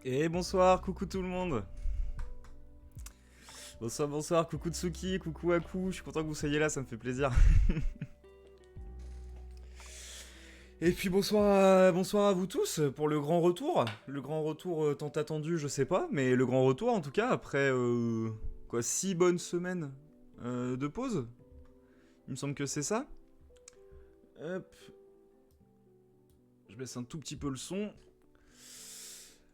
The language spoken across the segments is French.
Et bonsoir, coucou tout le monde. Bonsoir, bonsoir, coucou Tsuki, coucou Aku, je suis content que vous soyez là, ça me fait plaisir. Et puis bonsoir à vous tous pour le grand retour. Le grand retour tant attendu, je sais pas, mais le grand retour en tout cas après quoi 6 bonnes semaines de pause. Il me semble que c'est ça. Hop, je baisse un tout petit peu le son.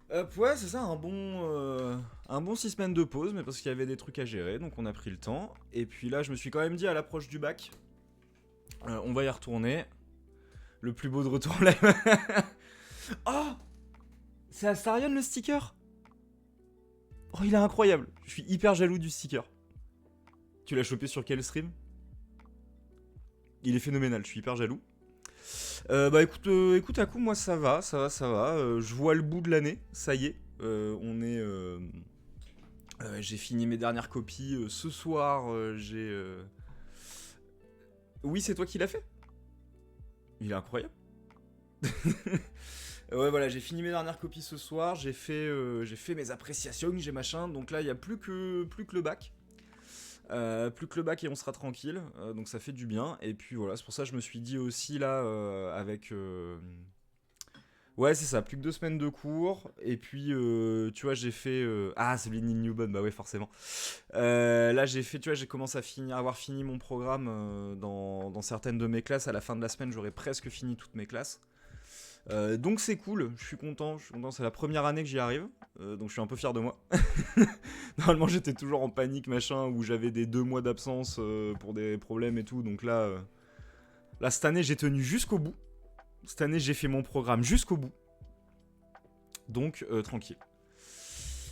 Hop, ouais, c'est ça, un bon 6 semaines de pause, mais parce qu'il y avait des trucs à gérer, donc on a pris le temps. Et puis là, je me suis quand même dit à l'approche du bac, on va y retourner. Le plus beau de retour live. Oh, c'est Astarion le sticker. Oh, il est incroyable. Je suis hyper jaloux du sticker. Tu l'as chopé sur quel stream? Il est phénoménal, je suis hyper jaloux. Bah écoute Aku, moi ça va. Je vois le bout de l'année, ça y est. J'ai fini mes dernières copies ce soir. Oui, c'est toi qui l'as fait. Il est incroyable. Ouais, voilà, j'ai fini mes dernières copies ce soir. J'ai fait mes appréciations, j'ai machin. Donc là, il y a plus que le bac. Plus que le bac et on sera tranquille. Donc ça fait du bien. Et puis voilà, c'est pour ça que je me suis dit aussi là ouais, c'est ça, plus que 2 semaines de cours. Et puis, tu vois, j'ai fait. Ah, c'est Neil Newbon, bah ouais, forcément. Là, tu vois, j'ai commencé à avoir fini mon programme dans certaines de mes classes. À la fin de la semaine, j'aurai presque fini toutes mes classes. Donc c'est cool, je suis content, c'est la première année que j'y arrive, donc je suis un peu fier de moi. Normalement j'étais toujours en panique machin, où j'avais des 2 mois d'absence pour des problèmes et tout, donc là cette année j'ai tenu jusqu'au bout, cette année j'ai fait mon programme jusqu'au bout, donc tranquille.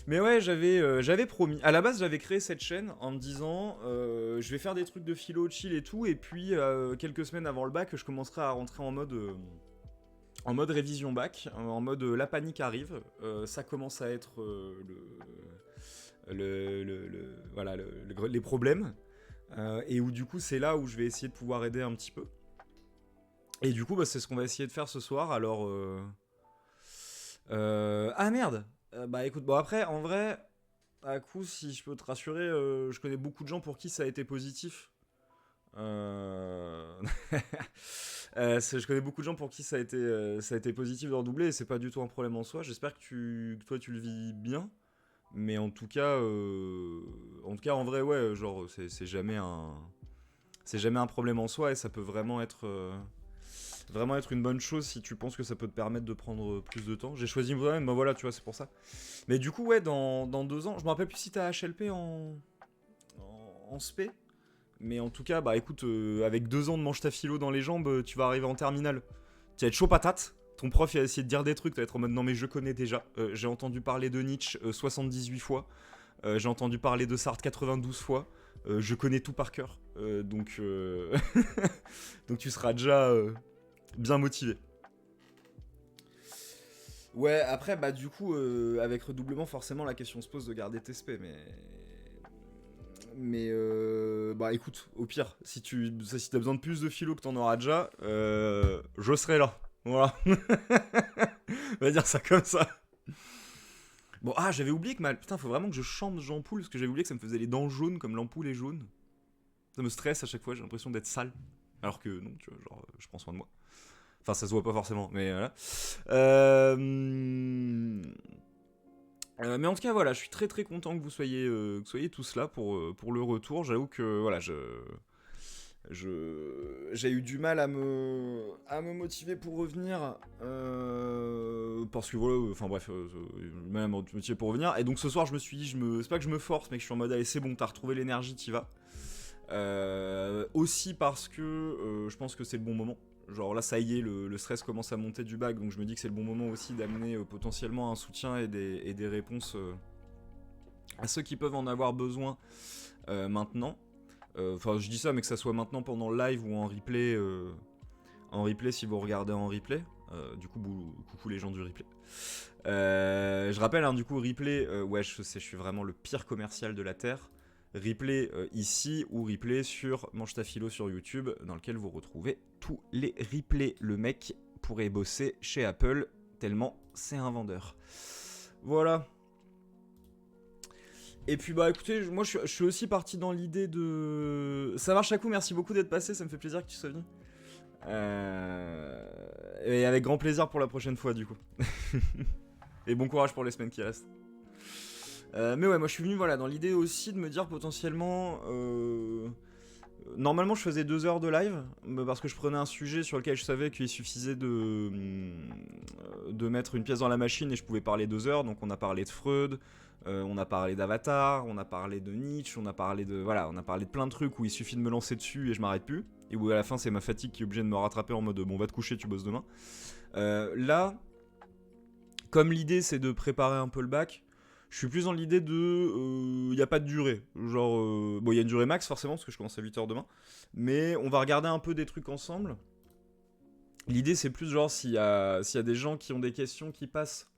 Mais ouais, j'avais promis, à la base j'avais créé cette chaîne en me disant je vais faire des trucs de philo chill et tout, et puis quelques semaines avant le bac je commencerai à rentrer en mode révision bac, en mode la panique arrive, ça commence à être voilà, les problèmes, et où du coup c'est là où je vais essayer de pouvoir aider un petit peu. Et du coup bah, c'est ce qu'on va essayer de faire ce soir, alors... ah merde. Bah écoute, bon après en vrai, à coup si je peux te rassurer, je connais beaucoup de gens pour qui ça a été positif. Euh... je connais beaucoup de gens pour qui ça a été positif de redoubler et c'est pas du tout un problème en soi. J'espère que toi tu le vis bien. Mais en tout cas en vrai ouais, genre c'est jamais un problème en soi et ça peut vraiment être une bonne chose si tu penses que ça peut te permettre de prendre plus de temps. J'ai choisi moi-même, bah voilà, tu vois, c'est pour ça. Mais du coup ouais, dans 2 ans, je me rappelle plus si t'as HLP en SP. Mais en tout cas, bah écoute, avec 2 ans de mange ta philo dans les jambes, tu vas arriver en terminale. Tu vas être chaud patate. Ton prof il va essayer de dire des trucs, tu vas être en mode non mais je connais déjà. J'ai entendu parler de Nietzsche 78 fois. J'ai entendu parler de Sartre 92 fois. Je connais tout par cœur. Donc tu seras déjà bien motivé. Ouais, après, bah du coup, avec redoublement, forcément, la question se pose de garder tes SP, mais bah écoute, au pire, si t'as besoin de plus de philo que t'en auras déjà, je serai là. Voilà. On va dire ça comme ça. Bon, ah, j'avais oublié que putain, faut vraiment que je chante Jean Poul, parce que j'avais oublié que ça me faisait les dents jaunes, comme l'ampoule est jaune. Ça me stresse à chaque fois, j'ai l'impression d'être sale. Alors que non, tu vois, genre, je prends soin de moi. Enfin, ça se voit pas forcément, mais voilà. Mais en tout cas, voilà, je suis très très content que vous soyez tous là pour le retour. J'avoue que voilà, j'ai eu du mal à me motiver pour revenir parce que voilà, enfin bref, même à me motiver pour revenir. Et donc ce soir, je me suis dit, c'est pas que je me force, mais que je suis en mode allez, c'est bon, t'as retrouvé l'énergie, t'y vas. Aussi parce que je pense que c'est le bon moment. Genre là, ça y est, le stress commence à monter du bac, donc je me dis que c'est le bon moment aussi d'amener potentiellement un soutien et des réponses à ceux qui peuvent en avoir besoin maintenant. Enfin, je dis ça, mais que ça soit maintenant pendant le live ou en replay si vous regardez en replay. Du coup, coucou les gens du replay. Je rappelle, hein, du coup, replay, ouais, je sais, je suis vraiment le pire commercial de la Terre. Replay ici ou replay sur Mange ta philo sur YouTube, dans lequel vous retrouvez tous les replays. Le mec pourrait bosser chez Apple, tellement c'est un vendeur. Voilà. Et puis bah écoutez, moi je suis aussi parti dans l'idée de... Ça marche à coup, merci beaucoup d'être passé, ça me fait plaisir que tu sois venu. Et avec grand plaisir pour la prochaine fois du coup. Et bon courage pour les semaines qui restent. Mais ouais, moi je suis venu voilà, dans l'idée aussi de me dire potentiellement... Normalement je faisais 2 heures de live, parce que je prenais un sujet sur lequel je savais qu'il suffisait de mettre une pièce dans la machine et je pouvais parler 2 heures. Donc on a parlé de Freud, on a parlé d'Avatar, on a parlé de Nietzsche, on a parlé de plein de trucs où il suffit de me lancer dessus et je m'arrête plus. Et où à la fin c'est ma fatigue qui est obligée de me rattraper en mode bon va te coucher, tu bosses demain. Là, comme l'idée c'est de préparer un peu le bac, je suis plus dans l'idée de... Il n'y a pas de durée. Genre... bon, il y a une durée max forcément, parce que je commence à 8h demain. Mais on va regarder un peu des trucs ensemble. L'idée, c'est plus genre, s'il y a des gens qui ont des questions qui passent,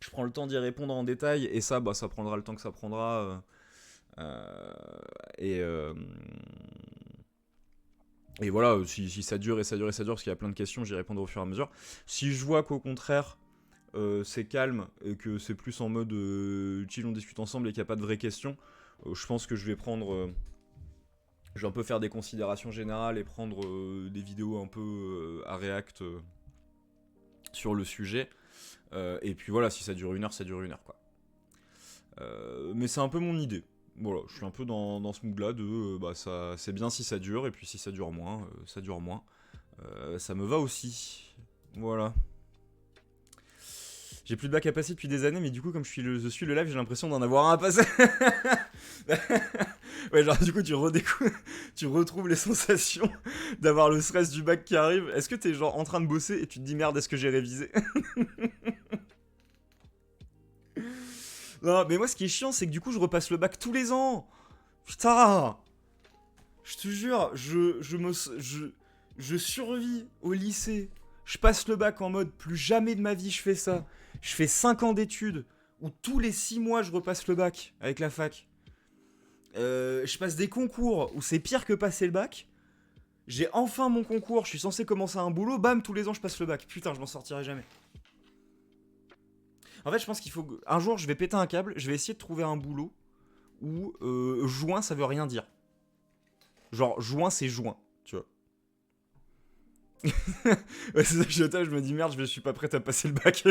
je prends le temps d'y répondre en détail. Et ça, bah, ça prendra le temps que ça prendra. Et voilà, si ça dure et ça dure et ça dure, parce qu'il y a plein de questions, j'y répondrai au fur et à mesure. Si je vois qu'au contraire... c'est calme et que c'est plus en mode chill, on discute ensemble et qu'il n'y a pas de vraies questions, je pense que je vais prendre... je vais un peu faire des considérations générales et prendre des vidéos un peu à react sur le sujet. Et puis voilà, si ça dure 1 heure, ça dure 1 heure, quoi. Mais c'est un peu mon idée. Voilà, je suis un peu dans ce mood-là de... bah ça, c'est bien si ça dure, et puis si ça dure moins, ça dure moins. Ça me va aussi. Voilà. J'ai plus de bac à passer depuis des années, mais du coup, comme je suis le live, j'ai l'impression d'en avoir un à passer. Ouais, genre, du coup, tu retrouves les sensations d'avoir le stress du bac qui arrive. Est-ce que t'es genre en train de bosser et tu te dis merde, est-ce que j'ai révisé? Non, mais moi, ce qui est chiant, c'est que du coup, je repasse le bac tous les ans. Putain! Je te jure, je survis au lycée. Je passe le bac en mode plus jamais de ma vie je fais ça. Je fais 5 ans d'études où tous les 6 mois je repasse le bac avec la fac. Je passe des concours où c'est pire que passer le bac. J'ai enfin mon concours, je suis censé commencer un boulot, bam, tous les ans je passe le bac. Putain, je m'en sortirai jamais. En fait, je pense qu'il faut... Un jour, je vais péter un câble, je vais essayer de trouver un boulot où juin, ça veut rien dire. Genre, juin, c'est juin, tu vois. Ouais, c'est ça que je me dis merde, je suis pas prête à passer le bac.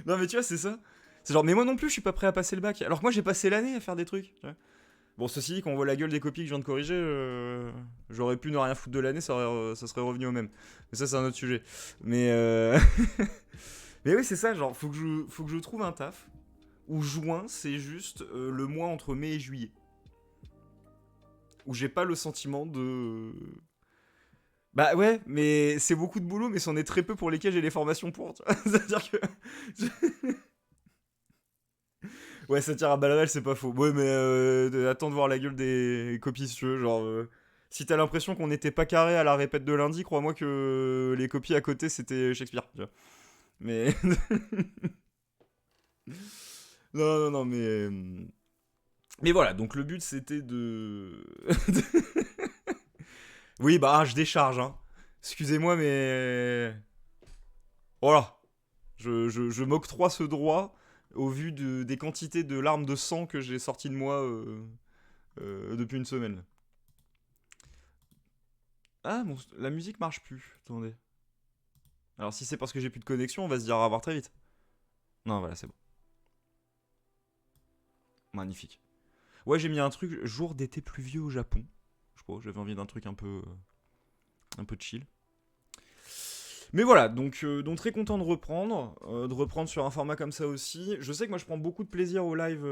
Non, mais tu vois, c'est ça. C'est genre, mais moi non plus, je suis pas prêt à passer le bac. Alors que moi, j'ai passé l'année à faire des trucs. Tu vois. Bon, ceci dit, quand on voit la gueule des copies que je viens de corriger, j'aurais pu ne rien foutre de l'année, ça serait revenu au même. Mais ça, c'est un autre sujet. Mais, mais oui, c'est ça, genre, faut que je trouve un taf où juin, c'est juste le mois entre mai et juillet. Où j'ai pas le sentiment de... Bah ouais, mais c'est beaucoup de boulot, mais c'en est très peu pour lesquels j'ai les formations pour. C'est-à-dire que... Ouais, ça tire à balles réelles, c'est pas faux. Ouais, mais attends de voir la gueule des copies si tu veux. Genre, si t'as l'impression qu'on n'était pas carré à la répète de lundi, crois-moi que les copies à côté c'était Shakespeare. Tu vois. Mais. Non, non, non, mais. Mais voilà, donc le but c'était de. Oui, bah, je décharge, hein. Excusez-moi, mais. Voilà. Je m'octroie ce droit au vu des quantités de larmes de sang que j'ai sorties de moi depuis une semaine. Ah, bon, la musique marche plus. Attendez. Alors, si c'est parce que j'ai plus de connexion, on va se dire au revoir très vite. Non, voilà, c'est bon. Magnifique. Ouais, j'ai mis un truc jour d'été pluvieux au Japon. Je sais pas, j'avais envie d'un truc un peu chill. Mais voilà, donc très content de reprendre sur un format comme ça aussi. Je sais que moi je prends beaucoup de plaisir au live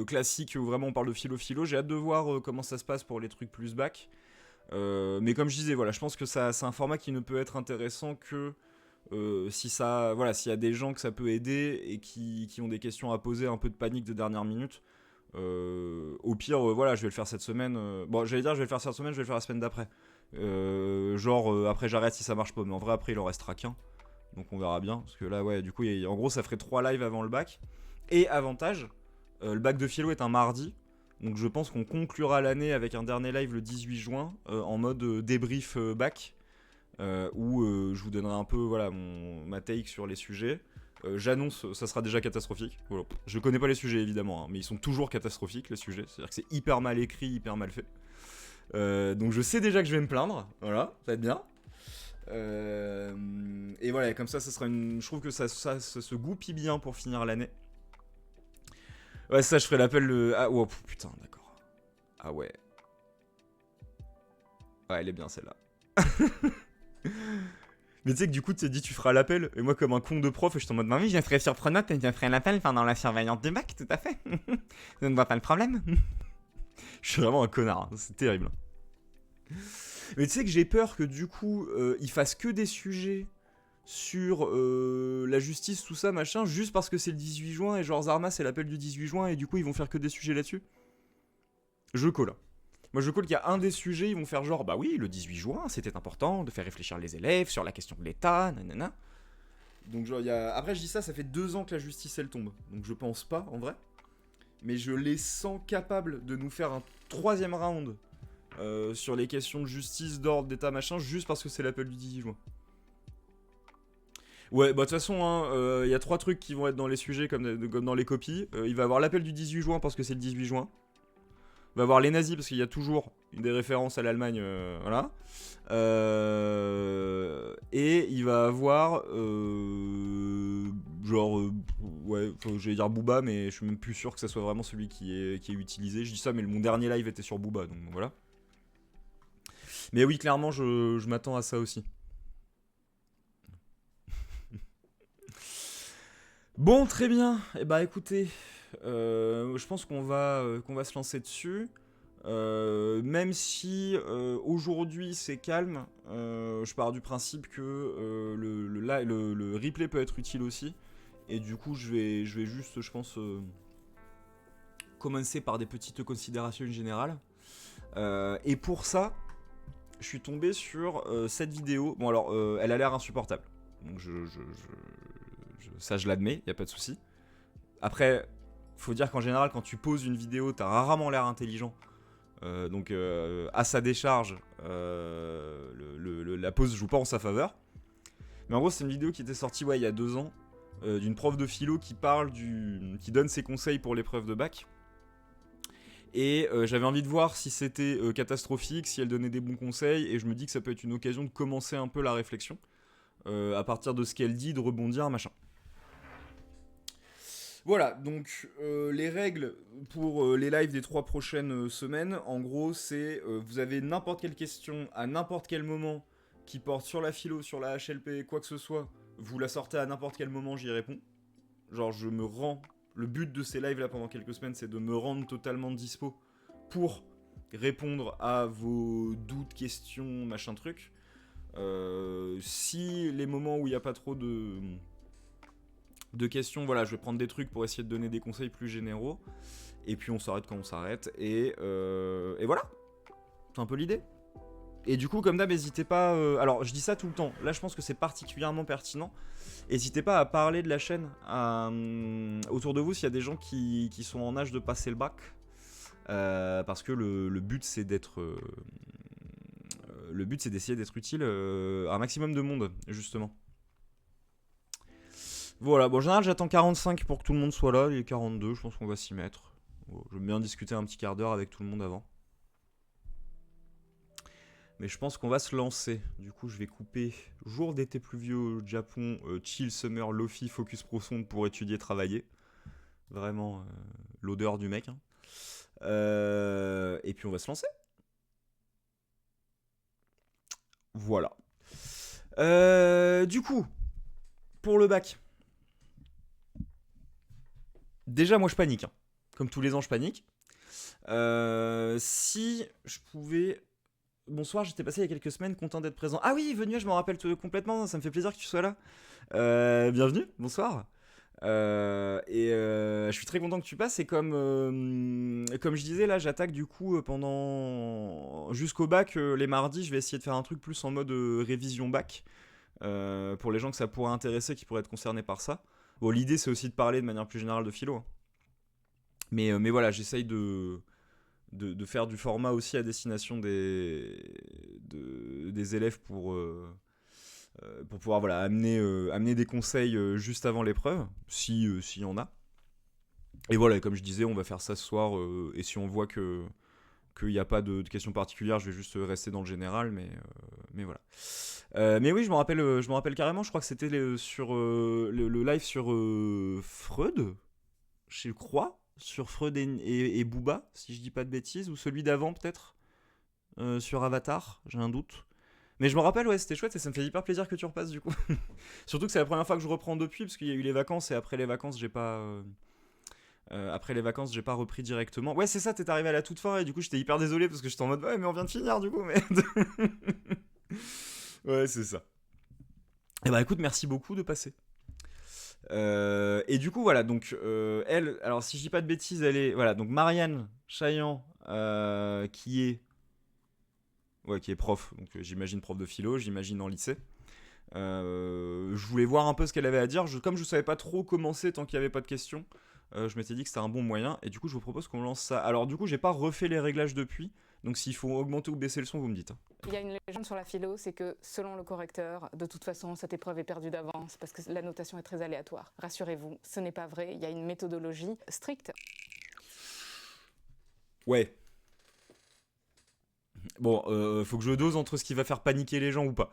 classique où vraiment on parle de philo. J'ai hâte de voir comment ça se passe pour les trucs plus back. Mais comme je disais, voilà, je pense que ça, c'est un format qui ne peut être intéressant que si ça, voilà, s'il y a des gens que ça peut aider et qui ont des questions à poser, un peu de panique de dernière minute. Au pire, voilà, je vais le faire cette semaine. Bon, j'allais dire, je vais le faire cette semaine, je vais le faire la semaine d'après. Après j'arrête si ça marche pas, mais en vrai, après il en restera qu'un. Donc on verra bien. Parce que là, ouais, du coup, en gros, ça ferait 3 lives avant le bac. Et avantage, le bac de philo est un mardi. Donc je pense qu'on conclura l'année avec un dernier live le 18 juin en mode débrief bac. où je vous donnerai un peu voilà, ma take sur les sujets. J'annonce, ça sera déjà catastrophique. Voilà. Je connais pas les sujets évidemment, hein, mais ils sont toujours catastrophiques les sujets. C'est-à-dire que c'est hyper mal écrit, hyper mal fait. Donc je sais déjà que je vais me plaindre. Voilà, ça va être bien. Et voilà, comme ça sera une. Je trouve que ça se goupille bien pour finir l'année. Ouais, ça, je ferai l'appel de. Ah, oh, putain, d'accord. Ah ouais. Ouais, elle est bien celle-là. Mais tu sais que du coup, tu t'es dit, tu feras l'appel. Et moi, comme un con de prof, je suis en mode, oui, je ferai surprenante et je ferai l'appel pendant la surveillance du bac, tout à fait. Je ne vois pas le problème. Je suis vraiment un connard, hein. C'est terrible. Mais tu sais que j'ai peur que du coup, ils fassent que des sujets sur la justice, tout ça, machin, juste parce que c'est le 18 juin et genre Zarma, c'est l'appel du 18 juin et du coup, ils vont faire que des sujets là-dessus. Je colle. Moi, je colle qu'il y a un des sujets, ils vont faire genre, bah oui, le 18 juin, c'était important de faire réfléchir les élèves sur la question de l'État, nanana. Donc, genre, il y a. Après, je dis ça, ça fait 2 ans que la justice, elle tombe. Donc, je pense pas, en vrai. Mais je les sens capables de nous faire un troisième round sur les questions de justice, d'ordre, d'État, machin, juste parce que c'est l'appel du 18 juin. Ouais, bah de toute façon, hein, y a 3 trucs qui vont être dans les sujets comme dans les copies. Il va y avoir l'appel du 18 juin parce que c'est le 18 juin. Il va y avoir les nazis parce qu'il y a toujours des références à l'Allemagne, voilà. Et il va avoir genre ouais, j'allais dire Booba, mais je suis même plus sûr que ça soit vraiment celui qui est utilisé. Je dis ça, mais mon dernier live était sur Booba, donc voilà. Mais oui, clairement, je m'attends à ça aussi. Bon, très bien. Eh bah écoutez, je pense qu'on va se lancer dessus. Même si aujourd'hui c'est calme, je pars du principe que le replay peut être utile aussi. Et du coup, je vais juste, je pense, commencer par des petites considérations générales. Et pour ça, je suis tombé sur cette vidéo. Bon, alors, elle a l'air insupportable. Donc, ça, je l'admets, y a pas de souci. Après, faut dire qu'en général, quand tu poses une vidéo, t'as rarement l'air intelligent. Donc à sa décharge, la pause joue pas en sa faveur. Mais en gros, c'est une vidéo qui était sortie il y a 2 ans d'une prof de philo qui qui donne ses conseils pour l'épreuve de bac. Et j'avais envie de voir si c'était catastrophique, si elle donnait des bons conseils, et je me dis que ça peut être une occasion de commencer un peu la réflexion à partir de ce qu'elle dit, de rebondir, machin. Voilà, donc les règles pour les lives des 3 prochaines semaines, en gros, c'est vous avez n'importe quelle question à n'importe quel moment qui porte sur la philo, sur la HLP, quoi que ce soit, vous la sortez à n'importe quel moment, j'y réponds. Genre, je me rends. Le but de ces lives là pendant quelques semaines, c'est de me rendre totalement dispo pour répondre à vos doutes, questions, machin truc. Si les moments où il n'y a pas trop de questions, voilà, je vais prendre des trucs pour essayer de donner des conseils plus généraux. Et puis on s'arrête quand on s'arrête. Et voilà, c'est un peu l'idée. Et du coup, comme d'hab, n'hésitez pas. Alors, je dis ça tout le temps. Là, je pense que c'est particulièrement pertinent. N'hésitez pas à parler de la chaîne autour de vous s'il y a des gens qui sont en âge de passer le bac. Parce que le but, c'est d'être. Le but, c'est d'essayer d'être utile à un maximum de monde, justement. Voilà, bon, en général, j'attends 45 pour que tout le monde soit là. Il est 42, je pense qu'on va s'y mettre. Bon, je veux bien discuter un petit quart d'heure avec tout le monde avant. Mais je pense qu'on va se lancer. Du coup, je vais couper jour d'été pluvieux au Japon, chill summer, lofi, focus profonde pour étudier, travailler. Vraiment l'odeur du mec. Hein. Et puis on va se lancer. Voilà. Du coup, pour le bac. Déjà, moi je panique. Hein. Comme tous les ans, je panique. Si je pouvais. Bonsoir, j'étais passé il y a quelques semaines, content d'être présent. Ah oui, venu, je m'en rappelle complètement, ça me fait plaisir que tu sois là. Bienvenue, bonsoir. Je suis très content que tu passes. Et comme je disais, là, j'attaque du coup pendant jusqu'au bac les mardis. Je vais essayer de faire un truc plus en mode révision bac pour les gens que ça pourrait intéresser, qui pourraient être concernés par ça. Bon, l'idée c'est aussi de parler de manière plus générale de philo. Hein. Mais voilà, j'essaye de faire du format aussi à destination des élèves pour pouvoir voilà, amener des conseils juste avant l'épreuve, s'il y en a. Et voilà, comme je disais, on va faire ça ce soir, et si on voit qu'il n'y a pas de questions particulières, je vais juste rester dans le général, mais voilà. Mais oui, je me rappelle carrément, je crois que c'était sur le live sur Freud, je crois, sur Freud et Booba, si je dis pas de bêtises, ou celui d'avant peut-être, sur Avatar, j'ai un doute. Mais je me rappelle, ouais, c'était chouette et ça me fait hyper plaisir que tu repasses du coup. Surtout que c'est la première fois que je reprends depuis, parce qu'il y a eu les vacances et après les vacances, j'ai pas repris directement. Ouais, c'est ça, t'es arrivé à la toute fin et du coup, j'étais hyper désolé parce que j'étais en mode, ouais, mais on vient de finir du coup, mais. Ouais, c'est ça. Et bah écoute, merci beaucoup de passer. Et du coup, voilà, donc elle, alors si je dis pas de bêtises, elle est. Voilà, donc Marianne Chaillan, qui est prof, donc j'imagine prof de philo, j'imagine en lycée. Je voulais voir un peu ce qu'elle avait à dire. Comme je savais pas trop commencer tant qu'il n'y avait pas de questions, je m'étais dit que c'était un bon moyen. Et du coup, je vous propose qu'on lance ça. Alors, du coup, j'ai pas refait les réglages depuis. Donc, s'il faut augmenter ou baisser le son, vous me dites. Il y a une légende sur la philo, c'est que selon le correcteur, de toute façon, cette épreuve est perdue d'avance parce que la notation est très aléatoire. Rassurez-vous, ce n'est pas vrai. Il y a une méthodologie stricte. Ouais. Bon, faut que je dose entre ce qui va faire paniquer les gens ou pas.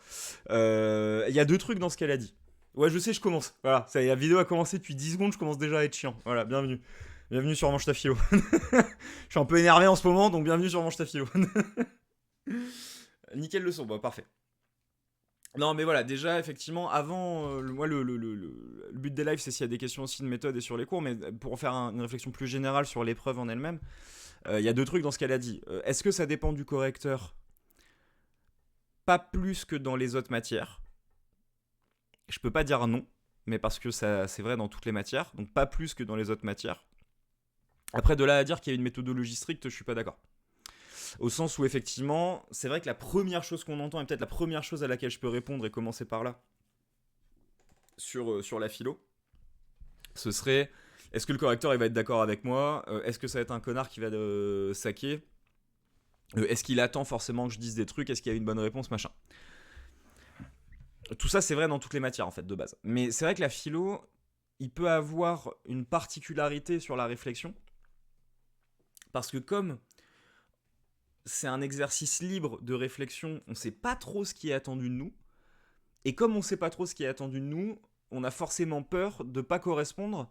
Il y a deux trucs dans ce qu'elle a dit. Ouais, je sais, je commence. Voilà, ça y est, la vidéo a commencé depuis 10 secondes, je commence déjà à être chiant. Voilà, bienvenue. Bienvenue sur Mange ta philo. Je suis un peu énervé en ce moment, donc bienvenue sur Mange ta philo. Nickel le son, bah parfait. Non, mais voilà, déjà, effectivement, avant, moi, le but des lives, c'est s'il y a des questions aussi de méthode et sur les cours, mais pour faire une réflexion plus générale sur l'épreuve en elle-même, il y a deux trucs dans ce qu'elle a dit. Est-ce que ça dépend du correcteur? Pas plus que dans les autres matières. Je peux pas dire non, mais parce que ça, c'est vrai dans toutes les matières, donc pas plus que dans les autres matières. Après, de là à dire qu'il y a une méthodologie stricte, je suis pas d'accord. Au sens où, effectivement, c'est vrai que la première chose qu'on entend, et peut-être la première chose à laquelle je peux répondre et commencer par là, sur la philo, ce serait, est-ce que le correcteur il va être d'accord avec moi? Est-ce que ça va être un connard qui va saquer? Est-ce qu'il attend forcément que je dise des trucs? Est-ce qu'il y a une bonne réponse? Machin. Tout ça, c'est vrai dans toutes les matières, en fait, de base. Mais c'est vrai que la philo, il peut avoir une particularité sur la réflexion, parce que comme c'est un exercice libre de réflexion, on sait pas trop ce qui est attendu de nous, et comme on sait pas trop ce qui est attendu de nous, on a forcément peur de pas correspondre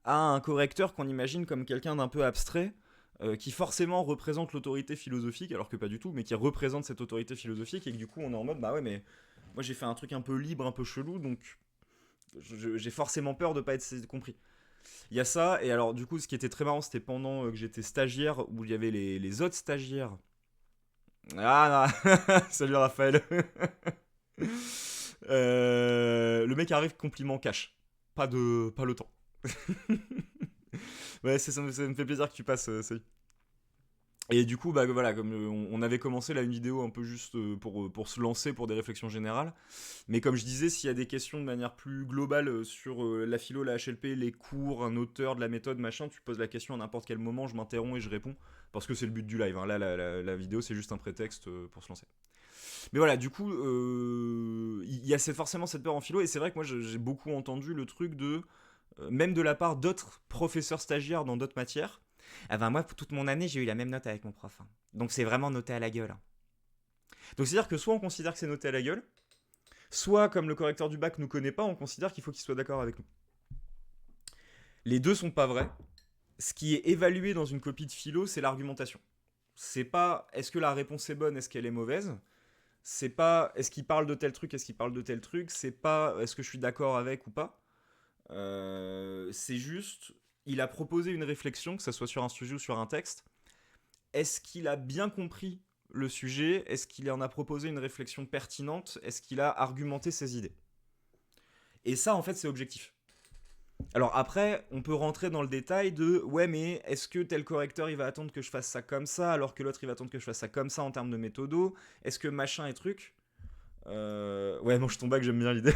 à un correcteur qu'on imagine comme quelqu'un d'un peu abstrait, qui forcément représente l'autorité philosophique, alors que pas du tout, mais qui représente cette autorité philosophique, et que du coup on est en mode, bah ouais, mais moi j'ai fait un truc un peu libre, un peu chelou, donc j'ai forcément peur de pas être compris. Il y a ça, et alors du coup ce qui était très marrant, c'était pendant que j'étais stagiaire, où il y avait les autres stagiaires. Ah, salut Raphaël. Le mec arrive, compliment cash. Pas le temps. Ouais, ça me fait plaisir que tu passes, salut. Et du coup, bah voilà, comme on avait commencé là une vidéo un peu juste pour se lancer pour des réflexions générales. Mais comme je disais, s'il y a des questions de manière plus globale sur la philo, la HLP, les cours, un auteur, de la méthode, machin, tu poses la question à n'importe quel moment, je m'interromps et je réponds. Parce que c'est le but du live. Hein. Là, la vidéo, c'est juste un prétexte pour se lancer. Mais voilà, du coup, il y a forcément cette peur en philo. Et c'est vrai que moi, j'ai beaucoup entendu le truc de, même de la part d'autres professeurs stagiaires dans d'autres matières. Ah ben moi, pour toute mon année, j'ai eu la même note avec mon prof. Hein. Donc c'est vraiment noté à la gueule. Hein. Donc c'est-à-dire que soit on considère que c'est noté à la gueule, soit comme le correcteur du bac nous connaît pas, on considère qu'il faut qu'il soit d'accord avec nous. Les deux sont pas vrais. Ce qui est évalué dans une copie de philo, c'est l'argumentation. C'est pas est-ce que la réponse est bonne, est-ce qu'elle est mauvaise. C'est pas est-ce qu'il parle de tel truc, est-ce qu'il parle de tel truc. C'est pas est-ce que je suis d'accord avec ou pas. C'est juste il a proposé une réflexion, que ce soit sur un sujet ou sur un texte. Est-ce qu'il a bien compris le sujet? Est-ce qu'il en a proposé une réflexion pertinente? Est-ce qu'il a argumenté ses idées? Et ça, en fait, c'est objectif. Alors après, on peut rentrer dans le détail de ouais, mais est-ce que tel correcteur il va attendre que je fasse ça comme ça, alors que l'autre il va attendre que je fasse ça comme ça en termes de méthodo? Est-ce que machin et truc? Ouais, non, je tombe back, j'aime bien l'idée.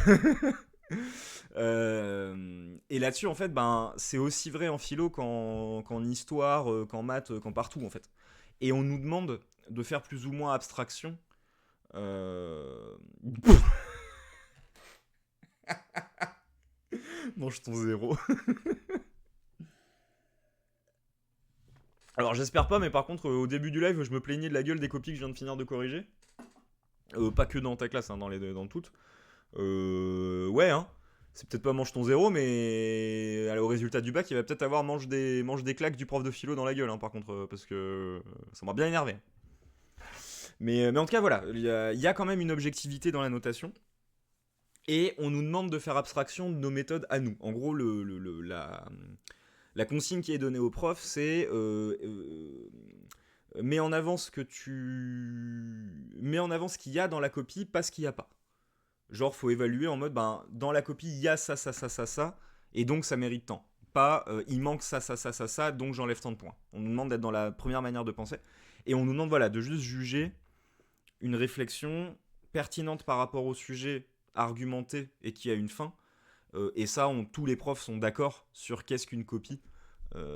Et là-dessus, en fait, ben, c'est aussi vrai en philo qu'en histoire, qu'en maths, qu'en partout, en fait. Et on nous demande de faire plus ou moins abstraction. Euh... Mange ton zéro. Alors j'espère pas, mais par contre au début du live je me plaignais de la gueule des copies que je viens de finir de corriger. Pas que dans ta classe, hein, dans toutes. Ouais, hein. C'est peut-être pas mange ton zéro, mais au résultat du bac, il va peut-être avoir mange des claques du prof de philo dans la gueule, hein, par contre, parce que ça m'a bien énervé. Mais en tout cas, voilà, il y a quand même une objectivité dans la notation. Et on nous demande de faire abstraction de nos méthodes à nous. En gros, la consigne qui est donnée au prof, c'est mets en avant ce qu'il y a dans la copie, pas ce qu'il n'y a pas. Genre, faut évaluer en mode, ben, dans la copie, il y a ça, et donc ça mérite tant. Pas, il manque ça, donc j'enlève tant de points. On nous demande d'être dans la première manière de penser, et on nous demande, voilà, de juste juger une réflexion pertinente par rapport au sujet, argumenté, et qui a une fin. Et ça, tous les profs sont d'accord sur qu'est-ce qu'une copie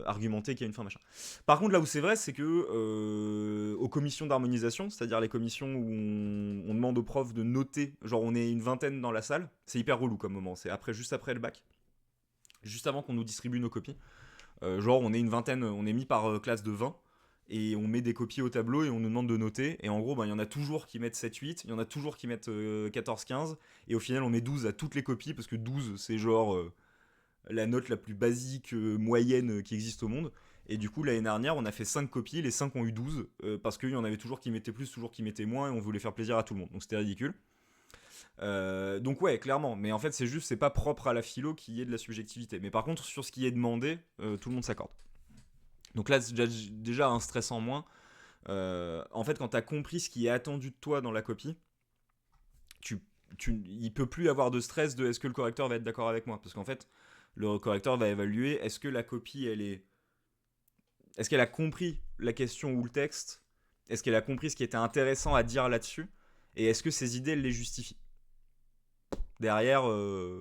argumentée qui a une fin, machin. Par contre, là où c'est vrai, c'est que aux commissions d'harmonisation, c'est-à-dire les commissions où on demande aux profs de noter, genre on est une vingtaine dans la salle, c'est hyper relou comme moment, c'est juste après le bac, juste avant qu'on nous distribue nos copies. Genre on est une vingtaine, on est mis par classe de 20, et on met des copies au tableau et on nous demande de noter, et en gros, il y en a toujours qui mettent 7-8, il y en a toujours qui mettent 14-15, et au final on met 12 à toutes les copies, parce que 12 c'est genre la note la plus basique, moyenne qui existe au monde. Et du coup, l'année dernière, on a fait 5 copies, les 5 ont eu 12, parce qu'il y en avait toujours qui mettaient plus, toujours qui mettaient moins, et on voulait faire plaisir à tout le monde. Donc c'était ridicule. Donc ouais, clairement. Mais en fait, c'est pas propre à la philo qu'il y ait de la subjectivité. Mais par contre, sur ce qui est demandé, tout le monde s'accorde. Donc là, c'est déjà un stress en moins. En fait, quand t'as compris ce qui est attendu de toi dans la copie, il peut plus avoir de stress de est-ce que le correcteur va être d'accord avec moi. Parce qu'en fait, le correcteur va évaluer est-ce que la copie, est-ce qu'elle a compris la question ou le texte, est-ce qu'elle a compris ce qui était intéressant à dire là-dessus, et est-ce que ses idées, elle les justifient. Derrière, ouais,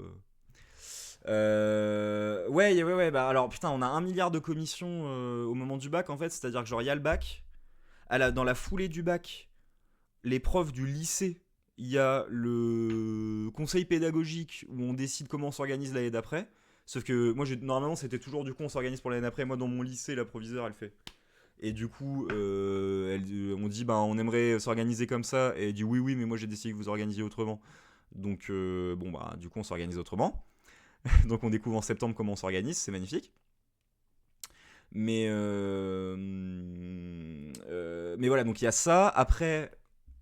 bah alors putain, on a 1 milliard de commissions au moment du bac en fait, c'est-à-dire que genre il y a le bac, dans la foulée du bac, les profs du lycée, il y a le conseil pédagogique où on décide comment on s'organise l'année d'après. Sauf que moi, normalement, c'était toujours du coup, on s'organise pour l'année d'après. Moi, dans mon lycée, la proviseure, elle fait. Et du coup, on dit, ben, on aimerait s'organiser comme ça. Et elle dit, oui, mais moi, j'ai décidé que vous organisiez autrement. Donc, bon, bah, du coup, on s'organise autrement. Donc, on découvre en septembre comment on s'organise. C'est magnifique. Mais voilà, donc il y a ça. Après,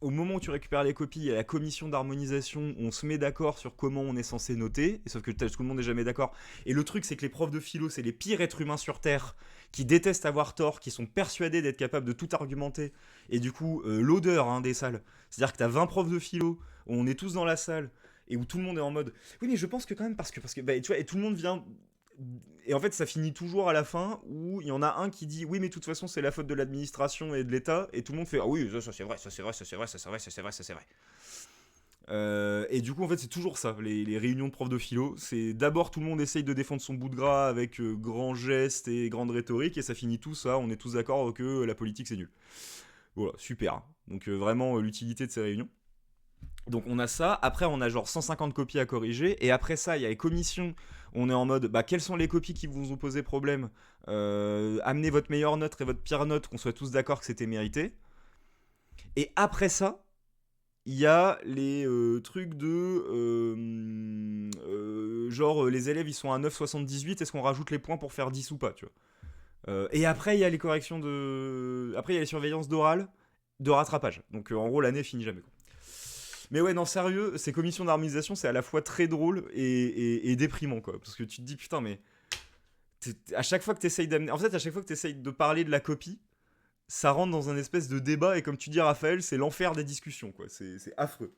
au moment où tu récupères les copies, il y a la commission d'harmonisation où on se met d'accord sur comment on est censé noter, et sauf que tout le monde n'est jamais d'accord. Et le truc, c'est que les profs de philo, c'est les pires êtres humains sur Terre, qui détestent avoir tort, qui sont persuadés d'être capables de tout argumenter. Et du coup, l'odeur des salles. C'est-à-dire que t'as 20 profs de philo, où on est tous dans la salle, et où tout le monde est en mode oui, mais je pense que quand même, parce que bah, tu vois, et tout le monde vient. Et en fait, ça finit toujours à la fin où il y en a un qui dit oui, mais de toute façon, c'est la faute de l'administration et de l'État, et tout le monde fait ah oui, ça c'est vrai, ça c'est vrai, ça c'est vrai, ça c'est vrai, ça c'est vrai, ça c'est vrai. Et du coup, en fait, c'est toujours ça, les réunions de profs de philo. C'est d'abord tout le monde essaye de défendre son bout de gras avec grands gestes et grande rhétorique, et ça finit tout ça, on est tous d'accord que la politique c'est nul. Voilà, super. Donc vraiment l'utilité de ces réunions. Donc on a ça, après on a genre 150 copies à corriger, et après ça il y a les commissions, on est en mode bah quelles sont les copies qui vous ont posé problème, amenez votre meilleure note et votre pire note, qu'on soit tous d'accord que c'était mérité. Et après ça, il y a les trucs de genre les élèves ils sont à 9,78, est-ce qu'on rajoute les points pour faire 10 ou pas, tu vois. Et après il y a les corrections après il y a les surveillances d'oral, de rattrapage. Donc en gros l'année finit jamais, quoi. Mais ouais, non, sérieux, ces commissions d'harmonisation, c'est à la fois très drôle et déprimant, quoi. Parce que tu te dis, putain, mais à chaque fois que t'essayes d'amener. En fait, à chaque fois que t'essayes de parler de la copie, ça rentre dans un espèce de débat, et comme tu dis, Raphaël, c'est l'enfer des discussions, quoi. C'est affreux.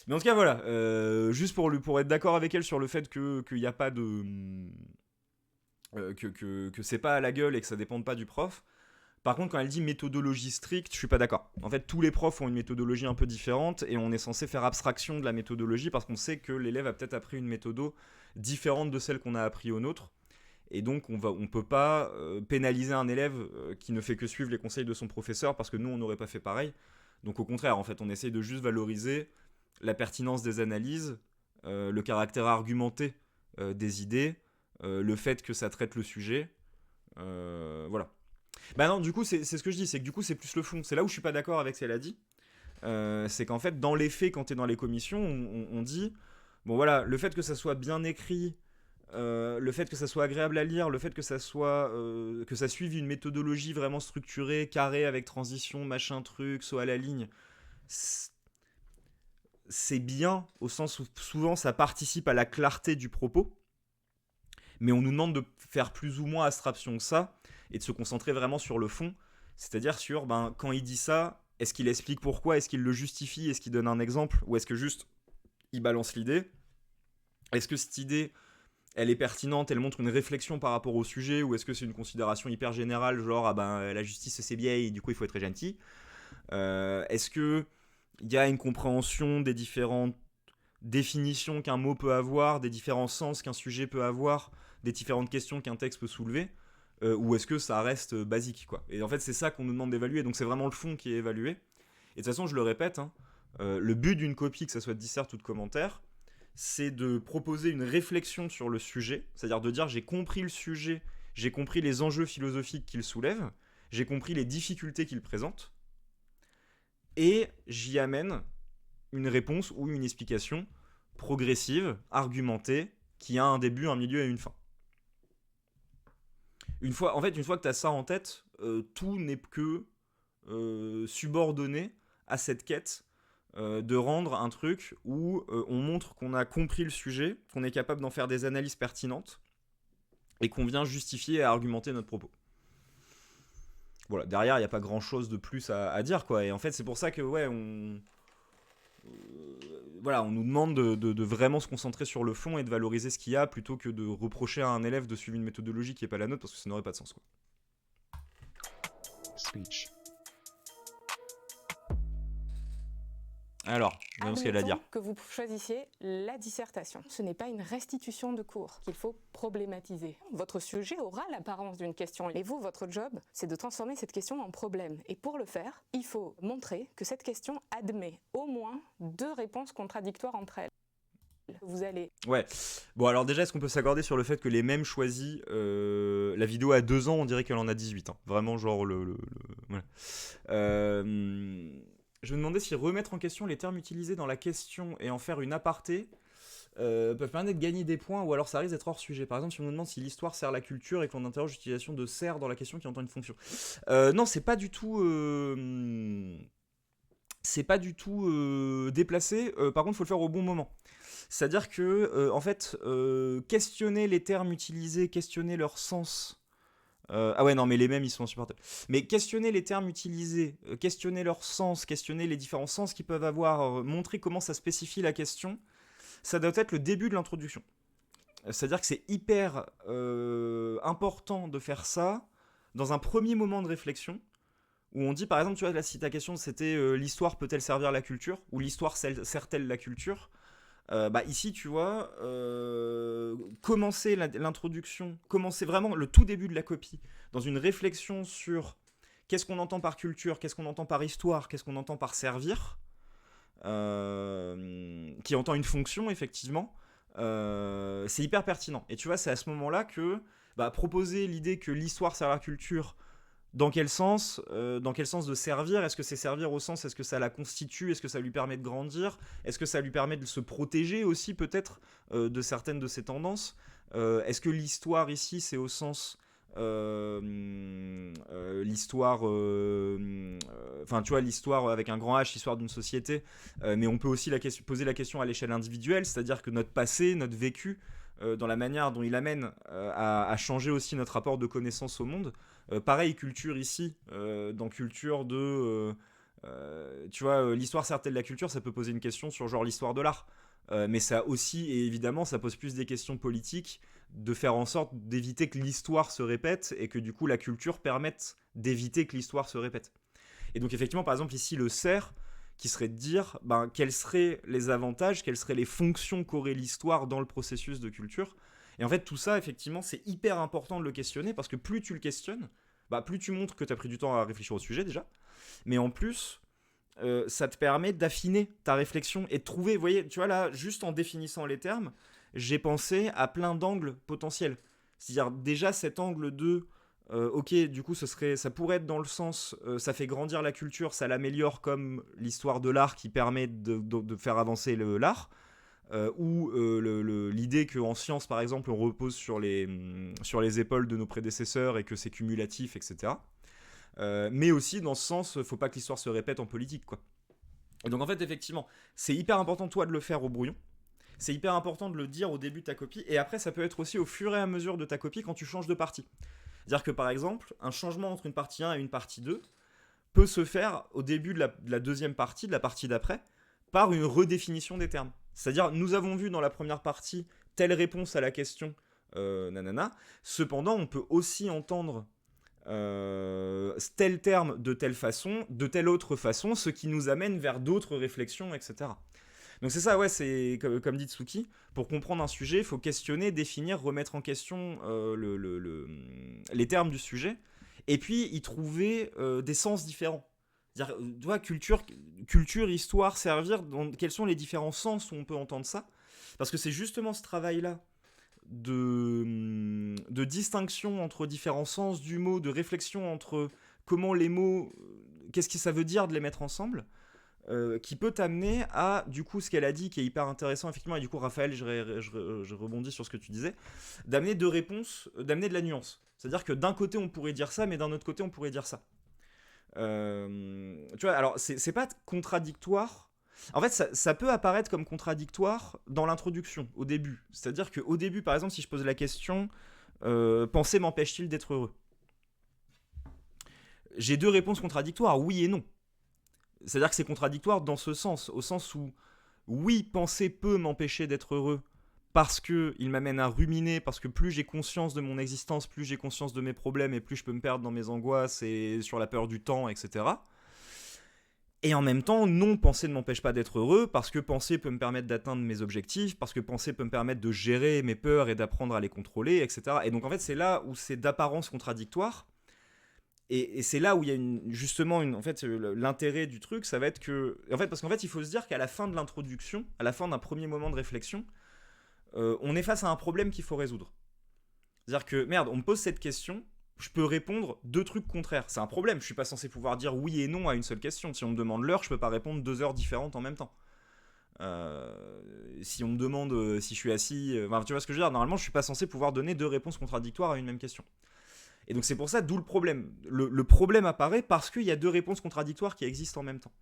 Mais en tout cas, voilà. Juste pour être d'accord avec elle sur le fait qu'il n'y a pas de. Que c'est pas à la gueule et que ça dépende pas du prof. Par contre, quand elle dit méthodologie stricte, je suis pas d'accord. En fait, tous les profs ont une méthodologie un peu différente, et on est censé faire abstraction de la méthodologie parce qu'on sait que l'élève a peut-être appris une méthode différente de celle qu'on a appris au nôtre. Et donc, on peut pas pénaliser un élève qui ne fait que suivre les conseils de son professeur parce que nous, on n'aurait pas fait pareil. Donc, au contraire, en fait, on essaye de juste valoriser la pertinence des analyses, le caractère argumenté des idées, le fait que ça traite le sujet, voilà. Bah non, du coup, c'est ce que je dis, c'est que du coup, c'est plus le fond. C'est là où je suis pas d'accord avec ce qu'elle a dit. C'est qu'en fait, dans les faits, quand tu es dans les commissions, on dit, bon voilà, le fait que ça soit bien écrit, le fait que ça soit agréable à lire, le fait que ça soit que ça suive une méthodologie vraiment structurée, carrée, avec transition, machin truc, saut à la ligne, c'est bien au sens où souvent ça participe à la clarté du propos, mais on nous demande de faire plus ou moins abstraction de ça et de se concentrer vraiment sur le fond, c'est-à-dire sur quand il dit ça, est-ce qu'il explique pourquoi, est-ce qu'il le justifie, est-ce qu'il donne un exemple, ou est-ce que juste il balance l'idée, est-ce que cette idée elle est pertinente, elle montre une réflexion par rapport au sujet, ou est-ce que c'est une considération hyper générale, genre la justice c'est bien et du coup il faut être très gentil. Est-ce que il y a une compréhension des différentes définitions qu'un mot peut avoir, des différents sens qu'un sujet peut avoir, des différentes questions qu'un texte peut soulever, ou est-ce que ça reste basique, quoi. Et en fait c'est ça qu'on nous demande d'évaluer, donc c'est vraiment le fond qui est évalué. Et de toute façon je le répète, le but d'une copie, que ça soit de dissert ou de commentaire, c'est de proposer une réflexion sur le sujet, c'est-à-dire de dire j'ai compris le sujet, j'ai compris les enjeux philosophiques qu'il soulève, j'ai compris les difficultés qu'il présente, et j'y amène une réponse ou une explication progressive, argumentée, qui a un début, un milieu et une fin. Une fois que tu as ça en tête, tout n'est que subordonné à cette quête de rendre un truc où on montre qu'on a compris le sujet, qu'on est capable d'en faire des analyses pertinentes et qu'on vient justifier et argumenter notre propos. Voilà, derrière, il n'y a pas grand-chose de plus à dire, quoi. Et en fait, c'est pour ça que, voilà, on nous demande de vraiment se concentrer sur le fond et de valoriser ce qu'il y a plutôt que de reprocher à un élève de suivre une méthodologie qui n'est pas la nôtre, parce que ça n'aurait pas de sens, quoi. Speech. Alors, voyons ce qu'elle a à dire. Admettons que vous choisissiez la dissertation. Ce n'est pas une restitution de cours qu'il faut problématiser. Votre sujet aura l'apparence d'une question. Et vous, votre job, c'est de transformer cette question en problème. Et pour le faire, il faut montrer que cette question admet au moins 2 réponses contradictoires entre elles. Vous allez... Ouais. Bon, alors déjà, est-ce qu'on peut s'accorder sur le fait que les mêmes choisis la vidéo à 2 ans, on dirait qu'elle en a 18. Hein. Vraiment, genre voilà. Je me demandais si remettre en question les termes utilisés dans la question et en faire une aparté peuvent permettre de gagner des points, ou alors ça risque d'être hors sujet. Par exemple, si on nous demande si l'histoire sert la culture et qu'on interroge l'utilisation de sert dans la question qui entend une fonction. Non, c'est pas du tout... déplacé. Par contre, il faut le faire au bon moment. C'est-à-dire que, en fait, questionner les termes utilisés, questionner leur sens... ah ouais, non, mais les mêmes, ils sont insupportables. Mais questionner les termes utilisés, questionner leur sens, questionner les différents sens qu'ils peuvent avoir, montrer comment ça spécifie la question, ça doit être le début de l'introduction. C'est-à-dire que c'est hyper important de faire ça dans un premier moment de réflexion, où on dit, par exemple, tu vois, là, si ta question c'était l'histoire peut-elle servir la culture, ou l'histoire sert-elle la culture, ici, tu vois, commencer l'introduction, commencer vraiment le tout début de la copie, dans une réflexion sur qu'est-ce qu'on entend par culture, qu'est-ce qu'on entend par histoire, qu'est-ce qu'on entend par servir, qui entend une fonction, effectivement, c'est hyper pertinent. Et tu vois, c'est à ce moment-là que proposer l'idée que l'histoire sert la culture, dans quel sens de servir? Est-ce que c'est servir au sens, est-ce que ça la constitue? Est-ce que ça lui permet de grandir? Est-ce que ça lui permet de se protéger aussi peut-être de certaines de ses tendances? Est-ce que l'histoire ici c'est au sens l'histoire tu vois, l'histoire avec un grand H, l'histoire d'une société, mais on peut aussi poser la question à l'échelle individuelle, c'est-à-dire que notre passé, notre vécu, dans la manière dont il amène à changer aussi notre rapport de connaissance au monde. Pareil, culture ici, dans culture de... tu vois, l'histoire sert-elle la culture? Ça peut poser une question sur genre l'histoire de l'art. Mais ça aussi, et évidemment, ça pose plus des questions politiques, de faire en sorte d'éviter que l'histoire se répète, et que du coup la culture permette d'éviter que l'histoire se répète. Et donc effectivement, par exemple, ici, le sert, qui serait de dire quels seraient les avantages, quelles seraient les fonctions qu'aurait l'histoire dans le processus de culture. Et en fait, tout ça, effectivement, c'est hyper important de le questionner, parce que plus tu le questionnes, plus tu montres que tu as pris du temps à réfléchir au sujet déjà, mais en plus, ça te permet d'affiner ta réflexion et de trouver, vous voyez, tu vois là, juste en définissant les termes, j'ai pensé à plein d'angles potentiels. C'est-à-dire déjà cet angle de ok, du coup ça pourrait être dans le sens ça fait grandir la culture, ça l'améliore comme l'histoire de l'art qui permet de faire avancer l'art, ou l'idée qu'en science par exemple on repose sur les épaules de nos prédécesseurs et que c'est cumulatif, etc. Mais aussi dans ce sens, faut pas que l'histoire se répète en politique, quoi. Et donc en fait effectivement, c'est hyper important toi de le faire au brouillon. C'est hyper important de le dire au début de ta copie, et après ça peut être aussi au fur et à mesure de ta copie quand tu changes de partie. C'est-à-dire que par exemple, un changement entre une partie 1 et une partie 2 peut se faire au début de la deuxième partie, de la partie d'après, par une redéfinition des termes. C'est-à-dire, nous avons vu dans la première partie telle réponse à la question, nanana. Cependant, on peut aussi entendre tel terme de telle façon, de telle autre façon, ce qui nous amène vers d'autres réflexions, etc. Donc c'est ça, ouais, c'est comme dit Tsuki, pour comprendre un sujet, il faut questionner, définir, remettre en question les termes du sujet, et puis y trouver des sens différents. C'est-à-dire, tu vois, culture, histoire, servir, quels sont les différents sens où on peut entendre ça? Parce que c'est justement ce travail-là de distinction entre différents sens du mot, de réflexion entre comment les mots, qu'est-ce que ça veut dire de les mettre ensemble, qui peut t'amener à, du coup, ce qu'elle a dit, qui est hyper intéressant, effectivement, et du coup, Raphaël, je rebondis sur ce que tu disais, d'amener deux réponses, d'amener de la nuance. C'est-à-dire que d'un côté, on pourrait dire ça, mais d'un autre côté, on pourrait dire ça. Tu vois, alors, c'est pas contradictoire. En fait, ça peut apparaître comme contradictoire dans l'introduction, au début. C'est-à-dire qu'au début, par exemple, si je pose la question penser m'empêche-t-il d'être heureux, j'ai deux réponses contradictoires, oui et non. C'est-à-dire que c'est contradictoire dans ce sens, au sens où, oui, penser peut m'empêcher d'être heureux, parce qu'il m'amène à ruminer, parce que plus j'ai conscience de mon existence, plus j'ai conscience de mes problèmes, et plus je peux me perdre dans mes angoisses et sur la peur du temps, etc. Et en même temps, non, penser ne m'empêche pas d'être heureux, parce que penser peut me permettre d'atteindre mes objectifs, parce que penser peut me permettre de gérer mes peurs et d'apprendre à les contrôler, etc. Et donc en fait, c'est là où c'est d'apparence contradictoire. Et c'est là où il y a justement en fait, l'intérêt du truc, ça va être que... En fait, parce qu'en fait, il faut se dire qu'à la fin de l'introduction, à la fin d'un premier moment de réflexion, on est face à un problème qu'il faut résoudre. C'est-à-dire que, merde, on me pose cette question, je peux répondre deux trucs contraires. C'est un problème, je suis pas censé pouvoir dire oui et non à une seule question. Si on me demande l'heure, je peux pas répondre 2 heures différentes en même temps. Si on me demande si je suis assis... Enfin, tu vois ce que je veux dire, normalement, je suis pas censé pouvoir donner deux réponses contradictoires à une même question. Et donc c'est pour ça, d'où le problème. Le problème apparaît parce qu'il y a deux réponses contradictoires qui existent en même temps.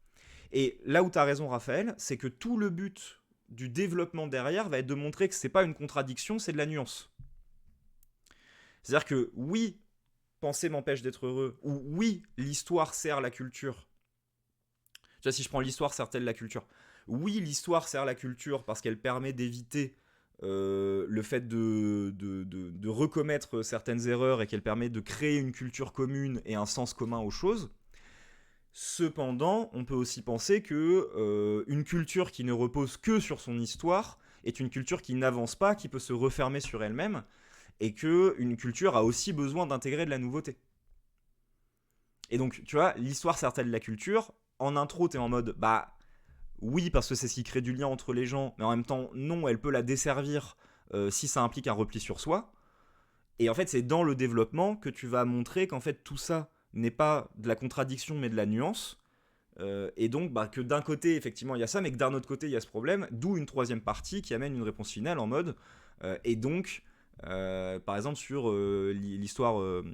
Et là où tu as raison, Raphaël, c'est que tout le but du développement derrière va être de montrer que c'est pas une contradiction, c'est de la nuance. C'est-à-dire que oui, penser m'empêche d'être heureux, ou oui, l'histoire sert la culture. Tu vois, si je prends l'histoire sert-elle la culture? Oui, l'histoire sert la culture parce qu'elle permet d'éviter le fait de recommettre certaines erreurs et qu'elle permet de créer une culture commune et un sens commun aux choses. Cependant, on peut aussi penser que une culture qui ne repose que sur son histoire est une culture qui n'avance pas, qui peut se refermer sur elle-même, et qu'une culture a aussi besoin d'intégrer de la nouveauté. Et donc, tu vois, l'histoire sert-elle la culture? En intro, t'es en mode, bah... Oui, parce que c'est ce qui crée du lien entre les gens, mais en même temps, non, elle peut la desservir si ça implique un repli sur soi. Et en fait, c'est dans le développement que tu vas montrer qu'en fait, tout ça n'est pas de la contradiction, mais de la nuance. Et donc, bah, que d'un côté, effectivement, il y a ça, mais que d'un autre côté, il y a ce problème, d'où une troisième partie qui amène une réponse finale en mode... et donc, par exemple, sur l'histoire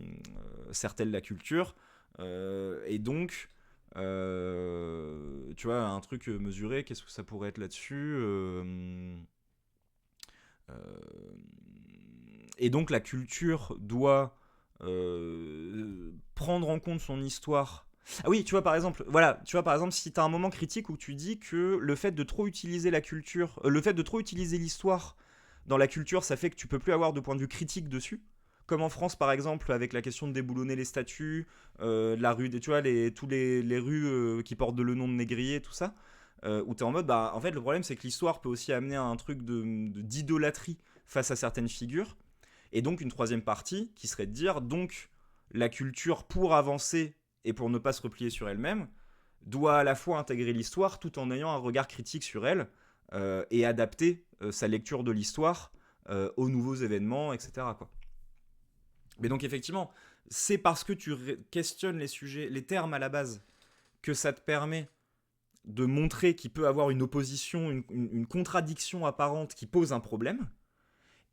sert-elle la culture, et donc... tu vois, un truc mesuré, qu'est-ce que ça pourrait être là-dessus et donc la culture doit prendre en compte son histoire. Ah oui, tu vois par exemple, si t'as un moment critique où tu dis que le fait de trop utiliser la culture, le fait de trop utiliser l'histoire dans la culture, ça fait que tu peux plus avoir de point de vue critique dessus. Comme en France par exemple avec la question de déboulonner les statues, la rue, tu vois, tous les rues qui portent le nom de négrier, tout ça, où t'es en mode, bah en fait le problème c'est que l'histoire peut aussi amener à un truc d'idolâtrie face à certaines figures, et donc une troisième partie qui serait de dire, donc la culture pour avancer et pour ne pas se replier sur elle-même, doit à la fois intégrer l'histoire tout en ayant un regard critique sur elle et adapter sa lecture de l'histoire aux nouveaux événements, etc., quoi. Mais donc effectivement, c'est parce que tu questionnes les sujets, les termes à la base, que ça te permet de montrer qu'il peut avoir une opposition, une contradiction apparente qui pose un problème.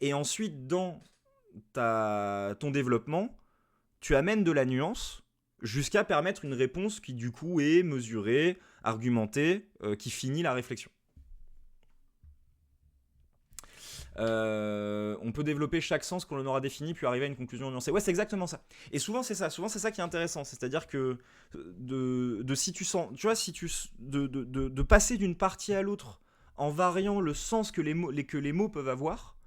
Et ensuite, dans ton développement, tu amènes de la nuance jusqu'à permettre une réponse qui du coup est mesurée, argumentée, qui finit la réflexion. On peut développer chaque sens que l'on aura défini puis arriver à une conclusion nuancée. Ouais, c'est exactement ça. Et souvent c'est ça qui est intéressant, c'est-à-dire que si tu sens, tu vois, de passer d'une partie à l'autre en variant le sens que les mots peuvent avoir,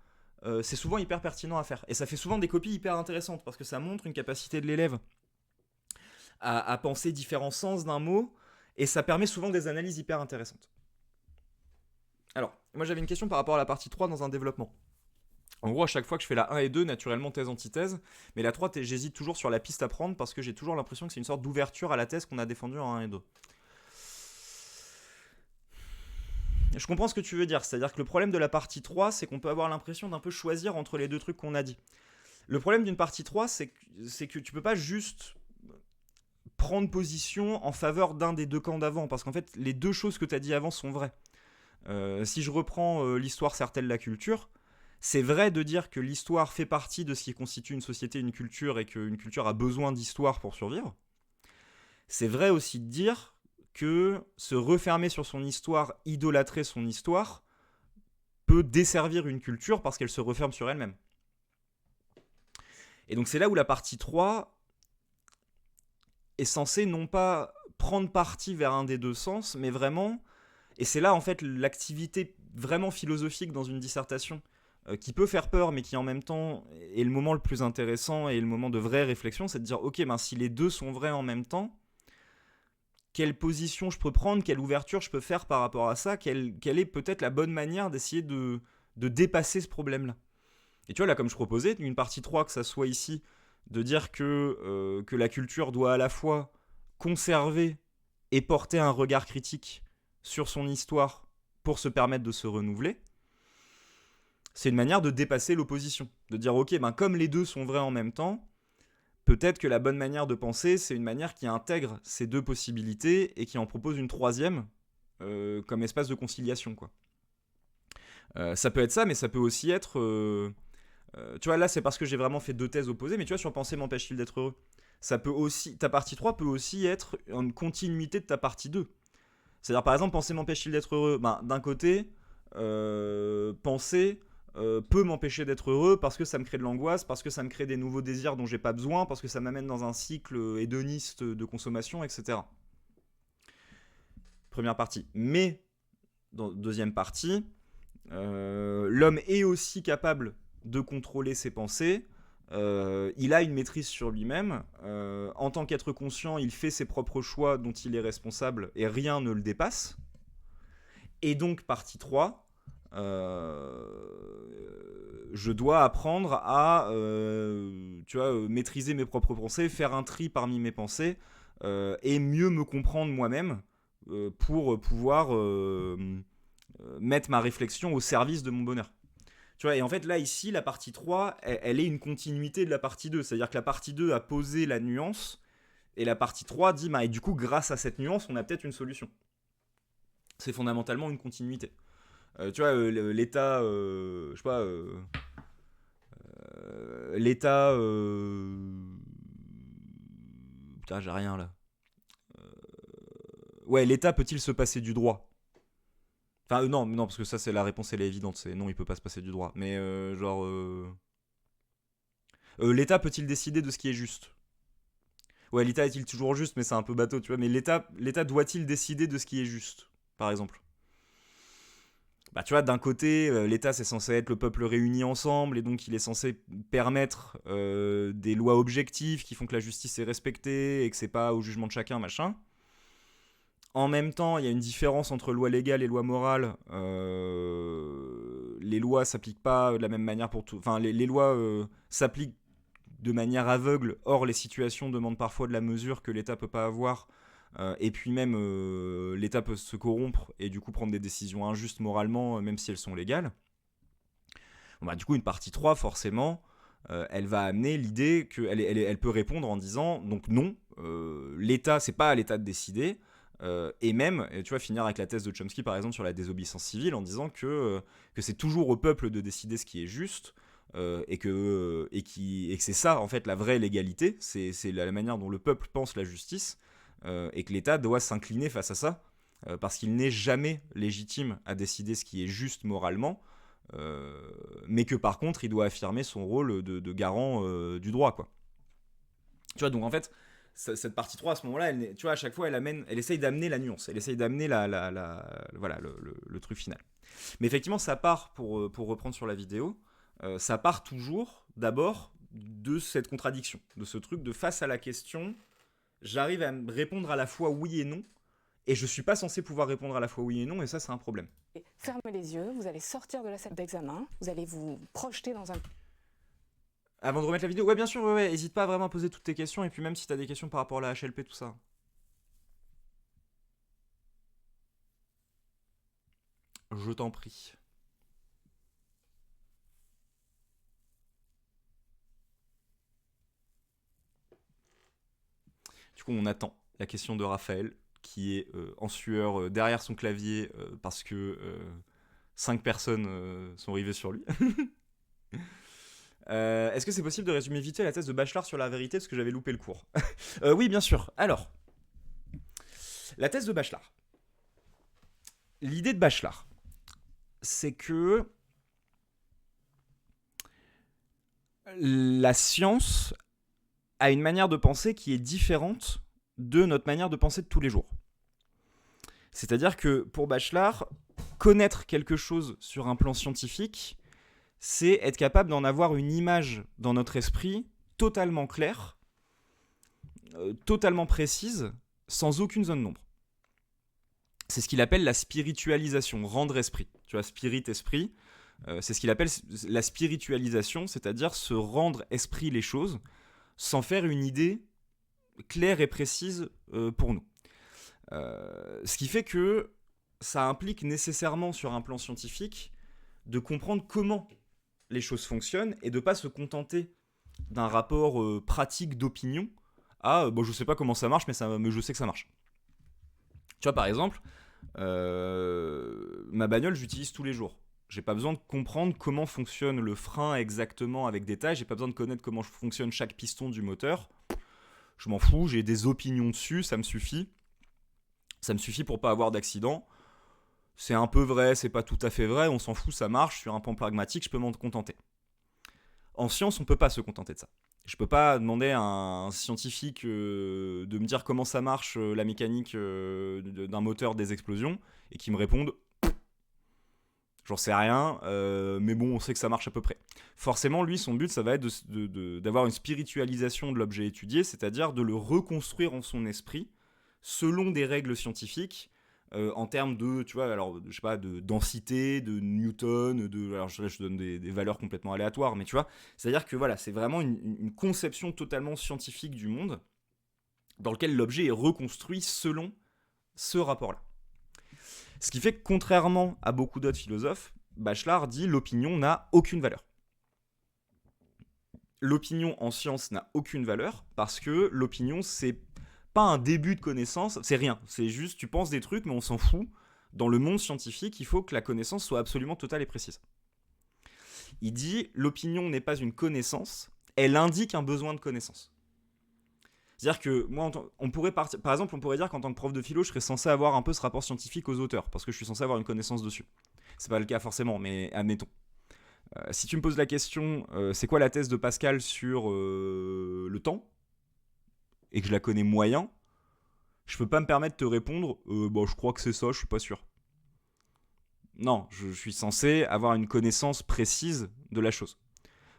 c'est souvent hyper pertinent à faire. Et ça fait souvent des copies hyper intéressantes parce que ça montre une capacité de l'élève à penser différents sens d'un mot et ça permet souvent des analyses hyper intéressantes. Alors, moi j'avais une question par rapport à la partie 3 dans un développement. En gros, à chaque fois que je fais la 1 et 2, naturellement thèse-antithèse, mais la 3, j'hésite toujours sur la piste à prendre parce que j'ai toujours l'impression que c'est une sorte d'ouverture à la thèse qu'on a défendue en 1 et 2. Je comprends ce que tu veux dire, c'est-à-dire que le problème de la partie 3, c'est qu'on peut avoir l'impression d'un peu choisir entre les deux trucs qu'on a dit. Le problème d'une partie 3, c'est que tu peux pas juste prendre position en faveur d'un des deux camps d'avant, parce qu'en fait, les deux choses que tu as dit avant sont vraies. Si je reprends l'histoire sert-elle la culture, c'est vrai de dire que l'histoire fait partie de ce qui constitue une société, une culture, et qu'une culture a besoin d'histoire pour survivre. C'est vrai aussi de dire que se refermer sur son histoire, idolâtrer son histoire, peut desservir une culture parce qu'elle se referme sur elle-même. Et donc c'est là où la partie 3 est censée non pas prendre parti vers un des deux sens, mais vraiment... Et c'est là, en fait, l'activité vraiment philosophique dans une dissertation qui peut faire peur, mais qui en même temps est le moment le plus intéressant et le moment de vraie réflexion, c'est de dire, ok, ben, si les deux sont vrais en même temps, quelle position je peux prendre, quelle ouverture je peux faire par rapport à ça, quelle est peut-être la bonne manière d'essayer de dépasser ce problème-là. Et tu vois, là, comme je proposais, une partie 3, que ça soit ici, de dire que la culture doit à la fois conserver et porter un regard critique sur son histoire pour se permettre de se renouveler, c'est une manière de dépasser l'opposition. De dire, ok, ben comme les deux sont vrais en même temps, peut-être que la bonne manière de penser, c'est une manière qui intègre ces deux possibilités et qui en propose une troisième comme espace de conciliation, quoi. Ça peut être ça, mais ça peut aussi être... tu vois, là, c'est parce que j'ai vraiment fait deux thèses opposées, mais tu vois, sur Penser m'empêche-t-il d'être heureux, ça peut aussi, ta partie 3 peut aussi être une continuité de ta partie 2. C'est-à-dire, par exemple, Penser m'empêche-t-il d'être heureux, ben, d'un côté, penser peut m'empêcher d'être heureux parce que ça me crée de l'angoisse, parce que ça me crée des nouveaux désirs dont j'ai pas besoin, parce que ça m'amène dans un cycle hédoniste de consommation, etc. Première partie. Mais, dans deuxième partie, l'homme est aussi capable de contrôler ses pensées. Il a une maîtrise sur lui-même. En tant qu'être conscient, il fait ses propres choix dont il est responsable et rien ne le dépasse. Et donc, partie 3, je dois apprendre à maîtriser mes propres pensées, faire un tri parmi mes pensées et mieux me comprendre moi-même pour pouvoir mettre ma réflexion au service de mon bonheur. Tu vois, et en fait, là, ici, la partie 3, elle est une continuité de la partie 2. C'est-à-dire que la partie 2 a posé la nuance, et la partie 3 dit, bah, et du coup, grâce à cette nuance, on a peut-être une solution. C'est fondamentalement une continuité. Tu vois, l'état... je sais pas... l'état... Putain, j'ai rien, là. Ouais, l'état peut-il se passer du droit ? Enfin, non, parce que ça, c'est la réponse, elle est évidente. C'est non, il peut pas se passer du droit. Mais l'État peut-il décider de ce qui est juste ? Ouais, l'État est-il toujours juste ? Mais c'est un peu bateau, tu vois. Mais l'État doit-il décider de ce qui est juste, par exemple ? Bah, tu vois, d'un côté, l'État, c'est censé être le peuple réuni ensemble, et donc il est censé permettre des lois objectives qui font que la justice est respectée et que c'est pas au jugement de chacun, machin. En même temps, il y a une différence entre loi légale et loi morale. Les lois s'appliquent pas de la même manière pour tout. Enfin, les lois s'appliquent de manière aveugle. Or, les situations demandent parfois de la mesure que l'État peut pas avoir. et puis même l'État peut se corrompre et du coup prendre des décisions injustes moralement, même si elles sont légales. Bon, bah, du coup, une partie 3, forcément, elle va amener l'idée qu'elle peut répondre en disant donc non, l'État, c'est pas à l'État de décider. Et même, tu vois, finir avec la thèse de Chomsky par exemple sur la désobéissance civile en disant que c'est toujours au peuple de décider ce qui est juste. Et que c'est ça en fait la vraie légalité, c'est la manière dont le peuple pense la justice, et que l'État doit s'incliner face à ça, parce qu'il n'est jamais légitime à décider ce qui est juste moralement, mais que par contre il doit affirmer son rôle de garant du droit, quoi. Tu vois, donc en fait, cette partie 3 à ce moment-là, tu vois, à chaque fois elle essaye d'amener la nuance, elle essaye d'amener voilà, le truc final. Mais effectivement, ça part, pour reprendre sur la vidéo, ça part toujours d'abord de cette contradiction, de ce truc de face à la question, j'arrive à me répondre à la fois oui et non, et je suis pas censé pouvoir répondre à la fois oui et non, et ça c'est un problème. Fermez les yeux, vous allez sortir de la salle d'examen, vous allez vous projeter dans un... Avant de remettre la vidéo, ouais bien sûr, ouais, hésite pas à vraiment poser toutes tes questions, et puis même si t'as des questions par rapport à la HLP, tout ça. Je t'en prie. Du coup, on attend la question de Raphaël, qui est en sueur derrière son clavier parce que 5 personnes sont arrivées sur lui. Est-ce que c'est possible de résumer vite fait la thèse de Bachelard sur la vérité, parce que j'avais loupé le cours? Oui, bien sûr. Alors, la thèse de Bachelard. L'idée de Bachelard, c'est que la science a une manière de penser qui est différente de notre manière de penser de tous les jours. C'est-à-dire que pour Bachelard, connaître quelque chose sur un plan scientifique, c'est être capable d'en avoir une image dans notre esprit totalement claire, totalement précise, sans aucune zone d'ombre. C'est ce qu'il appelle la spiritualisation, rendre esprit. Tu vois, spirit, esprit, c'est ce qu'il appelle la spiritualisation, c'est-à-dire se rendre esprit les choses, sans faire une idée claire et précise pour nous. Ce qui fait que ça implique nécessairement sur un plan scientifique de comprendre comment les choses fonctionnent et de ne pas se contenter d'un rapport pratique d'opinion à bon, je sais pas comment ça marche mais je sais que ça marche. Tu vois, par exemple, ma bagnole j'utilise tous les jours. J'ai pas besoin de comprendre comment fonctionne le frein exactement avec détail, j'ai pas besoin de connaître comment fonctionne chaque piston du moteur. Je m'en fous, j'ai des opinions dessus, ça me suffit. Ça me suffit pour pas avoir d'accident. C'est un peu vrai, c'est pas tout à fait vrai, on s'en fout, ça marche, sur un plan pragmatique, je peux m'en contenter. En science, on peut pas se contenter de ça. Je peux pas demander à un scientifique de me dire comment ça marche la mécanique d'un moteur des explosions et qu'il me réponde j'en sais rien, mais bon, on sait que ça marche à peu près. Forcément, lui, son but, ça va être d'avoir une spiritualisation de l'objet étudié, c'est-à-dire de le reconstruire en son esprit selon des règles scientifiques, en termes de, tu vois, alors, je sais pas, de densité, de Newton, alors je donne des valeurs complètement aléatoires, mais tu vois, c'est-à-dire que voilà, c'est vraiment une conception totalement scientifique du monde, dans lequel l'objet est reconstruit selon ce rapport-là. Ce qui fait que, contrairement à beaucoup d'autres philosophes, Bachelard dit l'opinion n'a aucune valeur. L'opinion en science n'a aucune valeur parce que l'opinion, c'est pas un début de connaissance, c'est rien. C'est juste, tu penses des trucs, mais on s'en fout. Dans le monde scientifique, il faut que la connaissance soit absolument totale et précise. Il dit l'opinion n'est pas une connaissance, elle indique un besoin de connaissance. C'est-à-dire que moi, on pourrait par exemple, on pourrait dire qu'en tant que prof de philo, je serais censé avoir un peu ce rapport scientifique aux auteurs, parce que je suis censé avoir une connaissance dessus. C'est pas le cas forcément, mais admettons. Si tu me poses la question, c'est quoi la thèse de Pascal sur le temps, et que je la connais moyen, je peux pas me permettre de te répondre, bon, je crois que c'est ça, je suis pas sûr. Non, je suis censé avoir une connaissance précise de la chose.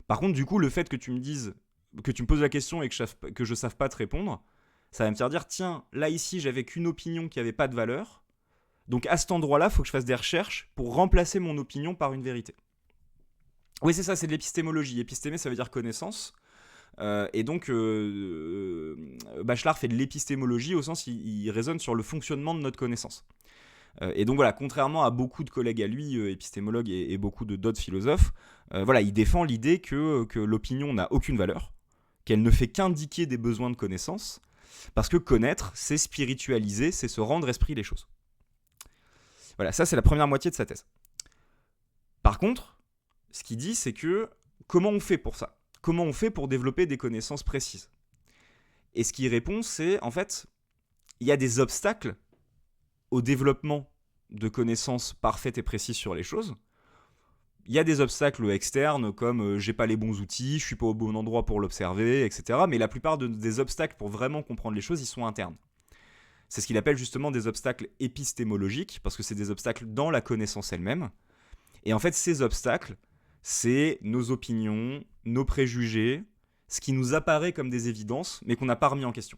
Par contre, du coup, le fait que tu me dises, que tu me poses la question et que je sache pas te répondre, ça va me faire dire, tiens, là ici, j'avais qu'une opinion qui avait pas de valeur, donc à cet endroit-là, il faut que je fasse des recherches pour remplacer mon opinion par une vérité. Oui, c'est ça, c'est de l'épistémologie. Épistémé, ça veut dire connaissance. Et donc, Bachelard fait de l'épistémologie au sens il raisonne sur le fonctionnement de notre connaissance. Et donc voilà, contrairement à beaucoup de collègues à lui, épistémologues et beaucoup d'autres philosophes, voilà, il défend l'idée que l'opinion n'a aucune valeur, qu'elle ne fait qu'indiquer des besoins de connaissance, parce que connaître, c'est spiritualiser, c'est se rendre esprit les choses. Voilà, ça c'est la première moitié de sa thèse. Par contre, ce qu'il dit, c'est que comment on fait pour ça ? Comment on fait pour développer des connaissances précises ? Et ce qu'il répond, c'est en fait, il y a des obstacles au développement de connaissances parfaites et précises sur les choses. Il y a des obstacles externes comme j'ai pas les bons outils, je suis pas au bon endroit pour l'observer, etc. Mais la plupart des obstacles pour vraiment comprendre les choses, ils sont internes. C'est ce qu'il appelle justement des obstacles épistémologiques, parce que c'est des obstacles dans la connaissance elle-même. Et en fait, ces obstacles, c'est nos opinions, nos préjugés, ce qui nous apparaît comme des évidences, mais qu'on n'a pas remis en question.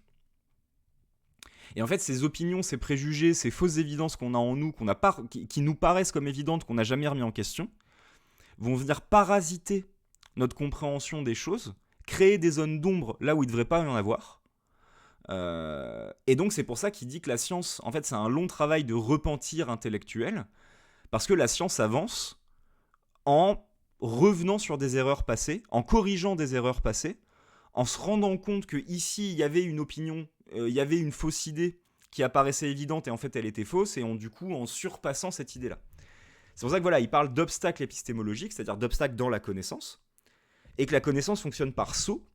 Et en fait, ces opinions, ces préjugés, ces fausses évidences qu'on a en nous, qui nous paraissent comme évidentes, qu'on n'a jamais remis en question, vont venir parasiter notre compréhension des choses, créer des zones d'ombre là où il ne devrait pas y en avoir. Et donc c'est pour ça qu'il dit que la science, en fait, c'est un long travail de repentir intellectuel, parce que la science avance en revenant sur des erreurs passées, en corrigeant des erreurs passées, en se rendant compte que ici il y avait une opinion, il y avait une fausse idée qui apparaissait évidente et en fait elle était fausse, et du coup en surpassant cette idée-là. C'est pour ça que voilà, il parle d'obstacles épistémologiques, c'est-à-dire d'obstacles dans la connaissance, et que la connaissance fonctionne par saut,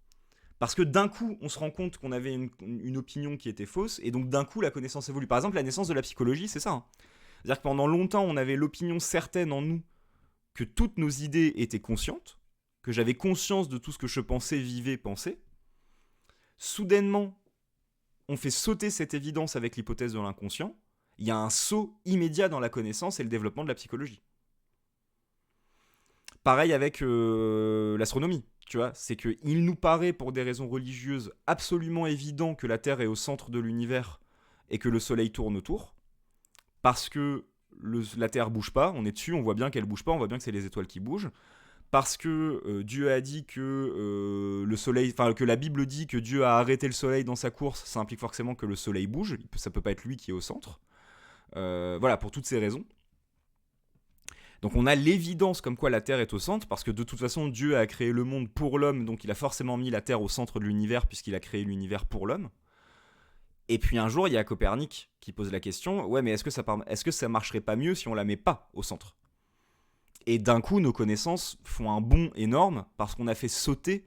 parce que d'un coup, on se rend compte qu'on avait une opinion qui était fausse, et donc d'un coup, la connaissance évolue. Par exemple, la naissance de la psychologie, c'est ça. C'est-à-dire que pendant longtemps, on avait l'opinion certaine en nous que toutes nos idées étaient conscientes, que j'avais conscience de tout ce que je pensais, vivais, pensais. Soudainement, on fait sauter cette évidence avec l'hypothèse de l'inconscient. Il y a un saut immédiat dans la connaissance et le développement de la psychologie. Pareil avec l'astronomie, tu vois, c'est qu'il nous paraît, pour des raisons religieuses, absolument évident que la Terre est au centre de l'univers et que le Soleil tourne autour, parce que la Terre bouge pas, on est dessus, on voit bien qu'elle bouge pas, on voit bien que c'est les étoiles qui bougent, parce que Dieu a dit que le Soleil, enfin que la Bible dit que Dieu a arrêté le Soleil dans sa course, ça implique forcément que le Soleil bouge, ça peut pas être lui qui est au centre. Voilà, pour toutes ces raisons. Donc on a l'évidence comme quoi la Terre est au centre, parce que de toute façon Dieu a créé le monde pour l'homme, donc il a forcément mis la Terre au centre de l'univers, puisqu'il a créé l'univers pour l'homme. Et puis un jour, il y a Copernic qui pose la question, ouais, mais est-ce que ça marcherait pas mieux si on la met pas au centre ? Et d'un coup, nos connaissances font un bond énorme, parce qu'on a fait sauter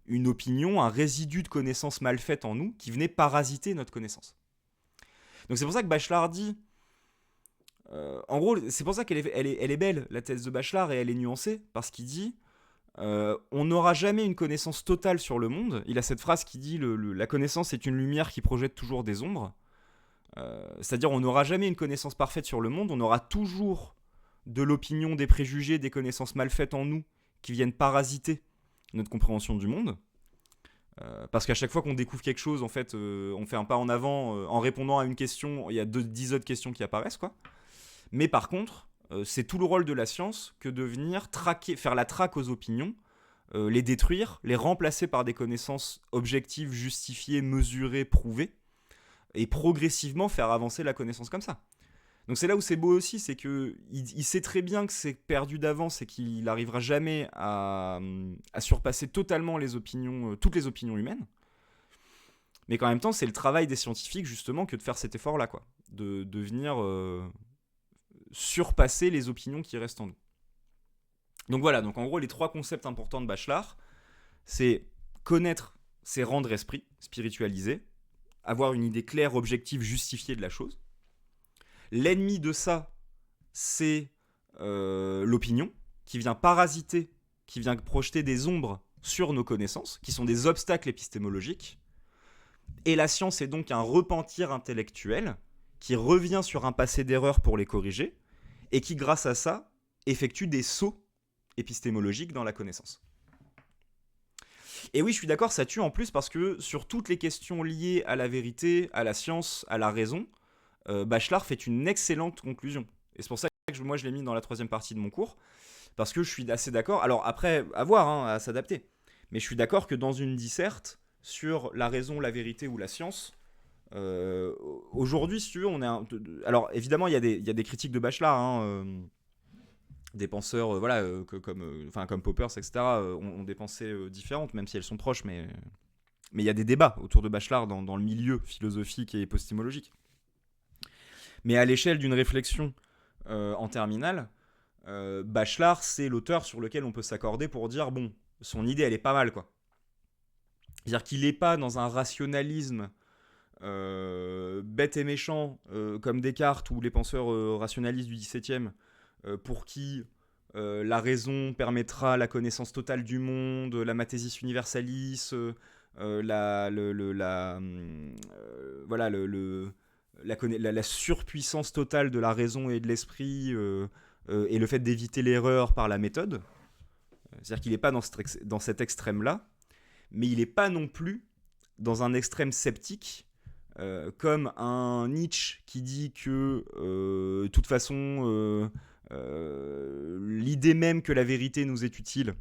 une opinion, un résidu de connaissances mal faites en nous, qui venait parasiter notre connaissance. Donc c'est pour ça que Bachelard dit... en gros, c'est pour ça qu'elle est belle, la thèse de Bachelard, et elle est nuancée, parce qu'il dit on n'aura jamais une connaissance totale sur le monde. Il a cette phrase qui dit la connaissance est une lumière qui projette toujours des ombres. C'est-à-dire, on n'aura jamais une connaissance parfaite sur le monde, on aura toujours de l'opinion, des préjugés, des connaissances mal faites en nous qui viennent parasiter notre compréhension du monde. Parce qu'à chaque fois qu'on découvre quelque chose, en fait, on fait un pas en avant en répondant à une question, il y a 10 autres questions qui apparaissent, quoi. Mais par contre, c'est tout le rôle de la science que de venir faire la traque aux opinions, les détruire, les remplacer par des connaissances objectives, justifiées, mesurées, prouvées, et progressivement faire avancer la connaissance comme ça. Donc c'est là où c'est beau aussi, c'est qu'il sait très bien que c'est perdu d'avance et qu'il n'arrivera jamais à surpasser totalement toutes les opinions humaines. Mais qu'en même temps, c'est le travail des scientifiques justement que de faire cet effort-là, quoi, de venir surpasser les opinions qui restent en nous. Donc voilà, donc en gros, les 3 concepts importants de Bachelard, c'est connaître, c'est rendre esprit, spiritualiser, avoir une idée claire, objective, justifiée de la chose. L'ennemi de ça, c'est l'opinion, qui vient parasiter, qui vient projeter des ombres sur nos connaissances, qui sont des obstacles épistémologiques. Et la science est donc un repentir intellectuel qui revient sur un passé d'erreurs pour les corriger, et qui, grâce à ça, effectue des sauts épistémologiques dans la connaissance. Et oui, je suis d'accord, ça tue en plus, parce que sur toutes les questions liées à la vérité, à la science, à la raison, Bachelard fait une excellente conclusion. Et c'est pour ça que moi je l'ai mis dans la 3e partie de mon cours, parce que je suis assez d'accord. Alors après, à voir, à s'adapter. Mais je suis d'accord que dans une disserte sur la raison, la vérité ou la science, aujourd'hui, si tu veux, alors évidemment, il y a des critiques de Bachelard, des penseurs, comme Poppers, etc., ont des pensées différentes, même si elles sont proches, mais il y a des débats autour de Bachelard dans le milieu philosophique et épistémologique. Mais à l'échelle d'une réflexion en terminale, Bachelard, c'est l'auteur sur lequel on peut s'accorder pour dire, bon, son idée, elle est pas mal, quoi. C'est-à-dire qu'il n'est pas dans un rationalisme bête et méchant, comme Descartes ou les penseurs rationalistes du XVIIe, pour qui la raison permettra la connaissance totale du monde, la mathésis universalis, la surpuissance totale de la raison et de l'esprit, et le fait d'éviter l'erreur par la méthode. C'est-à-dire qu'il n'est pas dans cet extrême-là, mais il n'est pas non plus dans un extrême sceptique, comme un Nietzsche qui dit que, de toute façon, l'idée même que la vérité nous est utile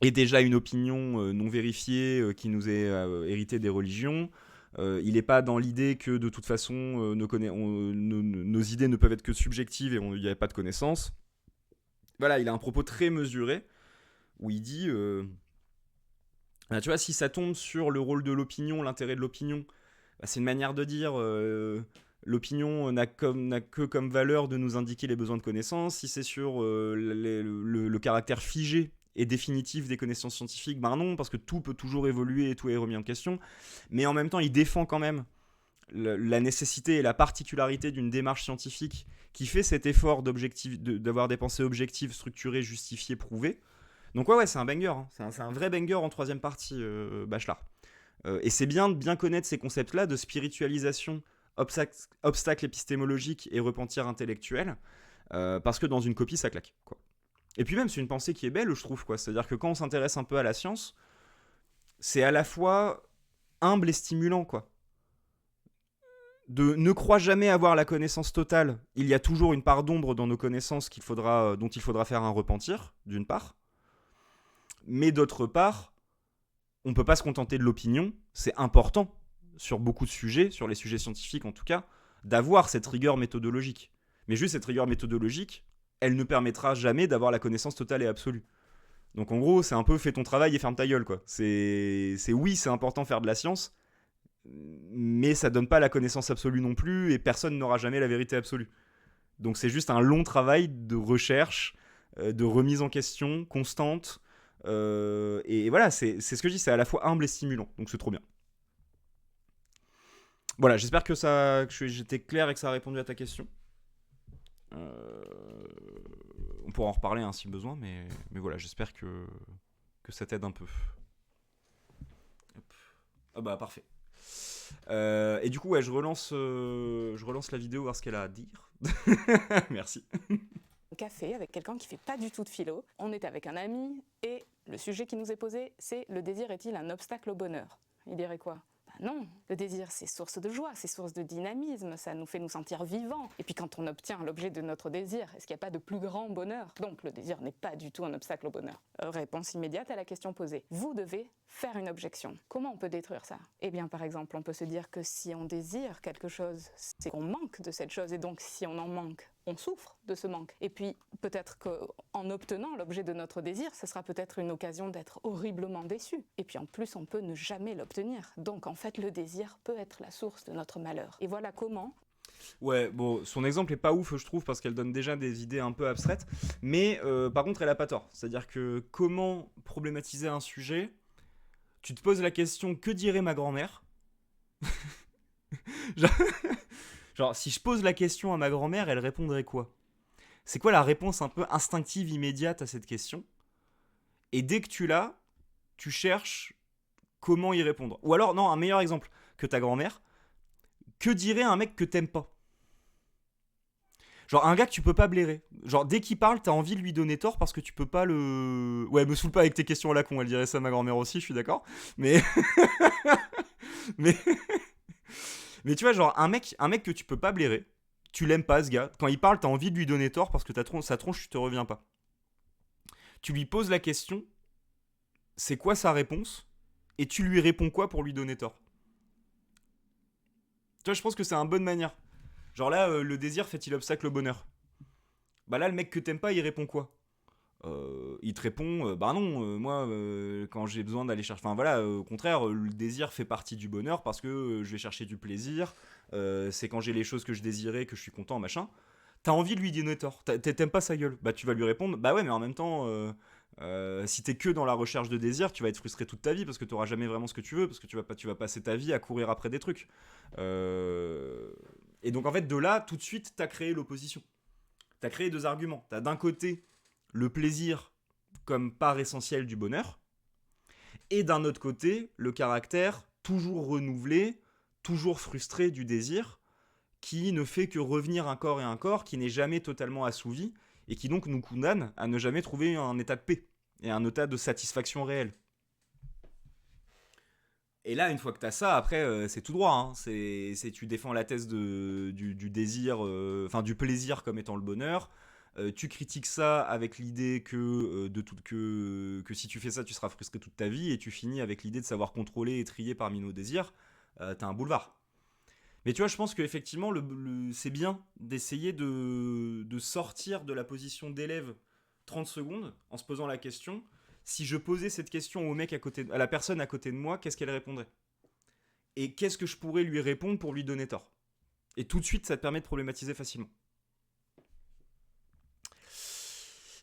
est déjà une opinion non vérifiée qui nous est héritée des religions. Il n'est pas dans l'idée que de toute façon nos idées ne peuvent être que subjectives et il n'y a pas de connaissance. Voilà, il a un propos très mesuré où il dit tu vois, si ça tombe sur le rôle de l'opinion, l'intérêt de l'opinion, c'est une manière de dire l'opinion n'a que comme valeur de nous indiquer les besoins de connaissance. Si c'est sur le caractère figé et définitif des connaissances scientifiques, ben non, parce que tout peut toujours évoluer et tout est remis en question. Mais en même temps, il défend quand même la nécessité et la particularité d'une démarche scientifique qui fait cet effort d'avoir des pensées objectives, structurées, justifiées, prouvées. Donc ouais, c'est un banger, hein. C'est un vrai banger en troisième partie, Bachelard. Et c'est bien de bien connaître ces concepts-là de spiritualisation, obstacle épistémologique et repentir intellectuel, parce que dans une copie, ça claque, quoi. Et puis même, c'est une pensée qui est belle, je trouve, quoi. C'est-à-dire que quand on s'intéresse un peu à la science, c'est à la fois humble et stimulant, quoi. Ne crois jamais avoir la connaissance totale. Il y a toujours une part d'ombre dans nos connaissances dont il faudra faire un repentir, d'une part. Mais d'autre part, on ne peut pas se contenter de l'opinion. C'est important, sur beaucoup de sujets, sur les sujets scientifiques en tout cas, d'avoir cette rigueur méthodologique. Mais juste cette rigueur méthodologique, elle ne permettra jamais d'avoir la connaissance totale et absolue. Donc en gros, c'est un peu fais ton travail et ferme ta gueule, quoi. Oui, c'est important de faire de la science, mais ça donne pas la connaissance absolue non plus, et personne n'aura jamais la vérité absolue. Donc c'est juste un long travail de recherche, de remise en question constante, et voilà, c'est ce que je dis, c'est à la fois humble et stimulant, donc c'est trop bien. Voilà, j'espère que j'étais clair et que ça a répondu à ta question. On pourra en reparler hein, si besoin, mais voilà, j'espère que ça t'aide un peu. Hop. Ah bah parfait. Et du coup, ouais, je relance la vidéo, voir ce qu'elle a à dire. Merci. Café avec quelqu'un qui fait pas du tout de philo. On est avec un ami et le sujet qui nous est posé, c'est le désir est-il un obstacle au bonheur ? Il dirait quoi ? Non, le désir c'est source de joie, c'est source de dynamisme, ça nous fait nous sentir vivants. Et puis quand on obtient l'objet de notre désir, est-ce qu'il n'y a pas de plus grand bonheur ? Donc le désir n'est pas du tout un obstacle au bonheur. Réponse immédiate à la question posée. Vous devez faire une objection. Comment on peut détruire ça ? Eh bien par exemple, on peut se dire que si on désire quelque chose, c'est qu'on manque de cette chose. Et donc si on en manque, on souffre de ce manque. Et puis peut-être qu'en obtenant l'objet de notre désir, ce sera peut-être une occasion d'être horriblement déçu. Et puis en plus, on peut ne jamais l'obtenir. Donc en fait, le désir peut être la source de notre malheur. Et voilà comment... Ouais, bon, son exemple est pas ouf, je trouve, parce qu'elle donne déjà des idées un peu abstraites. Mais par contre, elle a pas tort. C'est-à-dire que comment problématiser un sujet ? Tu te poses la question, que dirait ma grand-mère ? Genre, si je pose la question à ma grand-mère, elle répondrait quoi ? C'est quoi la réponse un peu instinctive, immédiate à cette question ? Et dès que tu l'as, tu cherches comment y répondre. Ou alors, non, un meilleur exemple que ta grand-mère, que dirait un mec que t'aimes pas ? Genre, un gars que tu peux pas blairer. Genre, dès qu'il parle, t'as envie de lui donner tort parce que tu peux pas le... Ouais, me saoule pas avec tes questions à la con, elle dirait ça à ma grand-mère aussi, je suis d'accord. Mais... Mais tu vois, genre, un mec que tu peux pas blairer, tu l'aimes pas, ce gars. Quand il parle, t'as envie de lui donner tort parce que sa tronche, tu te reviens pas. Tu lui poses la question, c'est quoi sa réponse, et tu lui réponds quoi pour lui donner tort. Tu vois, je pense que c'est une bonne manière. Genre là, le désir fait-il obstacle au bonheur? Bah là, le mec que t'aimes pas, il répond quoi? Il te répond, bah non, moi, quand j'ai besoin d'aller chercher... Enfin voilà, au contraire, le désir fait partie du bonheur parce que je vais chercher du plaisir, c'est quand j'ai les choses que je désirais que je suis content, machin. T'as envie de lui donner tort, t'aimes pas sa gueule, bah tu vas lui répondre, bah ouais, mais en même temps, si t'es que dans la recherche de désir, tu vas être frustré toute ta vie parce que t'auras jamais vraiment ce que tu veux, parce que tu vas passer ta vie à courir après des trucs. Et donc en fait, de là, tout de suite, t'as créé l'opposition. T'as créé deux arguments. T'as d'un côté le plaisir comme part essentielle du bonheur, et d'un autre côté, le caractère toujours renouvelé, toujours frustré du désir, qui ne fait que revenir un corps qui n'est jamais totalement assouvi, et qui donc nous condamne à ne jamais trouver un état de paix, et un état de satisfaction réelle. Et là, une fois que t'as ça, après, c'est tout droit. Hein. Tu défends la thèse du désir, enfin du plaisir comme étant le bonheur. Tu critiques ça avec l'idée que si tu fais ça, tu seras frustré toute ta vie, et tu finis avec l'idée de savoir contrôler et trier parmi nos désirs. T'as un boulevard. Mais tu vois, je pense qu'effectivement, c'est bien d'essayer de sortir de la position d'élève 30 secondes en se posant la question: si je posais cette question au mec à la personne à côté de moi, qu'est-ce qu'elle répondrait? Et qu'est-ce que je pourrais lui répondre pour lui donner tort? Et tout de suite, ça te permet de problématiser facilement.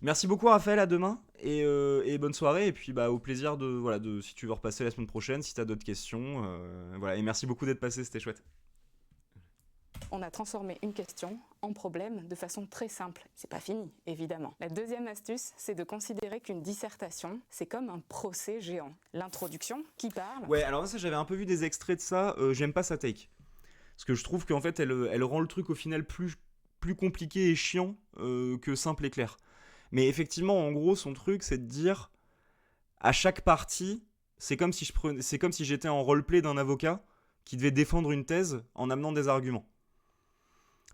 Merci beaucoup Raphaël, à demain, et bonne soirée, et puis bah, au plaisir si tu veux repasser la semaine prochaine, si tu as d'autres questions, voilà, et merci beaucoup d'être passé, c'était chouette. On a transformé une question en problème de façon très simple. C'est pas fini, évidemment. La deuxième astuce, c'est de considérer qu'une dissertation, c'est comme un procès géant. L'introduction, qui parle... Ouais, alors ça, j'avais un peu vu des extraits de ça, j'aime pas sa take. Parce que je trouve qu'en fait, elle rend le truc au final plus compliqué et chiant que simple et clair. Mais effectivement, en gros, son truc, c'est de dire, à chaque partie, c'est comme si j'étais en roleplay d'un avocat qui devait défendre une thèse en amenant des arguments.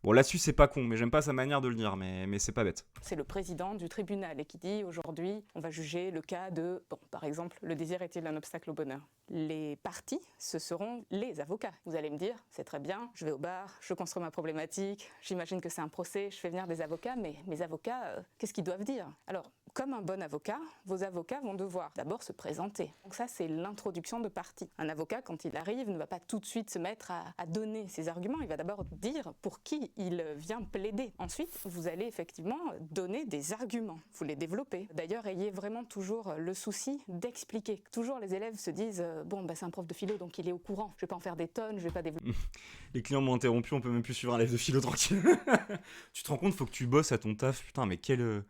Bon, là-dessus, c'est pas con, mais j'aime pas sa manière de le dire, mais c'est pas bête. C'est le président du tribunal et qui dit aujourd'hui, on va juger le cas de, par exemple, le désir est-il un obstacle au bonheur? Les parties, ce seront les avocats. Vous allez me dire, c'est très bien, je vais au bar, je construis ma problématique, j'imagine que c'est un procès, je fais venir des avocats, mais mes avocats, qu'est-ce qu'ils doivent dire? Alors, comme un bon avocat, vos avocats vont devoir d'abord se présenter. Donc ça, c'est l'introduction de partie. Un avocat, quand il arrive, ne va pas tout de suite se mettre à donner ses arguments, il va d'abord dire pour qui il vient plaider. Ensuite, vous allez effectivement donner des arguments, vous les développez. D'ailleurs, ayez vraiment toujours le souci d'expliquer. Toujours les élèves se disent c'est un prof de philo, donc il est au courant, je vais pas en faire des tonnes, je vais pas développer. Les clients m'ont interrompu, on peut même plus suivre un élève de philo tranquille. Tu te rends compte, faut que tu bosses à ton taf, putain, mais quel...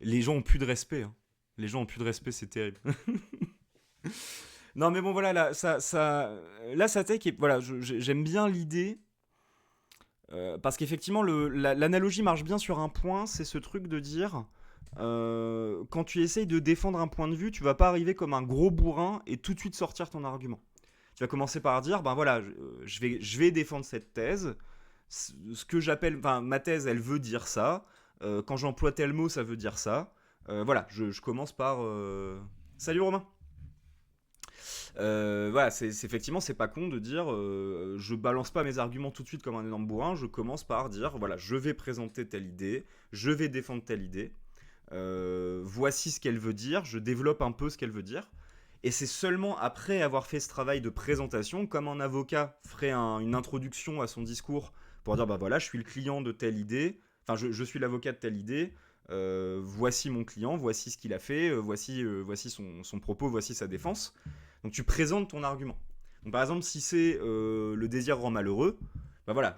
Les gens ont plus de respect, hein. Les gens ont plus de respect, c'est terrible. Non mais bon voilà, là ça tech, voilà, j'aime bien l'idée, parce qu'effectivement l'analogie marche bien sur un point, c'est ce truc de dire, quand tu essayes de défendre un point de vue, tu vas pas arriver comme un gros bourrin et tout de suite sortir ton argument. Tu vas commencer par dire, ben voilà, je vais défendre cette thèse, ce que j'appelle, enfin ma thèse elle veut dire ça, quand j'emploie tel mot ça veut dire ça, voilà, je commence par... Salut Romain. Voilà, effectivement, c'est pas con de dire je balance pas mes arguments tout de suite comme un énorme bourrin, je commence par dire voilà, je vais présenter telle idée, je vais défendre telle idée, voici ce qu'elle veut dire, je développe un peu ce qu'elle veut dire, et c'est seulement après avoir fait ce travail de présentation, comme un avocat ferait une introduction à son discours pour dire bah voilà, je suis le client de telle idée, enfin je suis l'avocat de telle idée, voici mon client, voici ce qu'il a fait, voici son propos, voici sa défense. Donc tu présentes ton argument. Donc par exemple, si c'est le désir rend malheureux, bah voilà,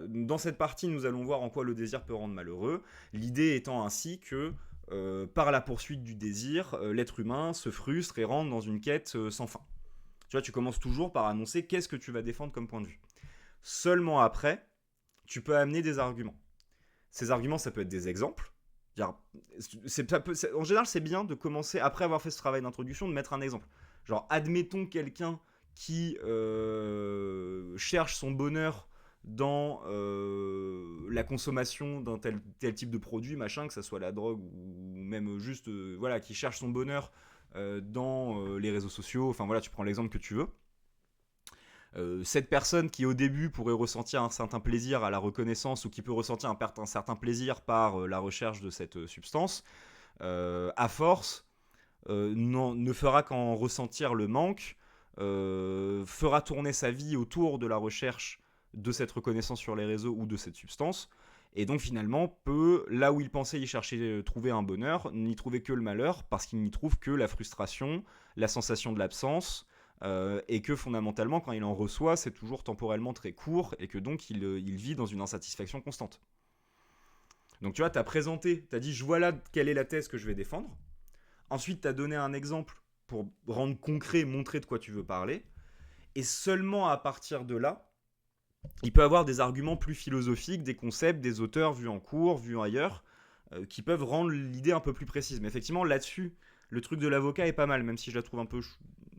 dans cette partie, nous allons voir en quoi le désir peut rendre malheureux. L'idée étant ainsi que par la poursuite du désir, l'être humain se frustre et rentre dans une quête sans fin. Tu vois, tu commences toujours par annoncer qu'est-ce que tu vas défendre comme point de vue. Seulement après, tu peux amener des arguments. Ces arguments, ça peut être des exemples. En général, c'est bien de commencer, après avoir fait ce travail d'introduction, de mettre un exemple. Genre, admettons quelqu'un qui cherche son bonheur dans la consommation d'un tel type de produit, machin, que ça soit la drogue ou même juste, qui cherche son bonheur dans les réseaux sociaux, enfin voilà, tu prends l'exemple que tu veux. Cette personne qui au début pourrait ressentir un certain plaisir à la reconnaissance ou qui peut ressentir un certain plaisir par la recherche de cette substance, à force, ne fera qu'en ressentir le manque, fera tourner sa vie autour de la recherche de cette reconnaissance sur les réseaux ou de cette substance, et donc finalement peut, là où il pensait y chercher, trouver un bonheur, n'y trouver que le malheur, parce qu'il n'y trouve que la frustration, la sensation de l'absence, et que fondamentalement quand il en reçoit c'est toujours temporellement très court, et que donc il vit dans une insatisfaction constante. Donc tu vois, t'as présenté, t'as dit voilà quelle est la thèse que je vais défendre, ensuite t'as donné un exemple pour rendre concret, montrer de quoi tu veux parler, et seulement à partir de là, il peut avoir des arguments plus philosophiques, des concepts, des auteurs vus en cours, vus ailleurs, qui peuvent rendre l'idée un peu plus précise. Mais effectivement, là-dessus, le truc de l'avocat est pas mal, même si je la trouve un peu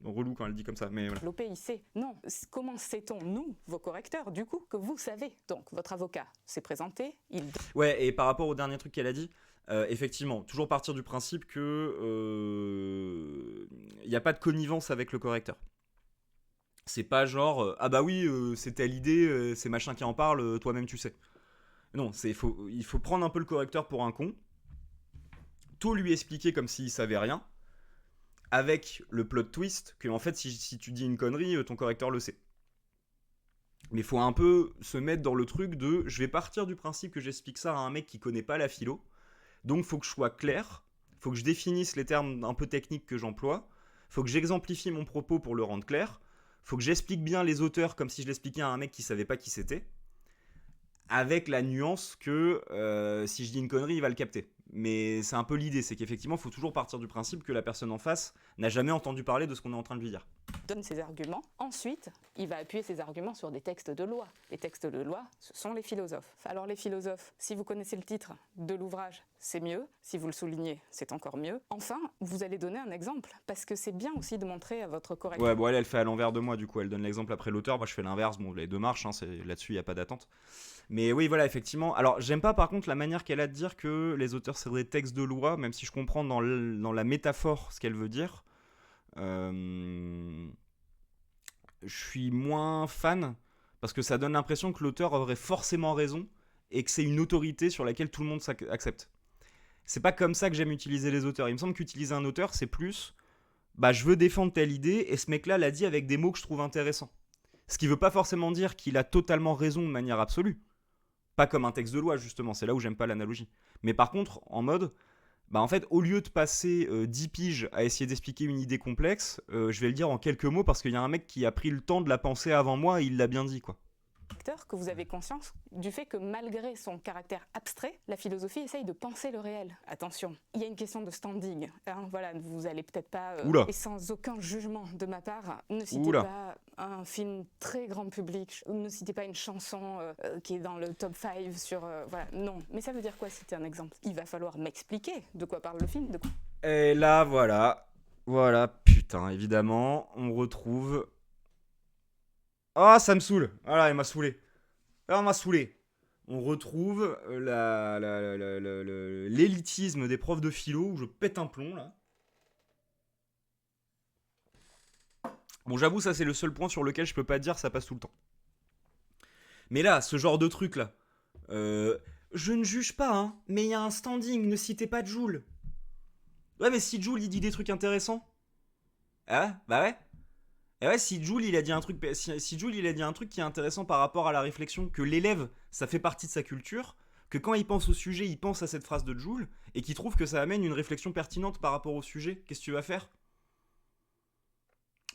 relou quand elle dit comme ça. Mais voilà. L'OPIC, non. Comment sait-on, nous, vos correcteurs, du coup, que vous savez? Donc, votre avocat s'est présenté, il... Ouais, et par rapport au dernier truc qu'elle a dit, effectivement, toujours partir du principe que il n'y a pas de connivence avec le correcteur. C'est pas genre ah bah oui, c'est telle idée, c'est machin qui en parle, toi-même tu sais. Non, il faut prendre un peu le correcteur pour un con, tout lui expliquer comme s'il savait rien, avec le plot twist que en fait si tu dis une connerie, ton correcteur le sait. Mais il faut un peu se mettre dans le truc de je vais partir du principe que j'explique ça à un mec qui connaît pas la philo, donc faut que je sois clair, faut que je définisse les termes un peu techniques que j'emploie, faut que j'exemplifie mon propos pour le rendre clair, faut que j'explique bien les auteurs comme si je l'expliquais à un mec qui savait pas qui c'était, avec la nuance que si je dis une connerie, il va le capter. Mais c'est un peu l'idée, c'est qu'effectivement, il faut toujours partir du principe que la personne en face n'a jamais entendu parler de ce qu'on est en train de lui dire. Donne ses arguments. Ensuite, il va appuyer ses arguments sur des textes de loi. Les textes de loi, ce sont les philosophes. Alors les philosophes, si vous connaissez le titre de l'ouvrage, c'est mieux. Si vous le soulignez, c'est encore mieux. Enfin, vous allez donner un exemple, parce que c'est bien aussi de montrer à votre correcteur... Ouais, bon, elle fait à l'envers de moi, du coup, elle donne l'exemple après l'auteur, moi je fais l'inverse, bon, les deux marchent, hein, là-dessus, il n'y a pas d'attente. Mais oui, voilà, effectivement. Alors, j'aime pas par contre la manière qu'elle a de dire que les auteurs c'est des textes de loi, même si je comprends dans la métaphore ce qu'elle veut dire. Je suis moins fan, parce que ça donne l'impression que l'auteur aurait forcément raison, et que c'est une autorité sur laquelle tout le monde accepte. C'est pas comme ça que j'aime utiliser les auteurs. Il me semble qu'utiliser un auteur, c'est plus... Bah, je veux défendre telle idée, et ce mec-là l'a dit avec des mots que je trouve intéressants. Ce qui veut pas forcément dire qu'il a totalement raison de manière absolue. Pas comme un texte de loi, justement, c'est là où j'aime pas l'analogie. Mais par contre, en mode, bah en fait, au lieu de passer 10 piges à essayer d'expliquer une idée complexe, je vais le dire en quelques mots parce qu'il y a un mec qui a pris le temps de la penser avant moi et il l'a bien dit, quoi. Que vous avez conscience du fait que malgré son caractère abstrait, la philosophie essaye de penser le réel. Attention, il y a une question de standing. Hein, voilà, vous allez peut-être pas, et sans aucun jugement de ma part, ne citez pas un film très grand public, ne citez pas une chanson qui est dans le top 5 sur... voilà, non. Mais ça veut dire quoi citer un exemple? Il va falloir m'expliquer de quoi parle le film, de quoi... Et là, voilà, putain, évidemment, on retrouve... Ah, ça me saoule. Voilà, elle m'a saoulé. Alors, on m'a saoulé. On retrouve l'élitisme des profs de philo où je pète un plomb, là. Bon, j'avoue, ça, c'est le seul point sur lequel je peux pas dire ça passe tout le temps. Mais là, ce genre de truc, là. Je ne juge pas, hein, mais il y a un standing, ne citez pas Jul. Ouais, mais si Jul, il dit des trucs intéressants. Ah, bah ouais. Et ouais, si Jul il a dit un truc qui est intéressant par rapport à la réflexion, que l'élève, ça fait partie de sa culture, que quand il pense au sujet, il pense à cette phrase de Jul, et qu'il trouve que ça amène une réflexion pertinente par rapport au sujet, qu'est-ce que tu vas faire?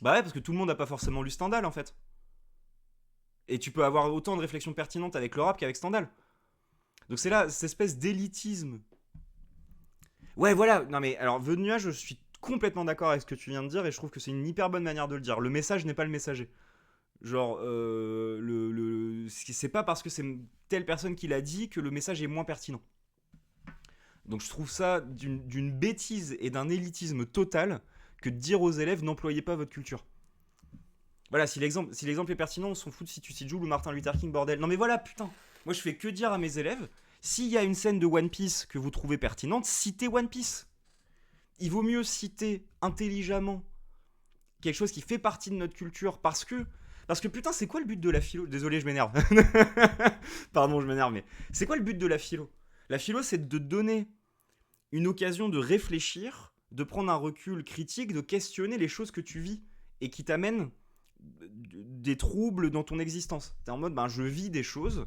Bah ouais, parce que tout le monde n'a pas forcément lu Stendhal, en fait. Et tu peux avoir autant de réflexions pertinentes avec le rap qu'avec Stendhal. Donc c'est là, cette espèce d'élitisme. Ouais, voilà, non mais, alors, Vœu de nuage, je suis complètement d'accord avec ce que tu viens de dire et je trouve que c'est une hyper bonne manière de le dire. Le message n'est pas le messager. Genre, c'est pas parce que c'est telle personne qui l'a dit que le message est moins pertinent. Donc je trouve ça d'une bêtise et d'un élitisme total que de dire aux élèves n'employez pas votre culture. Voilà, si l'exemple est pertinent, on s'en fout si tu cites Jul ou Martin Luther King, bordel. Non mais voilà, putain. Moi je fais que dire à mes élèves, s'il y a une scène de One Piece que vous trouvez pertinente, citez One Piece. il vaut mieux citer intelligemment quelque chose qui fait partie de notre culture parce que putain, c'est quoi le but de la philo? Désolé, je m'énerve. Pardon, je m'énerve, mais c'est quoi le but de la philo? La philo, c'est de donner une occasion de réfléchir, de prendre un recul critique, de questionner les choses que tu vis et qui t'amènent des troubles dans ton existence. T'es en mode, je vis des choses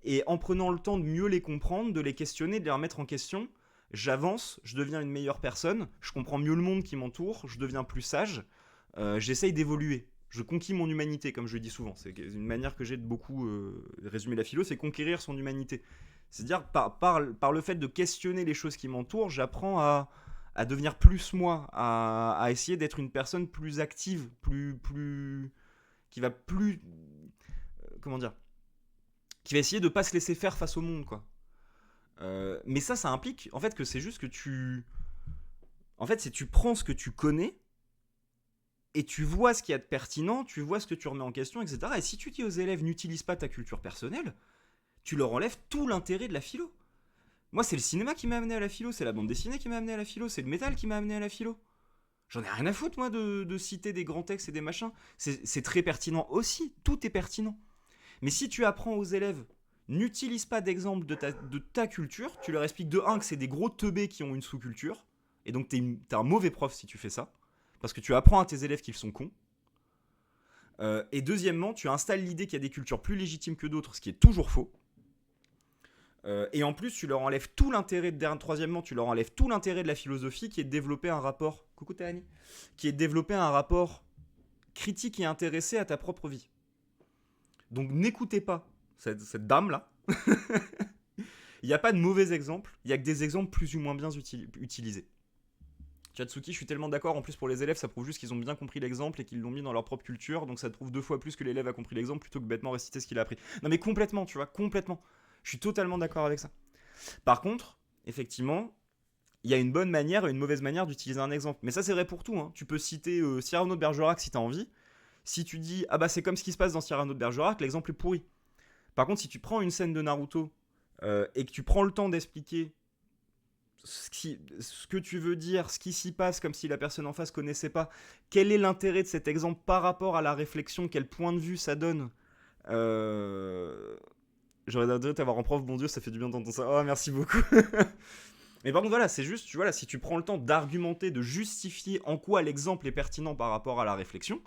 et en prenant le temps de mieux les comprendre, de les questionner, de les remettre en question, j'avance, je deviens une meilleure personne, je comprends mieux le monde qui m'entoure, je deviens plus sage, j'essaye d'évoluer. Je conquis mon humanité, comme je le dis souvent. C'est une manière que j'ai de beaucoup résumer la philo, c'est conquérir son humanité. C'est-à-dire, par le fait de questionner les choses qui m'entourent, j'apprends à devenir plus moi, à essayer d'être une personne plus active, qui va plus... comment dire, qui va essayer de pas se laisser faire face au monde, quoi. Mais ça implique, en fait, que c'est juste que tu... En fait, c'est tu prends ce que tu connais, et tu vois ce qu'il y a de pertinent, tu vois ce que tu remets en question, etc. Et si tu dis aux élèves, n'utilise pas ta culture personnelle, tu leur enlèves tout l'intérêt de la philo. Moi, c'est le cinéma qui m'a amené à la philo, c'est la bande dessinée qui m'a amené à la philo, c'est le métal qui m'a amené à la philo. J'en ai rien à foutre, moi, de citer des grands textes et des machins. C'est très pertinent aussi, tout est pertinent. Mais si tu apprends aux élèves, n'utilise pas d'exemple de ta culture, tu leur expliques de un que c'est des gros teubés qui ont une sous-culture, et donc t'es un mauvais prof si tu fais ça, parce que tu apprends à tes élèves qu'ils sont cons. Et deuxièmement, tu installes l'idée qu'il y a des cultures plus légitimes que d'autres, ce qui est toujours faux. Et en plus, tu leur enlèves tout l'intérêt troisièmement, tu leur enlèves tout l'intérêt de la philosophie qui est de développer un rapport. Coucou Tahani. Qui est de développer un rapport critique et intéressé à ta propre vie. Donc n'écoutez pas cette dame-là. Il n'y a pas de mauvais exemples, il n'y a que des exemples plus ou moins bien utilisés. Chatsuki, je suis tellement d'accord, en plus pour les élèves, ça prouve juste qu'ils ont bien compris l'exemple et qu'ils l'ont mis dans leur propre culture, donc ça prouve 2 fois plus que l'élève a compris l'exemple plutôt que bêtement réciter ce qu'il a appris. Non mais complètement, tu vois, complètement. Je suis totalement d'accord avec ça. Par contre, effectivement, il y a une bonne manière et une mauvaise manière d'utiliser un exemple. Mais ça c'est vrai pour tout, hein. Tu peux citer Cyrano de Bergerac si t'as envie. Si tu dis, ah bah c'est comme ce qui se passe dans Cyrano de Bergerac, l'exemple est pourri. Par contre, si tu prends une scène de Naruto et que tu prends le temps d'expliquer ce que tu veux dire, ce qui s'y passe, comme si la personne en face connaissait pas, quel est l'intérêt de cet exemple par rapport à la réflexion, quel point de vue ça donne. J'aurais adoré t'avoir en prof, bon Dieu, ça fait du bien d'entendre ça. Oh, merci beaucoup. Mais par contre, voilà, c'est juste, voilà, si tu prends le temps d'argumenter, de justifier en quoi l'exemple est pertinent par rapport à la réflexion,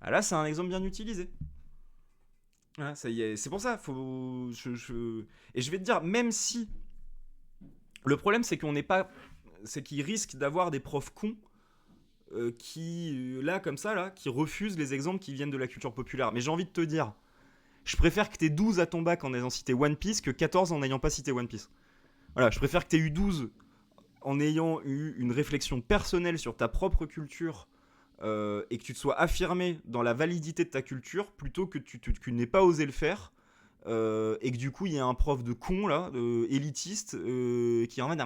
là, c'est un exemple bien utilisé. Voilà, ça y est, c'est pour ça, et je vais te dire, même si le problème c'est qu'on n'est pas, c'est qu'il risque d'avoir des profs cons qui, là comme ça, là, qui refusent les exemples qui viennent de la culture populaire. Mais j'ai envie de te dire, je préfère que t'aies 12 à ton bac en ayant cité One Piece que 14 en n'ayant pas cité One Piece. Voilà, je préfère que t'aies eu 12 en ayant eu une réflexion personnelle sur ta propre culture et que tu te sois affirmé dans la validité de ta culture plutôt que tu n'aies pas osé le faire et que du coup il y a un prof de con là, élitiste qui en mode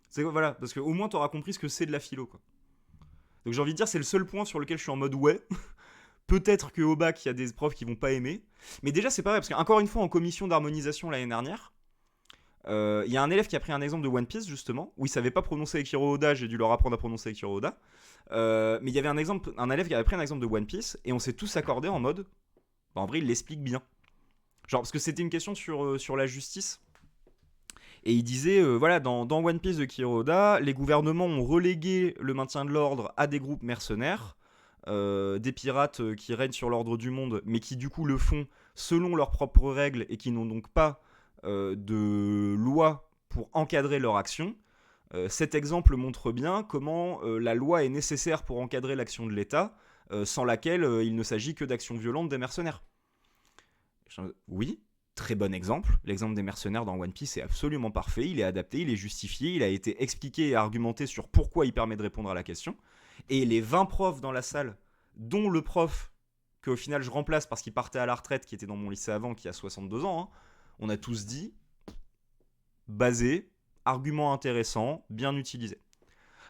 c'est voilà, parce qu'au moins t'auras compris ce que c'est de la philo quoi. Donc j'ai envie de dire c'est le seul point sur lequel je suis en mode ouais. Peut-être qu'au bac il y a des profs qui vont pas aimer, mais déjà c'est pas vrai parce qu'encore une fois en commission d'harmonisation l'année dernière il y a un élève qui a pris un exemple de One Piece justement où il savait pas prononcer Eiichiro Oda, j'ai dû leur apprendre à prononcer Eiichiro Oda. Mais il y avait un élève qui avait pris un exemple de One Piece et on s'est tous accordés en mode en vrai il l'explique bien, genre parce que c'était une question sur la justice et il disait voilà dans One Piece de Eiichiro Oda les gouvernements ont relégué le maintien de l'ordre à des groupes mercenaires, des pirates qui règnent sur l'ordre du monde mais qui du coup le font selon leurs propres règles et qui n'ont donc pas de loi pour encadrer leur action. Cet exemple montre bien comment la loi est nécessaire pour encadrer l'action de l'État, sans laquelle il ne s'agit que d'actions violentes des mercenaires. Oui, très bon exemple. L'exemple des mercenaires dans One Piece est absolument parfait, il est adapté, il est justifié, il a été expliqué et argumenté sur pourquoi il permet de répondre à la question. Et les 20 profs dans la salle, dont le prof qu'au final je remplace parce qu'il partait à la retraite, qui était dans mon lycée avant, qui a 62 ans, hein, on a tous dit basé, argument intéressant, bien utilisé.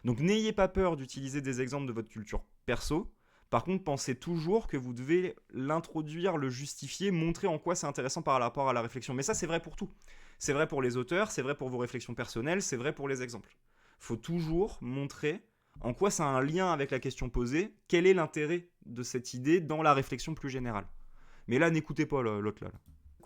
Donc n'ayez pas peur d'utiliser des exemples de votre culture perso. Par contre, pensez toujours que vous devez l'introduire, le justifier, montrer en quoi c'est intéressant par rapport à la réflexion. Mais ça, c'est vrai pour tout. C'est vrai pour les auteurs, c'est vrai pour vos réflexions personnelles, c'est vrai pour les exemples. faut toujours montrer en quoi ça a un lien avec la question posée, quel est l'intérêt de cette idée dans la réflexion plus générale. Mais là, n'écoutez pas l'autre là.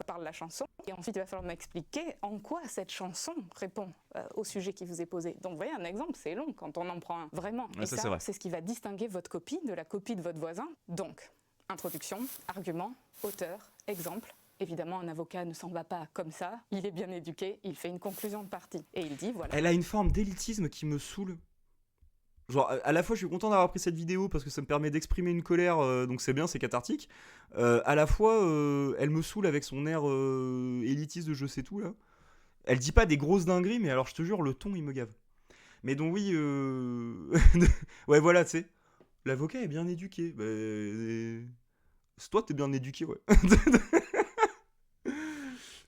Parle la chanson, et ensuite il va falloir m'expliquer en quoi cette chanson répond au sujet qui vous est posé. Donc vous voyez, un exemple, c'est long quand on en prend un, vraiment. Ouais, et ça, c'est ce qui va distinguer votre copie de la copie de votre voisin. Donc, introduction, argument, auteur, exemple. Évidemment, un avocat ne s'en va pas comme ça, il est bien éduqué, il fait une conclusion de partie. Et il dit, voilà. Elle a une forme d'élitisme qui me saoule. Genre, à la fois, je suis content d'avoir pris cette vidéo parce que ça me permet d'exprimer une colère, donc c'est bien, c'est cathartique. À la fois, elle me saoule avec son air élitiste de je sais tout, là. Elle dit pas des grosses dingueries, mais alors, je te jure, le ton, il me gave. Mais donc, oui, ouais, voilà, tu sais. L'avocat est bien éduqué. Bah, toi, t'es bien éduqué, ouais.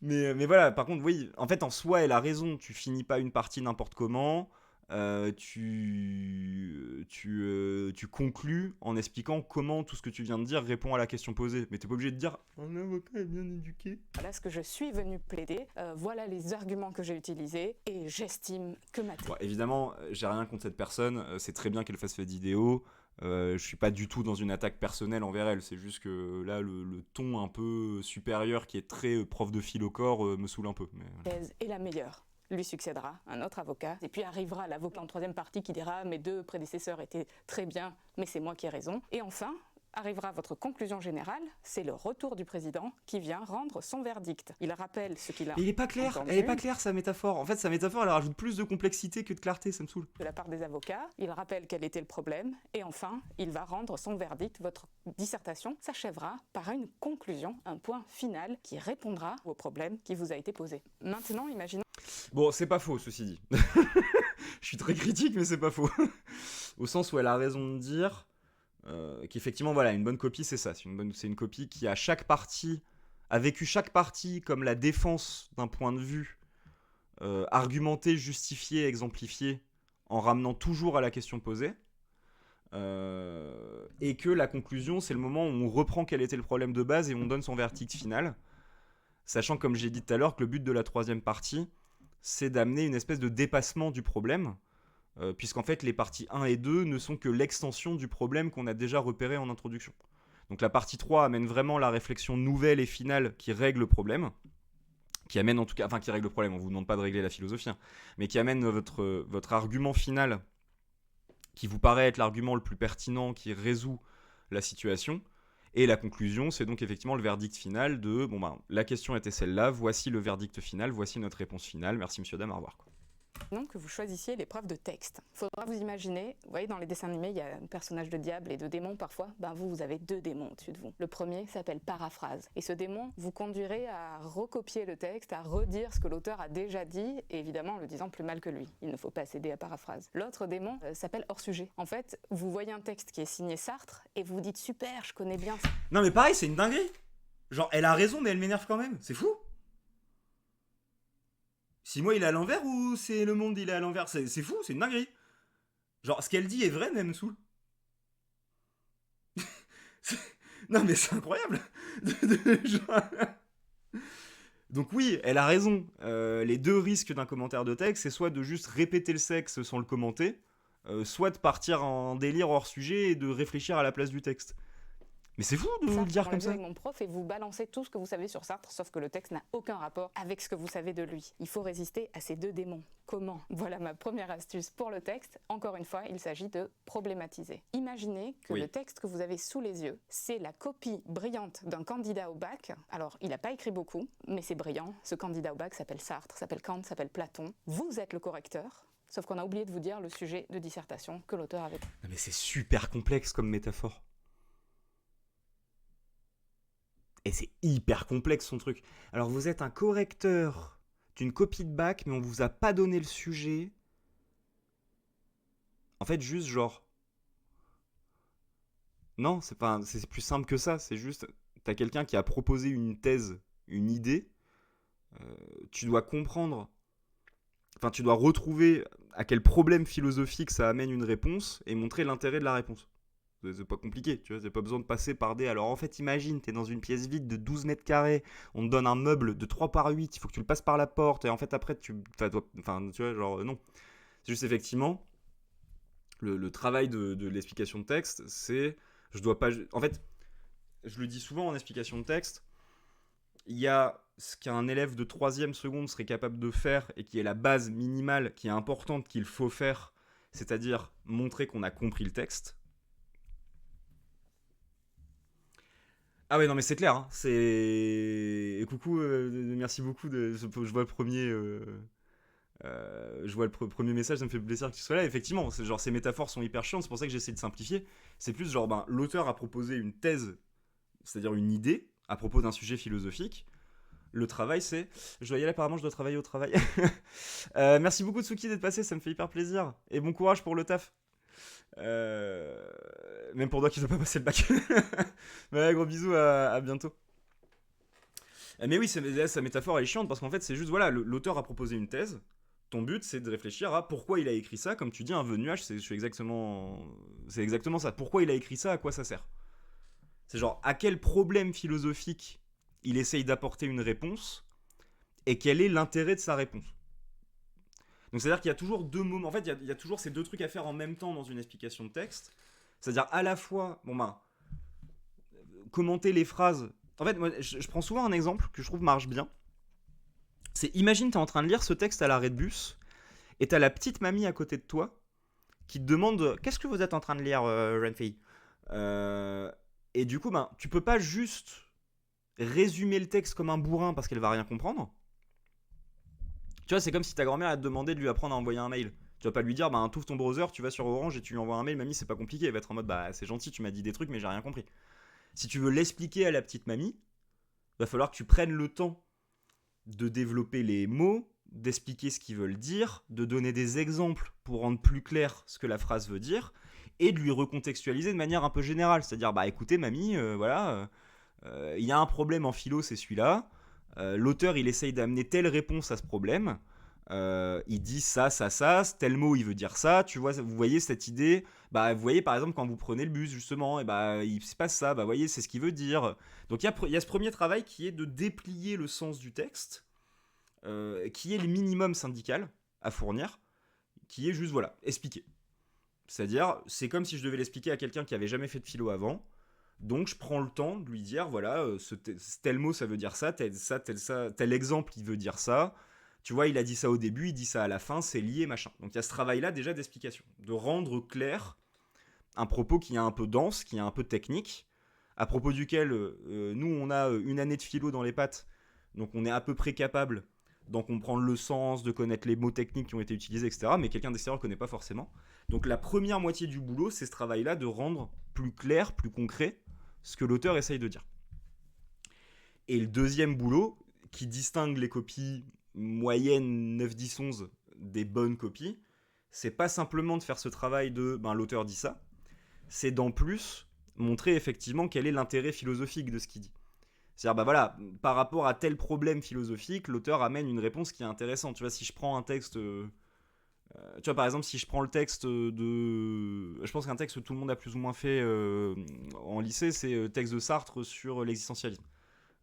Mais voilà, par contre, oui, en fait, en soi, elle a raison. Tu finis pas une partie n'importe comment. Tu conclus en expliquant comment tout ce que tu viens de dire répond à la question posée. Mais t'es pas obligé de dire un avocat est bien éduqué. Voilà ce que je suis venu plaider, voilà les arguments que j'ai utilisés, et j'estime que ma thèse... Bon, évidemment, j'ai rien contre cette personne, c'est très bien qu'elle fasse cette vidéo. Je suis pas du tout dans une attaque personnelle envers elle, c'est juste que là, le ton un peu supérieur qui est très prof de philo corps me saoule un peu. Mais... thèse est la meilleure. Lui succédera un autre avocat, et puis arrivera l'avocat en troisième partie qui dira « mes deux prédécesseurs étaient très bien, mais c'est moi qui ai raison ». Et enfin, arrivera votre conclusion générale, c'est le retour du président qui vient rendre son verdict. Il rappelle ce qu'il a Mais il est pas clair, entendu. Elle est pas claire sa métaphore. En fait, sa métaphore, elle rajoute plus de complexité que de clarté, ça me saoule. De la part des avocats, il rappelle quel était le problème, et enfin, il va rendre son verdict. Votre dissertation s'achèvera par une conclusion, un point final qui répondra au problème qui vous a été posé. Maintenant, imaginons... Bon, c'est pas faux, ceci dit. Je suis très critique, mais c'est pas faux. Au sens où elle a raison de dire qu'effectivement, voilà, une bonne copie, c'est ça. C'est une copie qui, à chaque partie, a vécu chaque partie comme la défense d'un point de vue argumenté, justifié, exemplifié, en ramenant toujours à la question posée. Et que la conclusion, c'est le moment où on reprend quel était le problème de base et on donne son verdict final. Sachant, comme j'ai dit tout à l'heure, que le but de la troisième partie, c'est d'amener une espèce de dépassement du problème, puisqu'en fait, les parties 1 et 2 ne sont que l'extension du problème qu'on a déjà repéré en introduction. Donc la partie 3 amène vraiment la réflexion nouvelle et finale qui règle le problème, qui amène en tout cas, enfin qui règle le problème, on vous demande pas de régler la philosophie, hein, mais qui amène votre argument final, qui vous paraît être l'argument le plus pertinent, qui résout la situation. Et la conclusion, c'est donc effectivement le verdict final de bon ben, la question était celle-là, voici le verdict final, voici notre réponse finale, merci monsieur, dame, au revoir. Quoi. Non, que vous choisissiez l'épreuve de texte. Il faudra vous imaginer, vous voyez dans les dessins animés, il y a un personnage de diable et de démon parfois, ben vous avez deux démons au-dessus de vous. Le premier s'appelle paraphrase. Et ce démon vous conduirait à recopier le texte, à redire ce que l'auteur a déjà dit, et évidemment en le disant plus mal que lui. Il ne faut pas céder à paraphrase. L'autre démon s'appelle hors-sujet. En fait, vous voyez un texte qui est signé Sartre, et vous vous dites super, je connais bien. Non mais pareil, c'est une dinguerie. Genre, elle a raison, mais elle m'énerve quand même, c'est fou. Si moi il est à l'envers ou c'est le monde il est à l'envers, c'est fou, c'est une dinguerie. Genre ce qu'elle dit est vrai mais elle me saoule. Non mais c'est incroyable. Donc oui, elle a raison. Les deux risques d'un commentaire de texte, c'est soit de juste répéter le sexe sans le commenter, soit de partir en délire hors sujet et de réfléchir à la place du texte. Mais c'est fou de le dire comme ça. Avec mon prof et vous balancez tout ce que vous savez sur Sartre, sauf que le texte n'a aucun rapport avec ce que vous savez de lui. Il faut résister à ces deux démons. Comment ? Voilà ma première astuce pour le texte. Encore une fois, il s'agit de problématiser. Imaginez que le texte que vous avez sous les yeux, c'est la copie brillante d'un candidat au bac. Alors, il n'a pas écrit beaucoup, mais c'est brillant. Ce candidat au bac s'appelle Sartre, s'appelle Kant, s'appelle Platon. Vous êtes le correcteur. Sauf qu'on a oublié de vous dire le sujet de dissertation que l'auteur avait. Non mais c'est super complexe comme métaphore. Et c'est hyper complexe son truc. Alors vous êtes un correcteur d'une copie de bac, mais on vous a pas donné le sujet. En fait, juste genre... Non, c'est plus simple que ça. C'est juste, t'as quelqu'un qui a proposé une thèse, une idée. Tu dois comprendre... Enfin, tu dois retrouver à quel problème philosophique ça amène une réponse et montrer l'intérêt de la réponse. C'est pas compliqué, tu vois, t'as pas besoin de passer par des... Alors en fait, imagine, t'es dans une pièce vide de 12 mètres carrés, on te donne un meuble de 3 par 8, il faut que tu le passes par la porte, et en fait après, tu vois, genre, non. C'est juste effectivement, le travail de l'explication de texte, c'est, je dois pas, en fait, je le dis souvent en explication de texte, il y a ce qu'un élève de 3e seconde serait capable de faire et qui est la base minimale, qui est importante, qu'il faut faire, c'est-à-dire montrer qu'on a compris le texte. Ah ouais, non mais c'est clair, hein. C'est... Coucou, merci beaucoup, je vois le premier... je vois le premier message, ça me fait plaisir que tu sois là. Effectivement, c'est genre ces métaphores sont hyper chiantes, c'est pour ça que j'essaie de simplifier. C'est plus genre, l'auteur a proposé une thèse, c'est-à-dire une idée, à propos d'un sujet philosophique. Le travail, c'est... Je dois y aller, apparemment, je dois travailler au travail. Merci beaucoup, Tsuki, d'être passé, ça me fait hyper plaisir. Et bon courage pour le taf. Même pour toi qui ne dois pas passer le bac. Ouais, gros bisous, à bientôt. Mais oui, sa métaphore elle est chiante parce qu'en fait, c'est juste, voilà, l'auteur a proposé une thèse. Ton but, c'est de réfléchir à pourquoi il a écrit ça. Comme tu dis, un vœu de nuage, c'est exactement ça. Pourquoi il a écrit ça, à quoi ça sert. C'est genre, à quel problème philosophique il essaye d'apporter une réponse et quel est l'intérêt de sa réponse. Donc c'est-à-dire qu'il y a toujours deux moments, en fait il y a toujours ces deux trucs à faire en même temps dans une explication de texte, c'est-à-dire à la fois, commenter les phrases. En fait, moi je prends souvent un exemple que je trouve marche bien, c'est imagine t'es en train de lire ce texte à l'arrêt de bus, et t'as la petite mamie à côté de toi, qui te demande « Qu'est-ce que vous êtes en train de lire, jeune fille ?» Et du coup, tu peux pas juste résumer le texte comme un bourrin parce qu'elle va rien comprendre. Tu vois, c'est comme si ta grand-mère a te demandé de lui apprendre à envoyer un mail. Tu vas pas lui dire, t'ouvres ton browser, tu vas sur Orange et tu lui envoies un mail, mamie, c'est pas compliqué. Elle va être en mode, c'est gentil, tu m'as dit des trucs, mais j'ai rien compris. Si tu veux l'expliquer à la petite mamie, va falloir que tu prennes le temps de développer les mots, d'expliquer ce qu'ils veulent dire, de donner des exemples pour rendre plus clair ce que la phrase veut dire, et de lui recontextualiser de manière un peu générale. C'est-à-dire, écoutez, mamie, il y a un problème en philo, c'est celui-là. L'auteur, il essaye d'amener telle réponse à ce problème. Il dit ça, tel mot, il veut dire ça. Tu vois, vous voyez cette idée. Vous voyez, par exemple, quand vous prenez le bus, justement, il se passe ça. Vous voyez, c'est ce qu'il veut dire. Donc, il y a ce premier travail qui est de déplier le sens du texte, qui est le minimum syndical à fournir, qui est juste, expliquer. C'est-à-dire, c'est comme si je devais l'expliquer à quelqu'un qui avait jamais fait de philo avant. Donc je prends le temps de lui dire, voilà, tel mot ça veut dire ça, tel exemple il veut dire ça. Tu vois, il a dit ça au début, il dit ça à la fin, c'est lié, machin. Donc il y a ce travail-là déjà d'explication, de rendre clair un propos qui est un peu dense, qui est un peu technique, à propos duquel nous on a une année de philo dans les pattes, donc on est à peu près capable d'en comprendre le sens, de connaître les mots techniques qui ont été utilisés, etc. Mais quelqu'un d'extérieur ne connaît pas forcément. Donc la première moitié du boulot, c'est ce travail-là de rendre plus clair, plus concret, ce que l'auteur essaye de dire. Et le deuxième boulot, qui distingue les copies moyennes 9, 10, 11 des bonnes copies, c'est pas simplement de faire ce travail de l'auteur dit ça, c'est d'en plus montrer effectivement quel est l'intérêt philosophique de ce qu'il dit. C'est-à-dire, par rapport à tel problème philosophique, l'auteur amène une réponse qui est intéressante. Tu vois, si je prends un texte... tu vois, par exemple, si je prends le texte de... Je pense qu'un texte que tout le monde a plus ou moins fait en lycée, c'est le texte de Sartre sur l'existentialisme.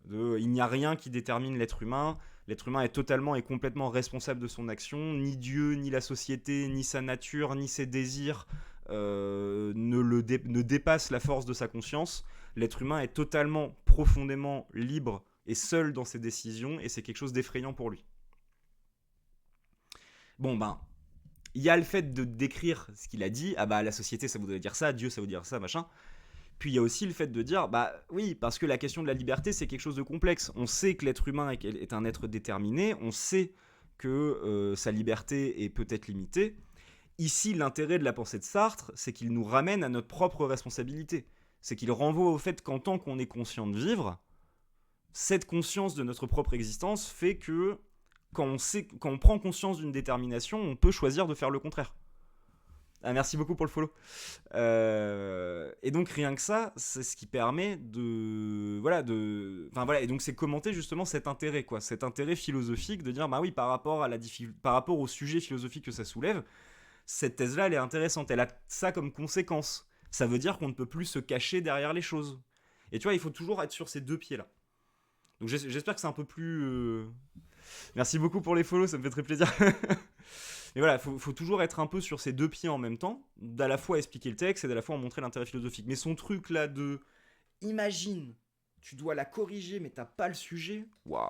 Il n'y a rien qui détermine l'être humain. L'être humain est totalement et complètement responsable de son action. Ni Dieu, ni la société, ni sa nature, ni ses désirs ne dépassent la force de sa conscience. L'être humain est totalement, profondément libre et seul dans ses décisions, et c'est quelque chose d'effrayant pour lui. Il y a le fait de décrire ce qu'il a dit, la société ça voudrait dire ça, Dieu ça voudrait dire ça, machin. Puis il y a aussi le fait de dire, oui, parce que la question de la liberté c'est quelque chose de complexe. On sait que l'être humain est un être déterminé, on sait que sa liberté est peut-être limitée. Ici, l'intérêt de la pensée de Sartre, c'est qu'il nous ramène à notre propre responsabilité. C'est qu'il renvoie au fait qu'en tant qu'on est conscient de vivre, cette conscience de notre propre existence fait que quand on prend conscience d'une détermination, on peut choisir de faire le contraire. Merci beaucoup pour le follow. Et donc rien que ça, c'est ce qui permet et donc c'est commenter justement cet intérêt, cet intérêt philosophique de dire oui, par rapport au sujet philosophique que ça soulève, cette thèse-là, elle est intéressante. Elle a ça comme conséquence. Ça veut dire qu'on ne peut plus se cacher derrière les choses. Et tu vois, il faut toujours être sur ces deux pieds-là. Donc j'espère que c'est un peu plus... Merci beaucoup pour les follow, ça me fait très plaisir. Mais voilà, faut toujours être un peu sur ses deux pieds en même temps, d'à la fois expliquer le texte et d'à la fois en montrer l'intérêt philosophique. Mais son truc là de imagine, tu dois la corriger mais t'as pas le sujet. Waouh.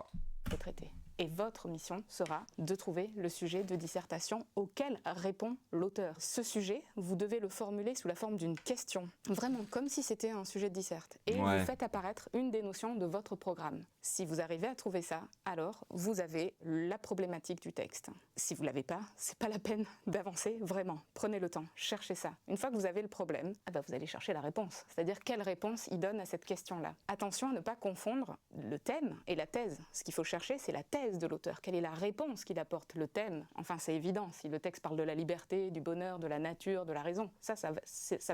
Traité. Et votre mission sera de trouver le sujet de dissertation auquel répond l'auteur. Ce sujet, vous devez le formuler sous la forme d'une question, vraiment comme si c'était un sujet de disserte. Et vous faites apparaître une des notions de votre programme. Si vous arrivez à trouver ça, alors vous avez la problématique du texte. Si vous ne l'avez pas, c'est pas la peine d'avancer vraiment. Prenez le temps, cherchez ça. Une fois que vous avez le problème, vous allez chercher la réponse. C'est-à-dire quelle réponse il donne à cette question-là. Attention à ne pas confondre le thème et la thèse. Ce qu'il faut chercher, c'est la thèse de l'auteur. Quelle est la réponse qu'il apporte? Le thème, enfin c'est évident, si le texte parle de la liberté, du bonheur, de la nature, de la raison, ça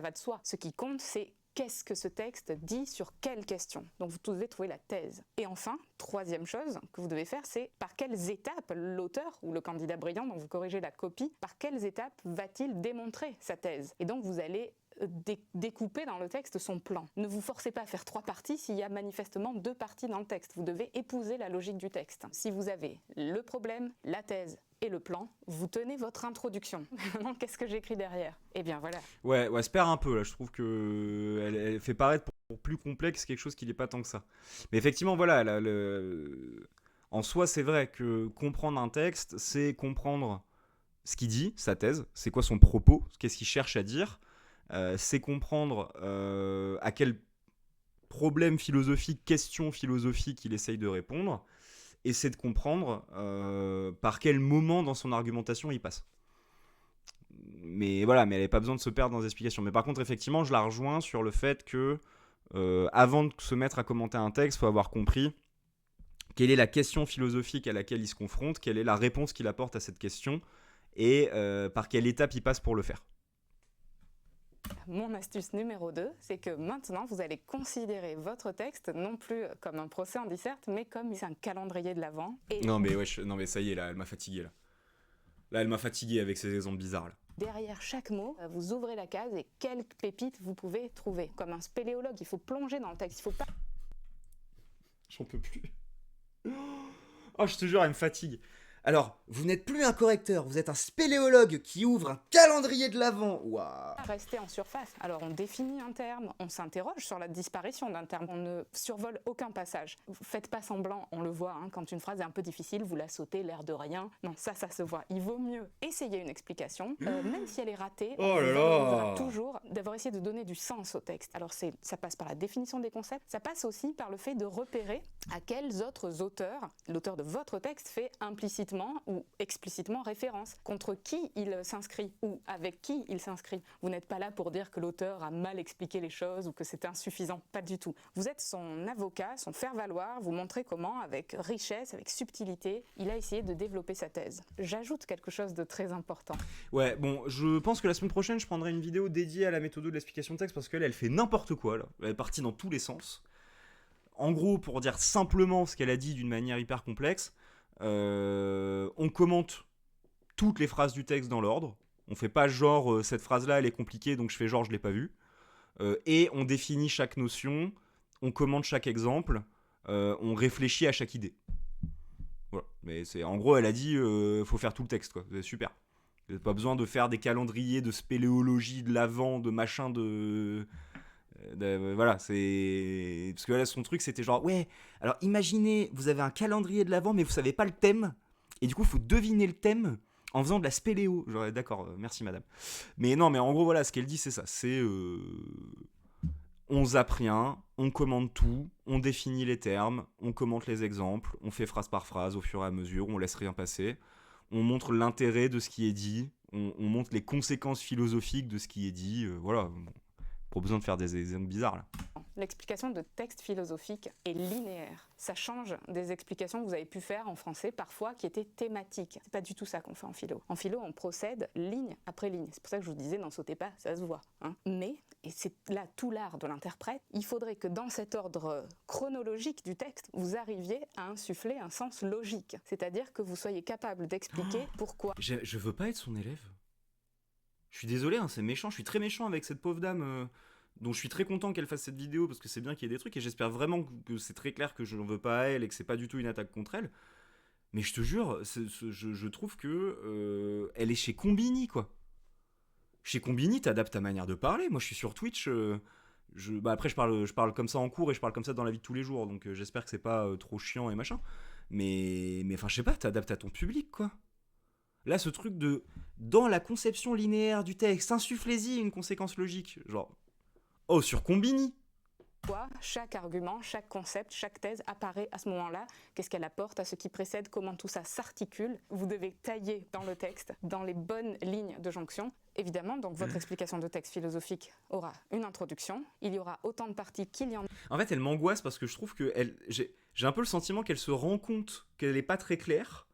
va de soi. Ce qui compte, c'est qu'est-ce que ce texte dit sur quelle question. Donc vous devez trouver la thèse. Et enfin, troisième chose que vous devez faire, c'est par quelles étapes l'auteur ou le candidat brillant dont vous corrigez la copie, par quelles étapes va-t-il démontrer sa thèse? Et donc vous allez découper dans le texte son plan. Ne vous forcez pas à faire 3 parties s'il y a manifestement 2 parties dans le texte. Vous devez épouser la logique du texte. Si vous avez le problème, la thèse et le plan, vous tenez votre introduction. Maintenant, qu'est-ce que j'écris derrière? Eh bien voilà. Ouais, se perd un peu là. Je trouve que elle fait paraître pour plus complexe quelque chose qui n'est pas tant que ça. Mais effectivement, voilà, en soi, c'est vrai que comprendre un texte, c'est comprendre ce qu'il dit, sa thèse, c'est quoi son propos, qu'est-ce qu'il cherche à dire. C'est comprendre à quel problème philosophique, question philosophique il essaye de répondre, et c'est de comprendre par quel moment dans son argumentation il passe. Mais voilà, mais elle n'avait pas besoin de se perdre dans les explications. Mais par contre, effectivement, je la rejoins sur le fait que avant de se mettre à commenter un texte, il faut avoir compris quelle est la question philosophique à laquelle il se confronte, quelle est la réponse qu'il apporte à cette question, et par quelle étape il passe pour le faire. Mon astuce numéro 2, c'est que maintenant, vous allez considérer votre texte non plus comme un procès en disserte, mais comme un calendrier de l'Avent. Non mais ça y est, là, elle m'a fatigué, là. Là, elle m'a fatigué avec ces exemples bizarres, là. Derrière chaque mot, vous ouvrez la case et quelles pépites vous pouvez trouver. Comme un spéléologue, il faut plonger dans le texte, il faut pas... J'en peux plus. Oh, je te jure, elle me fatigue. Alors, vous n'êtes plus un correcteur, vous êtes un spéléologue qui ouvre un calendrier de l'Avent. Waouh. Rester en surface. Alors on définit un terme, on s'interroge sur la disparition d'un terme, on ne survole aucun passage. Faites pas semblant, on le voit, hein, quand une phrase est un peu difficile, vous la sautez, l'air de rien. Non, ça se voit. Il vaut mieux essayer une explication, même si elle est ratée, on valorisera toujours d'avoir essayé de donner du sens au texte. Alors ça passe par la définition des concepts, ça passe aussi par le fait de repérer à quels autres auteurs, l'auteur de votre texte fait implicitement ou explicitement référence, contre qui il s'inscrit ou avec qui il s'inscrit. Vous n'êtes pas là pour dire que l'auteur a mal expliqué les choses ou que c'est insuffisant, pas du tout. Vous êtes son avocat, son faire-valoir, vous montrez comment, avec richesse, avec subtilité, il a essayé de développer sa thèse. J'ajoute quelque chose de très important. Ouais, bon, je pense que la semaine prochaine, je prendrai une vidéo dédiée à la méthode de l'explication de texte parce qu'elle fait n'importe quoi, là. Elle est partie dans tous les sens. En gros, pour dire simplement ce qu'elle a dit d'une manière hyper complexe, on commente toutes les phrases du texte dans l'ordre. On fait pas genre cette phrase-là elle est compliquée donc je fais genre je l'ai pas vue. Et on définit chaque notion, on commente chaque exemple, on réfléchit à chaque idée. Voilà. Mais c'est en gros elle a dit faut faire tout le texte quoi. C'est super. Vous n'avez pas besoin de faire des calendriers de spéléologie, de l'Avent, de machin voilà, c'est... Parce que là, son truc, c'était genre, ouais, alors imaginez, vous avez un calendrier de l'Avent, mais vous savez pas le thème, et du coup, il faut deviner le thème en faisant de la spéléo. Genre, d'accord, merci madame. Mais non, mais en gros, voilà, ce qu'elle dit, c'est ça. C'est... on zappe rien, on commande tout, on définit les termes, on commente les exemples, on fait phrase par phrase au fur et à mesure, on laisse rien passer, on montre l'intérêt de ce qui est dit, on montre les conséquences philosophiques de ce qui est dit, voilà... Pas besoin de faire des exemples bizarres là. L'explication de texte philosophique est linéaire. Ça change des explications que vous avez pu faire en français parfois qui étaient thématiques. C'est pas du tout ça qu'on fait en philo. En philo, on procède ligne après ligne. C'est pour ça que je vous disais, n'en sautez pas, ça se voit. Hein. Mais, et c'est là tout l'art de l'interprète, il faudrait que dans cet ordre chronologique du texte, vous arriviez à insuffler un sens logique. C'est-à-dire que vous soyez capable d'expliquer pourquoi. Je veux pas être son élève. Je suis désolé, hein, c'est méchant, je suis très méchant avec cette pauvre dame dont je suis très content qu'elle fasse cette vidéo parce que c'est bien qu'il y ait des trucs et j'espère vraiment que c'est très clair que je n'en veux pas à elle et que c'est pas du tout une attaque contre elle. Mais je te jure, je trouve que elle est chez Combini, quoi. Chez Combini, t'adaptes ta manière de parler. Moi, je suis sur Twitch. Bah après, je parle comme ça en cours et je parle comme ça dans la vie de tous les jours. Donc, j'espère que c'est pas trop chiant et machin. Mais enfin, je sais pas, t'adaptes à ton public, quoi. Là, ce truc de. Dans la conception linéaire du texte, insufflez-y une conséquence logique. Genre. Oh, sur Combini. Chaque argument, chaque concept, chaque thèse apparaît à ce moment-là. Qu'est-ce qu'elle apporte à ce qui précède, comment tout ça s'articule. Vous devez tailler dans le texte, dans les bonnes lignes de jonction. Évidemment, donc votre explication de texte philosophique aura une introduction. Il y aura autant de parties qu'il y en a. En fait, elle m'angoisse parce que je trouve que j'ai un peu le sentiment qu'elle se rend compte qu'elle n'est pas très claire.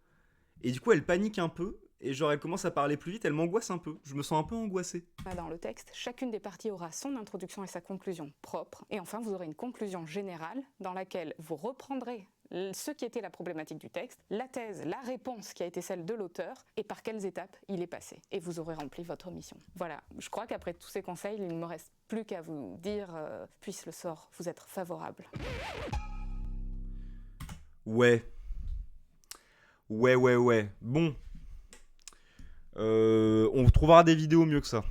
Et du coup, elle panique un peu. Et genre, elle commence à parler plus vite, elle m'angoisse un peu. Je me sens un peu angoissé. Dans le texte, chacune des parties aura son introduction et sa conclusion propre. Et enfin, vous aurez une conclusion générale dans laquelle vous reprendrez ce qui était la problématique du texte, la thèse, la réponse qui a été celle de l'auteur, et par quelles étapes il est passé. Et vous aurez rempli votre mission. Voilà, je crois qu'après tous ces conseils, il ne me reste plus qu'à vous dire puisse le sort vous être favorable. Ouais. Bon. On trouvera des vidéos mieux que ça.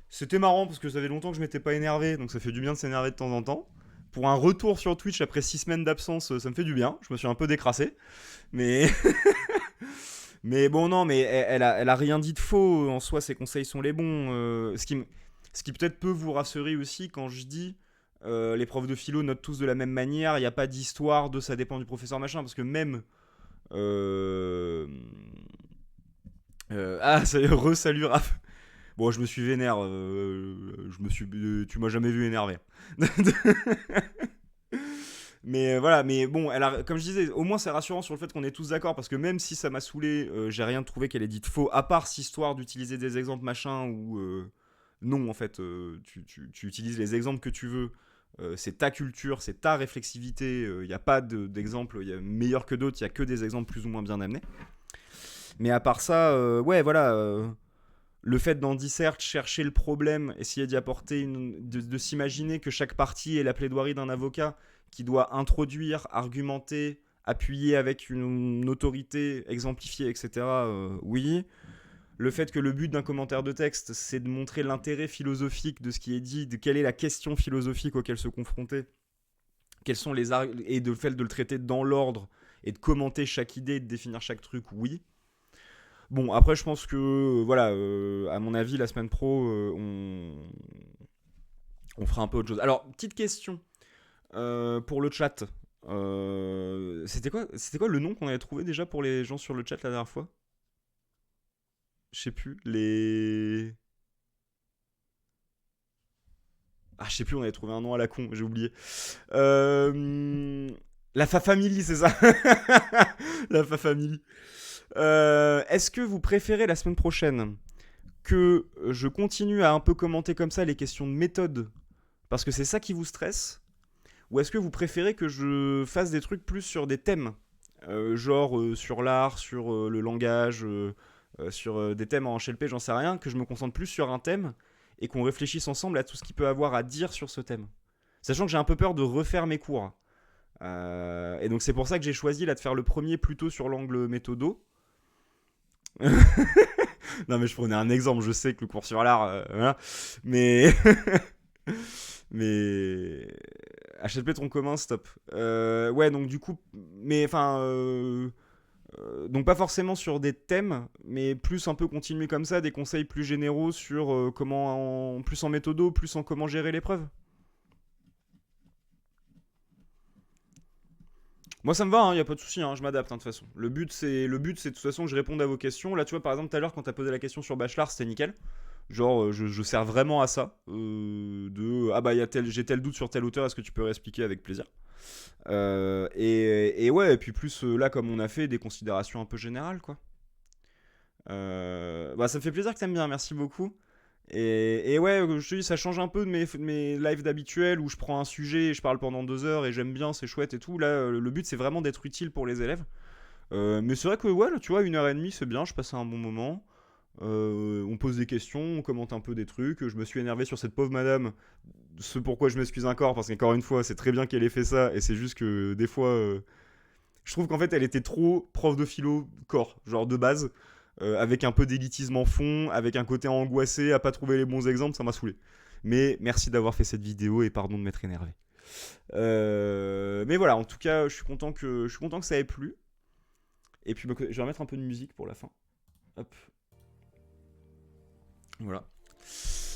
C'était marrant parce que ça fait longtemps que je m'étais pas énervé, donc ça fait du bien de s'énerver de temps en temps. Pour un retour sur Twitch après 6 semaines d'absence, ça me fait du bien. Je me suis un peu décrassé. Mais mais bon, non, mais elle a rien dit de faux. En soi, ses conseils sont les bons. Ce qui peut-être peut vous rassurer aussi quand je dis les profs de philo notent tous de la même manière. Il n'y a pas d'histoire de ça dépend du professeur machin. Parce que même... salut Raph. Bon, je me suis vénère. Tu m'as jamais vu énervé. Mais voilà, mais bon, comme je disais, au moins c'est rassurant sur le fait qu'on est tous d'accord, parce que même si ça m'a saoulé, j'ai rien trouvé qu'elle ait dit de faux, à part cette histoire d'utiliser des exemples machin, ou non, en fait, tu utilises les exemples que tu veux, c'est ta culture, c'est ta réflexivité, il n'y a pas d'exemple meilleur que d'autres, il n'y a que des exemples plus ou moins bien amenés. Mais à part ça, ouais, voilà, le fait d'en disserte, chercher le problème, essayer d'y apporter, de s'imaginer que chaque partie est la plaidoirie d'un avocat qui doit introduire, argumenter, appuyer avec une autorité, exemplifier, etc. Oui. Le fait que le but d'un commentaire de texte, c'est de montrer l'intérêt philosophique de ce qui est dit, de quelle est la question philosophique auquel se confronter, quels sont les et de fait de le traiter dans l'ordre et de commenter chaque idée, de définir chaque truc, oui. Bon, après, je pense que, voilà, à mon avis, la semaine pro, on fera un peu autre chose. Alors, petite question pour le chat. C'était quoi le nom qu'on avait trouvé déjà pour les gens sur le chat la dernière fois? Je sais plus. Ah, je sais plus, on avait trouvé un nom à la con, j'ai oublié. La Fa-Family, c'est ça. La Fa-Family. Est-ce que vous préférez la semaine prochaine que je continue à un peu commenter comme ça les questions de méthode parce que c'est ça qui vous stresse, ou est-ce que vous préférez que je fasse des trucs plus sur des thèmes, genre sur l'art, sur le langage, sur des thèmes en HLP, j'en sais rien, que je me concentre plus sur un thème et qu'on réfléchisse ensemble à tout ce qu'il peut avoir à dire sur ce thème, sachant que j'ai un peu peur de refaire mes cours. Et donc c'est pour ça que j'ai choisi là de faire le premier plutôt sur l'angle méthodo. Non mais je prenais un exemple, je sais que le cours sur l'art, voilà. Mais mais HLP tronc commun, stop. Ouais, donc du coup, mais enfin, donc pas forcément sur des thèmes, mais plus un peu continuer comme ça, des conseils plus généraux sur comment, plus en méthodo, plus en comment gérer l'épreuve. Moi ça me va, y a pas de souci, je m'adapte de toute façon. Le but c'est de toute façon que je réponde à vos questions. Là tu vois par exemple tout à l'heure quand t'as posé la question sur Bachelard, c'était nickel. Genre je sers vraiment à ça. Ah bah j'ai tel doute sur tel auteur, est-ce que tu peux réexpliquer avec plaisir. Et ouais, et puis plus là comme on a fait des considérations un peu générales quoi. Bah ça me fait plaisir que t'aimes bien, merci beaucoup. Et ouais, je te dis, ça change un peu de mes lives d'habituel où je prends un sujet et je parle pendant 2 heures et j'aime bien, c'est chouette et tout. Là, le but, c'est vraiment d'être utile pour les élèves. Mais c'est vrai que, ouais, là, tu vois, 1h30, c'est bien, je passe un bon moment. On pose des questions, on commente un peu des trucs. Je me suis énervé sur cette pauvre madame. Ce pourquoi je m'excuse encore, parce qu'encore une fois, c'est très bien qu'elle ait fait ça. Et c'est juste que des fois, Je trouve qu'en fait, elle était trop prof de philo corps, genre de base, avec un peu d'élitisme en fond, avec un côté angoissé, à pas trouver les bons exemples, ça m'a saoulé. Mais merci d'avoir fait cette vidéo et pardon de m'être énervé. Mais voilà, en tout cas, je suis content que ça ait plu. Et puis, je vais remettre un peu de musique pour la fin. Hop. Voilà.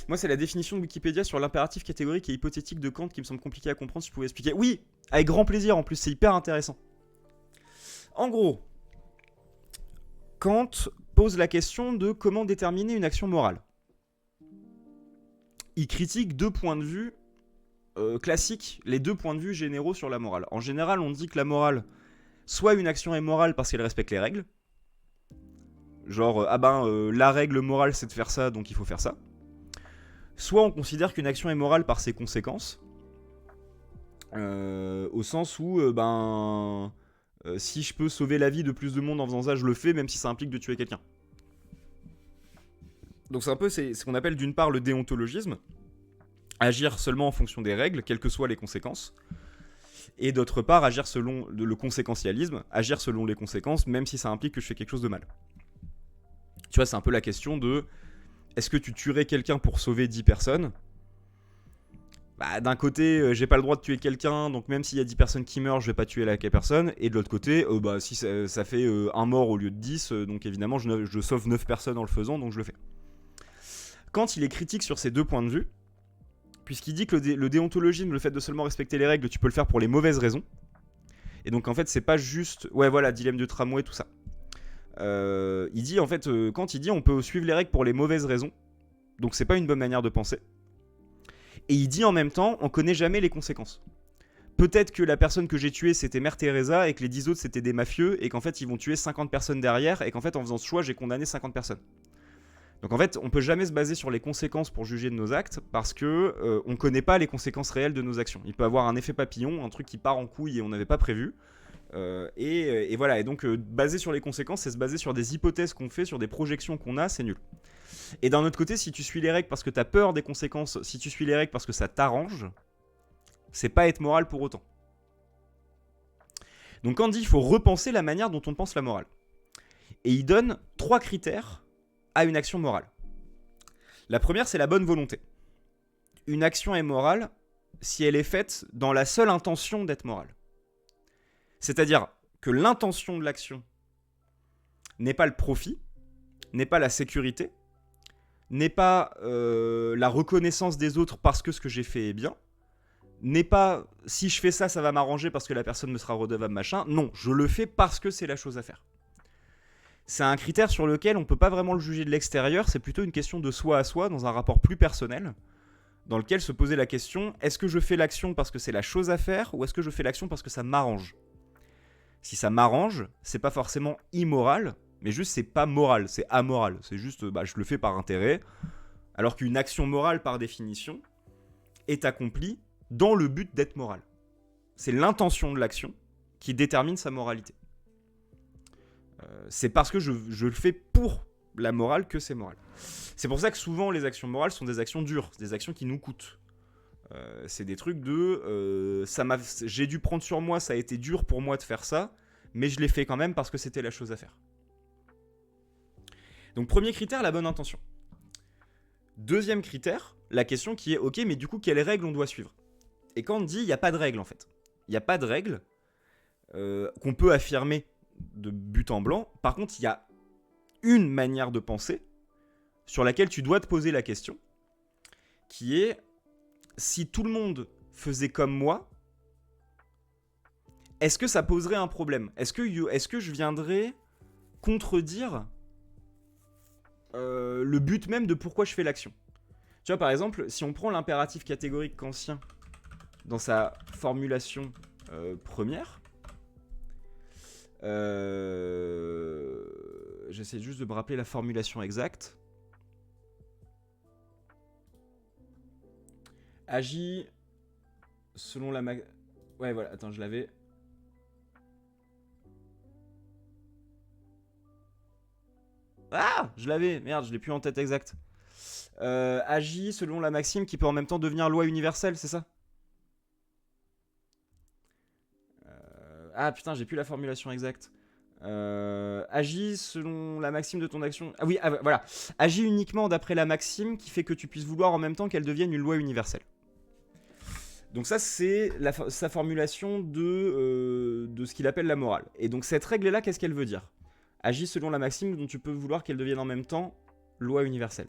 Moi, c'est la définition de Wikipédia sur l'impératif catégorique et hypothétique de Kant qui me semble compliqué à comprendre. Si je pouvais expliquer. Oui, avec grand plaisir en plus, c'est hyper intéressant. En gros, Kant pose la question de comment déterminer une action morale. Il critique deux points de vue classiques, les deux points de vue généraux sur la morale. En général, on dit que la morale, soit une action est morale parce qu'elle respecte les règles, genre, la règle morale c'est de faire ça, donc il faut faire ça. Soit on considère qu'une action est morale par ses conséquences, au sens où, si je peux sauver la vie de plus de monde en faisant ça, je le fais, même si ça implique de tuer quelqu'un. Donc c'est un peu ce qu'on appelle d'une part le déontologisme, agir seulement en fonction des règles, quelles que soient les conséquences, et d'autre part agir selon le conséquentialisme, agir selon les conséquences, même si ça implique que je fais quelque chose de mal. Tu vois, c'est un peu la question de, est-ce que tu tuerais quelqu'un pour sauver 10 personnes ? D'un côté, j'ai pas le droit de tuer quelqu'un, donc même s'il y a 10 personnes qui meurent, je vais pas tuer la personne. Et de l'autre côté, si ça fait un mort au lieu de 10, donc évidemment, je sauve 9 personnes en le faisant, donc je le fais. Quand il est critique sur ces deux points de vue, puisqu'il dit que le déontologisme, le fait de seulement respecter les règles, tu peux le faire pour les mauvaises raisons. Et donc en fait, c'est pas juste... Ouais, voilà, dilemme de tramway, tout ça. Il dit, en fait, quand il dit on peut suivre les règles pour les mauvaises raisons, donc c'est pas une bonne manière de penser. Et il dit en même temps, on connaît jamais les conséquences. Peut-être que la personne que j'ai tuée c'était Mère Teresa et que les 10 autres c'était des mafieux et qu'en fait ils vont tuer 50 personnes derrière et qu'en fait en faisant ce choix j'ai condamné 50 personnes. Donc en fait on peut jamais se baser sur les conséquences pour juger de nos actes parce que on connaît pas les conséquences réelles de nos actions. Il peut avoir un effet papillon, un truc qui part en couille et on n'avait pas prévu. Et voilà, et donc baser sur les conséquences, c'est se baser sur des hypothèses qu'on fait, sur des projections qu'on a, c'est nul. Et d'un autre côté, si tu suis les règles parce que t'as peur des conséquences, si tu suis les règles parce que ça t'arrange, c'est pas être moral pour autant. Donc quand il dit il faut repenser la manière dont on pense la morale. Et il donne 3 critères à une action morale. La première, c'est la bonne volonté. Une action est morale si elle est faite dans la seule intention d'être morale. C'est-à-dire que l'intention de l'action n'est pas le profit, n'est pas la sécurité, n'est pas la reconnaissance des autres parce que ce que j'ai fait est bien, n'est pas si je fais ça, ça va m'arranger parce que la personne me sera redevable, machin. Non, je le fais parce que c'est la chose à faire. C'est un critère sur lequel on ne peut pas vraiment le juger de l'extérieur, c'est plutôt une question de soi à soi, dans un rapport plus personnel, dans lequel se poser la question, est-ce que je fais l'action parce que c'est la chose à faire, ou est-ce que je fais l'action parce que ça m'arrange ? Si ça m'arrange, c'est pas forcément immoral, mais juste c'est pas moral, c'est amoral. C'est juste, je le fais par intérêt, alors qu'une action morale, par définition, est accomplie dans le but d'être morale. C'est l'intention de l'action qui détermine sa moralité. C'est parce que je le fais pour la morale que c'est moral. C'est pour ça que souvent les actions morales sont des actions dures, des actions qui nous coûtent. C'est des trucs de j'ai dû prendre sur moi, ça a été dur pour moi de faire ça, mais je l'ai fait quand même parce que c'était la chose à faire. Donc premier critère, la bonne intention. Deuxième critère, la question qui est ok, mais du coup quelles règles on doit suivre ? Et quand on dit il n'y a pas de règles en fait, il n'y a pas de règles qu'on peut affirmer de but en blanc. Par contre il y a une manière de penser sur laquelle tu dois te poser la question, qui est si tout le monde faisait comme moi, est-ce que ça poserait un problème ? Est-ce que je viendrais contredire le but même de pourquoi je fais l'action ? Tu vois, par exemple, si on prend l'impératif catégorique kantien dans sa formulation première, j'essaie juste de me rappeler la formulation exacte. Agit selon la... Ouais, voilà, attends, je l'avais... Ah, je l'avais, merde, je l'ai plus en tête exact. Agit selon la maxime qui peut en même temps devenir loi universelle, c'est ça ? Ah putain, j'ai plus la formulation exacte. Agis selon la maxime de ton action. Ah oui, voilà. Agis uniquement d'après la maxime qui fait que tu puisses vouloir en même temps qu'elle devienne une loi universelle. Donc ça, c'est sa formulation de ce qu'il appelle la morale. Et donc cette règle-là, qu'est-ce qu'elle veut dire ? Agis selon la maxime dont tu peux vouloir qu'elle devienne en même temps loi universelle.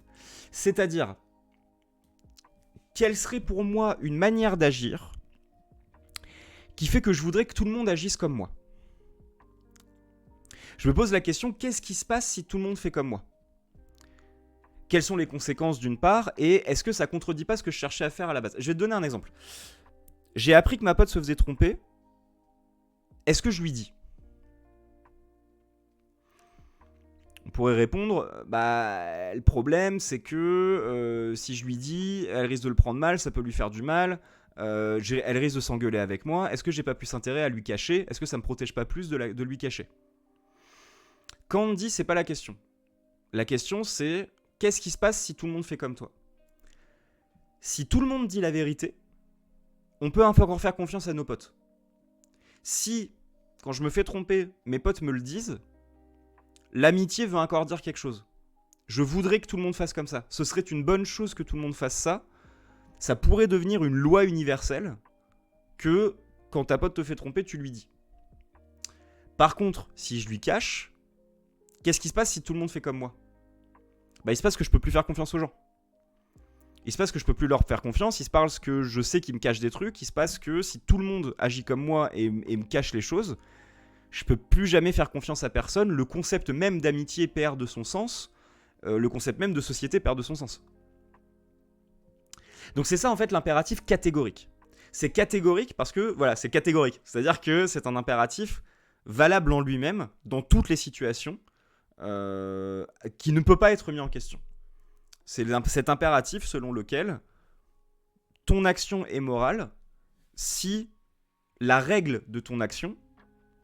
C'est-à-dire, quelle serait pour moi une manière d'agir qui fait que je voudrais que tout le monde agisse comme moi ? Je me pose la question, qu'est-ce qui se passe si tout le monde fait comme moi ? Quelles sont les conséquences d'une part, et est-ce que ça contredit pas ce que je cherchais à faire à la base ? Je vais te donner un exemple. J'ai appris que ma pote se faisait tromper. Est-ce que je lui dis ? On pourrait répondre, le problème c'est que si je lui dis, elle risque de le prendre mal, ça peut lui faire du mal, elle risque de s'engueuler avec moi, est-ce que j'ai pas plus intérêt à lui cacher ? Est-ce que ça me protège pas plus de lui cacher ? Quand on me dit, c'est pas la question. La question c'est, qu'est-ce qui se passe si tout le monde fait comme toi ? Si tout le monde dit la vérité, on peut encore faire confiance à nos potes. Si, quand je me fais tromper, mes potes me le disent, l'amitié veut encore dire quelque chose. Je voudrais que tout le monde fasse comme ça. Ce serait une bonne chose que tout le monde fasse ça. Ça pourrait devenir une loi universelle que, quand ta pote te fait tromper, tu lui dis. Par contre, si je lui cache, qu'est-ce qui se passe si tout le monde fait comme moi ? Il se passe que je peux plus faire confiance aux gens. Il se passe que je peux plus leur faire confiance, il se passe que je sais qu'ils me cachent des trucs, il se passe que si tout le monde agit comme moi et me cache les choses, je peux plus jamais faire confiance à personne, le concept même d'amitié perd de son sens, le concept même de société perd de son sens. Donc c'est ça en fait l'impératif catégorique. C'est catégorique parce que, voilà, c'est catégorique, c'est-à-dire que c'est un impératif valable en lui-même, dans toutes les situations, qui ne peut pas être mis en question. C'est cet impératif selon lequel ton action est morale si la règle de ton action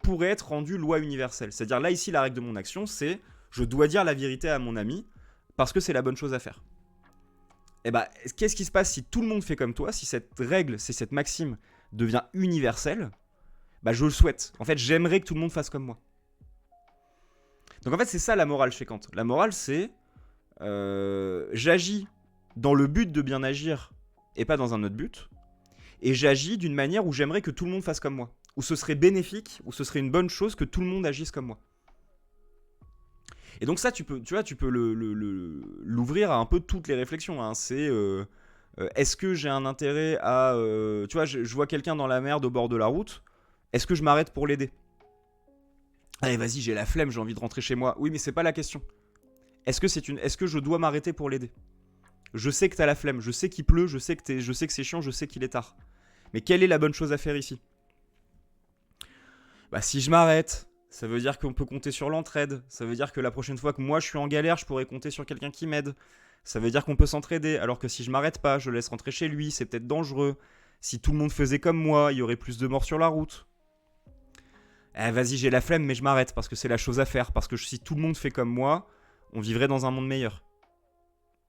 pourrait être rendue loi universelle. C'est-à-dire là ici la règle de mon action c'est je dois dire la vérité à mon ami parce que c'est la bonne chose à faire. Et qu'est-ce qui se passe si tout le monde fait comme toi, si cette règle, si cette maxime devient universelle ? Je le souhaite. En fait, j'aimerais que tout le monde fasse comme moi. Donc en fait, c'est ça la morale chez Kant. La morale, c'est j'agis dans le but de bien agir et pas dans un autre but. Et j'agis d'une manière où j'aimerais que tout le monde fasse comme moi. Où ce serait bénéfique, où ce serait une bonne chose que tout le monde agisse comme moi. Et donc ça, tu peux l'ouvrir à un peu toutes les réflexions. Hein. C'est est-ce que j'ai un intérêt à... je vois quelqu'un dans la merde au bord de la route. Est-ce que je m'arrête pour l'aider ? Allez, vas-y, j'ai la flemme, j'ai envie de rentrer chez moi. Oui, mais c'est pas la question. Est-ce que je dois m'arrêter pour l'aider ? Je sais que t'as la flemme, je sais qu'il pleut, je sais que c'est chiant, je sais qu'il est tard. Mais quelle est la bonne chose à faire ici ? Si je m'arrête, ça veut dire qu'on peut compter sur l'entraide. Ça veut dire que la prochaine fois que moi je suis en galère, je pourrais compter sur quelqu'un qui m'aide. Ça veut dire qu'on peut s'entraider. Alors que si je m'arrête pas, je le laisse rentrer chez lui, c'est peut-être dangereux. Si tout le monde faisait comme moi, il y aurait plus de morts sur la route. Vas-y, j'ai la flemme, mais je m'arrête parce que c'est la chose à faire. Parce que si tout le monde fait comme moi, on vivrait dans un monde meilleur.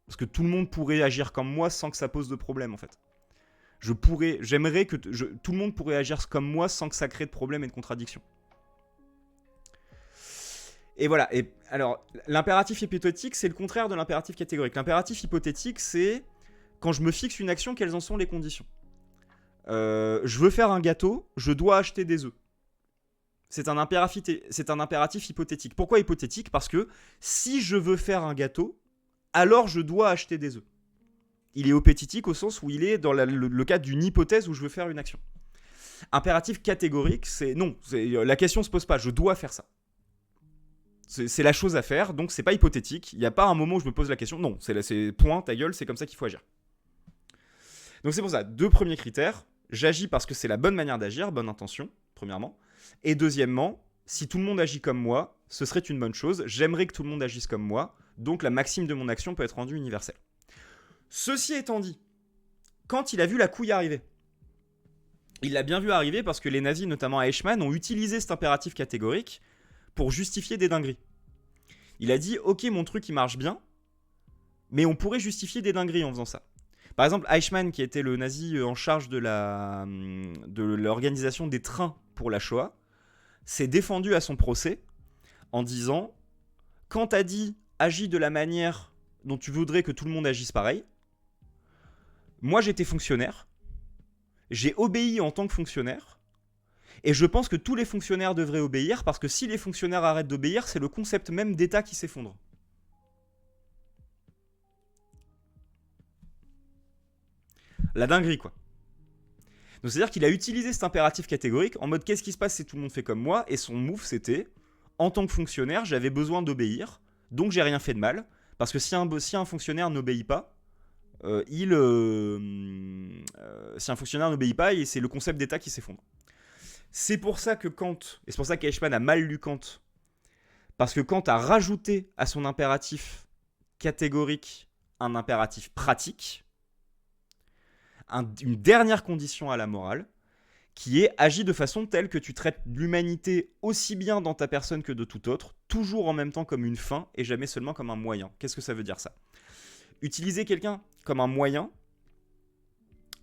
Parce que tout le monde pourrait agir comme moi sans que ça pose de problème, en fait. J'aimerais que tout le monde pourrait agir comme moi sans que ça crée de problèmes et de contradictions. Et voilà. Et alors, l'impératif hypothétique, c'est le contraire de l'impératif catégorique. L'impératif hypothétique, c'est quand je me fixe une action, quelles en sont les conditions. Je veux faire un gâteau, je dois acheter des œufs. C'est un impératif hypothétique. Pourquoi hypothétique ? Parce que si je veux faire un gâteau, alors je dois acheter des œufs. Il est hypothétique au sens où il est dans le cadre d'une hypothèse où je veux faire une action. Impératif catégorique, c'est non, la question ne se pose pas, je dois faire ça. C'est la chose à faire, donc c'est pas hypothétique. Il n'y a pas un moment où je me pose la question, non, c'est point, ta gueule, c'est comme ça qu'il faut agir. Donc c'est pour ça, 2 premiers critères, j'agis parce que c'est la bonne manière d'agir, bonne intention, premièrement. Et deuxièmement, si tout le monde agit comme moi, ce serait une bonne chose, j'aimerais que tout le monde agisse comme moi, donc la maxime de mon action peut être rendue universelle. Ceci étant dit, quand il a vu la couille arriver, il l'a bien vu arriver parce que les nazis, notamment Eichmann, ont utilisé cet impératif catégorique pour justifier des dingueries. Il a dit, ok, mon truc il marche bien, mais on pourrait justifier des dingueries en faisant ça. Par exemple, Eichmann, qui était le nazi en charge de l'organisation des trains pour la Shoah, s'est défendu à son procès en disant « Quand t'as dit « agis de la manière dont tu voudrais que tout le monde agisse pareil », moi j'étais fonctionnaire, j'ai obéi en tant que fonctionnaire, et je pense que tous les fonctionnaires devraient obéir, parce que si les fonctionnaires arrêtent d'obéir, c'est le concept même d'État qui s'effondre. » La dinguerie, quoi. Donc c'est-à-dire qu'il a utilisé cet impératif catégorique en mode qu'est-ce qui se passe si tout le monde fait comme moi, et son move c'était en tant que fonctionnaire j'avais besoin d'obéir, donc j'ai rien fait de mal, parce que si un fonctionnaire n'obéit pas, si un fonctionnaire n'obéit pas, c'est le concept d'État qui s'effondre. C'est pour ça que Kant, et c'est pour ça qu'Eichmann a mal lu Kant, parce que Kant a rajouté à son impératif catégorique un impératif pratique, une dernière condition à la morale, qui est agis de façon telle que tu traites l'humanité aussi bien dans ta personne que de tout autre, toujours en même temps comme une fin et jamais seulement comme un moyen. Qu'est-ce que ça veut dire ça ? Utiliser quelqu'un comme un moyen,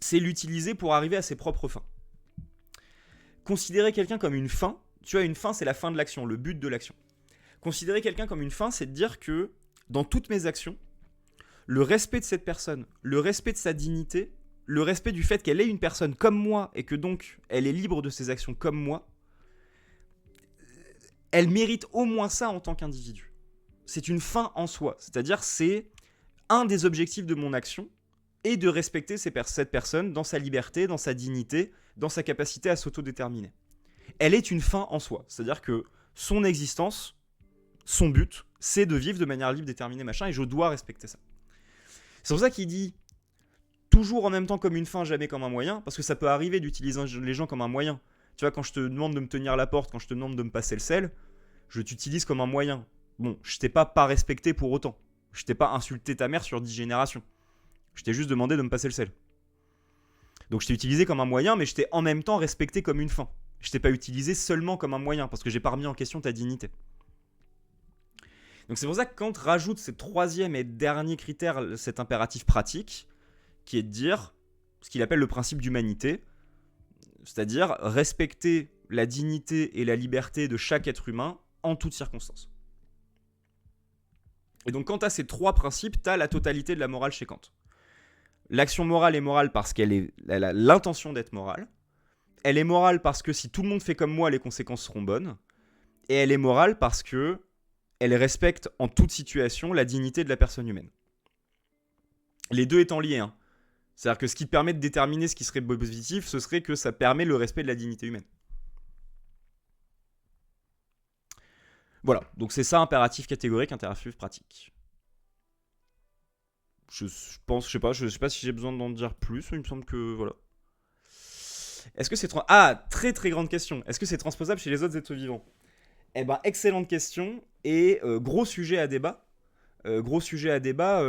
c'est l'utiliser pour arriver à ses propres fins. Considérer quelqu'un comme une fin, tu vois, une fin c'est la fin de l'action, le but de l'action. Considérer quelqu'un comme une fin, c'est de dire que dans toutes mes actions, le respect de cette personne, le respect de sa dignité, le respect du fait qu'elle est une personne comme moi et que donc elle est libre de ses actions comme moi, elle mérite au moins ça en tant qu'individu. C'est une fin en soi, c'est-à-dire c'est un des objectifs de mon action et de respecter cette personne dans sa liberté, dans sa dignité, dans sa capacité à s'autodéterminer. Elle est une fin en soi, c'est-à-dire que son existence, son but, c'est de vivre de manière libre, déterminée, machin, et je dois respecter ça. C'est pour ça qu'il dit toujours en même temps comme une fin, jamais comme un moyen, parce que ça peut arriver d'utiliser les gens comme un moyen. Tu vois, quand je te demande de me tenir la porte, quand je te demande de me passer le sel, je t'utilise comme un moyen. Bon, je t'ai pas respecté pour autant. Je t'ai pas insulté ta mère sur 10 générations. Je t'ai juste demandé de me passer le sel. Donc je t'ai utilisé comme un moyen, mais je t'ai en même temps respecté comme une fin. Je t'ai pas utilisé seulement comme un moyen, parce que j'ai pas remis en question ta dignité. Donc c'est pour ça que Kant rajoute ce troisième et dernier critère, cet impératif pratique, qui est de dire ce qu'il appelle le principe d'humanité, c'est-à-dire respecter la dignité et la liberté de chaque être humain en toutes circonstances. Et donc quand tu as ces trois principes, tu as la totalité de la morale chez Kant. L'action morale est morale parce qu'elle a l'intention d'être morale. Elle est morale parce que si tout le monde fait comme moi, les conséquences seront bonnes. Et elle est morale parce que elle respecte en toute situation la dignité de la personne humaine. Les deux étant liés, hein. C'est-à-dire que ce qui permet de déterminer ce qui serait positif, ce serait que ça permet le respect de la dignité humaine. Voilà, donc c'est ça, impératif catégorique, impératif pratique. Je sais pas si j'ai besoin d'en dire plus, il me semble que voilà. Est-ce que c'est très très grande question. Est-ce que c'est transposable chez les autres êtres vivants ? Eh ben, excellente question et gros sujet à débat.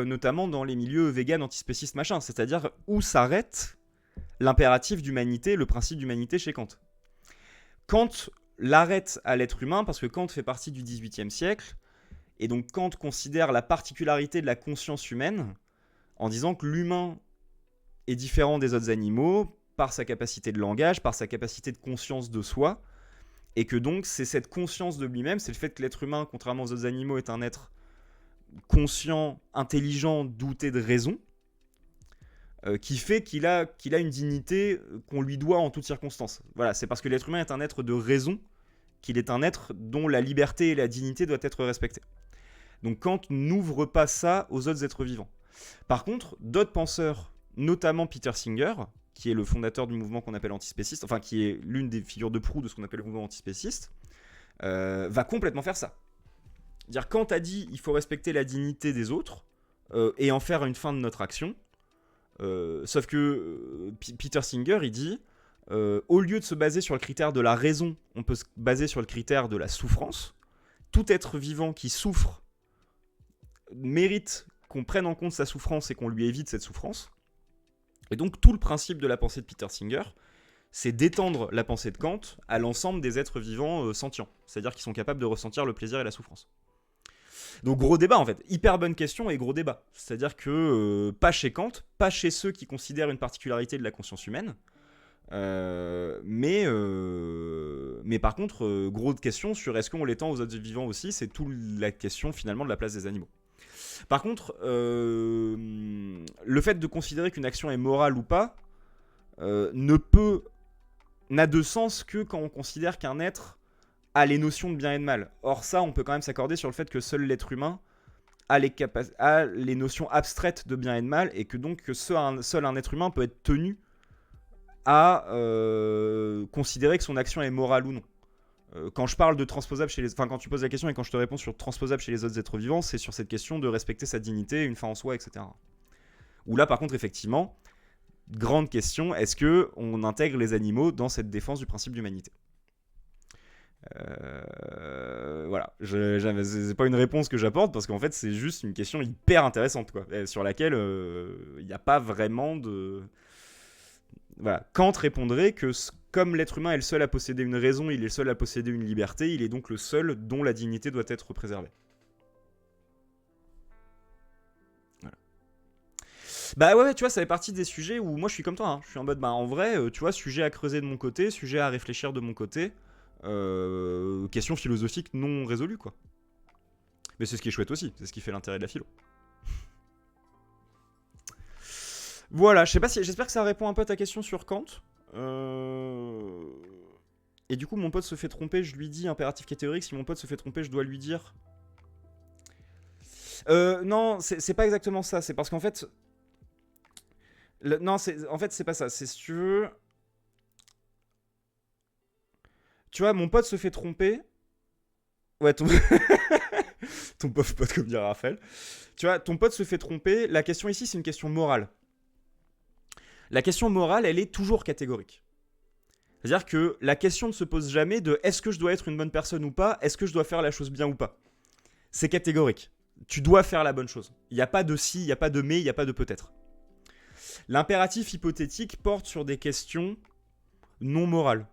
Notamment dans les milieux véganes, antispécistes, machin. C'est-à-dire où s'arrête l'impératif d'humanité, le principe d'humanité chez Kant. Kant l'arrête à l'être humain parce que Kant fait partie du XVIIIe siècle et donc Kant considère la particularité de la conscience humaine en disant que l'humain est différent des autres animaux par sa capacité de langage, par sa capacité de conscience de soi, et que donc c'est cette conscience de lui-même, c'est le fait que l'être humain, contrairement aux autres animaux, est un être conscient, intelligent, douté de raison, qui fait qu'il a une dignité qu'on lui doit en toutes circonstances. Voilà, c'est parce que l'être humain est un être de raison qu'il est un être dont la liberté et la dignité doivent être respectées. Donc Kant n'ouvre pas ça aux autres êtres vivants. Par contre, d'autres penseurs, notamment Peter Singer, qui est le fondateur du mouvement qu'on appelle antispéciste, enfin qui est l'une des figures de proue de ce qu'on appelle le mouvement antispéciste, va complètement faire ça. Dire quand t'as dit il faut respecter la dignité des autres et en faire une fin de notre action, sauf que Peter Singer il dit au lieu de se baser sur le critère de la raison, on peut se baser sur le critère de la souffrance. Tout être vivant qui souffre mérite qu'on prenne en compte sa souffrance et qu'on lui évite cette souffrance. Et donc tout le principe de la pensée de Peter Singer, c'est d'étendre la pensée de Kant à l'ensemble des êtres vivants sentients, c'est-à-dire qui sont capables de ressentir le plaisir et la souffrance. Donc gros débat en fait, hyper bonne question et gros débat. C'est-à-dire que pas chez Kant, pas chez ceux qui considèrent une particularité de la conscience humaine, Mais par contre, gros de questions sur est-ce qu'on l'étend aux autres vivants aussi, c'est toute la question finalement de la place des animaux. Par contre, le fait de considérer qu'une action est morale ou pas n'a de sens que quand on considère qu'un être a les notions de bien et de mal. Or ça, on peut quand même s'accorder sur le fait que seul l'être humain a les notions abstraites de bien et de mal, et que donc seul un être humain peut être tenu à considérer que son action est morale ou non. Quand je parle de transposable chez les... Enfin, quand tu poses la question et quand je te réponds sur transposable chez les autres êtres vivants, c'est sur cette question de respecter sa dignité, une fin en soi, etc. Où là, par contre, effectivement, grande question, est-ce qu'on intègre les animaux dans cette défense du principe d'humanité ? Voilà, c'est pas une réponse que j'apporte parce qu'en fait c'est juste une question hyper intéressante quoi, sur laquelle il n'y a pas vraiment de... Voilà. Kant répondrait que comme l'être humain est le seul à posséder une raison, il est le seul à posséder une liberté, il est donc le seul dont la dignité doit être préservée. Voilà. Bah ouais, tu vois, ça fait partie des sujets où moi je suis comme toi, hein. Je suis en mode, bah en vrai, tu vois, sujet à creuser de mon côté, sujet à réfléchir de mon côté, question philosophique non résolue, quoi. Mais c'est ce qui est chouette aussi, c'est ce qui fait l'intérêt de la philo. Voilà, j'espère que ça répond un peu à ta question sur Kant. Et du coup, mon pote se fait tromper, je lui dis impératif catégorique. Si mon pote se fait tromper, je dois lui dire... non, c'est pas exactement ça. C'est parce qu'en fait... Non, en fait, c'est pas ça. C'est si tu veux... Tu vois, mon pote se fait tromper. Ouais, ton pauvre pote, comme dirait Raphaël. Tu vois, ton pote se fait tromper. La question ici, c'est une question morale. La question morale, elle est toujours catégorique. C'est-à-dire que la question ne se pose jamais de est-ce que je dois être une bonne personne ou pas, est-ce que je dois faire la chose bien ou pas. C'est catégorique. Tu dois faire la bonne chose. Il n'y a pas de si, il n'y a pas de mais, il n'y a pas de peut-être. L'impératif hypothétique porte sur des questions non morales.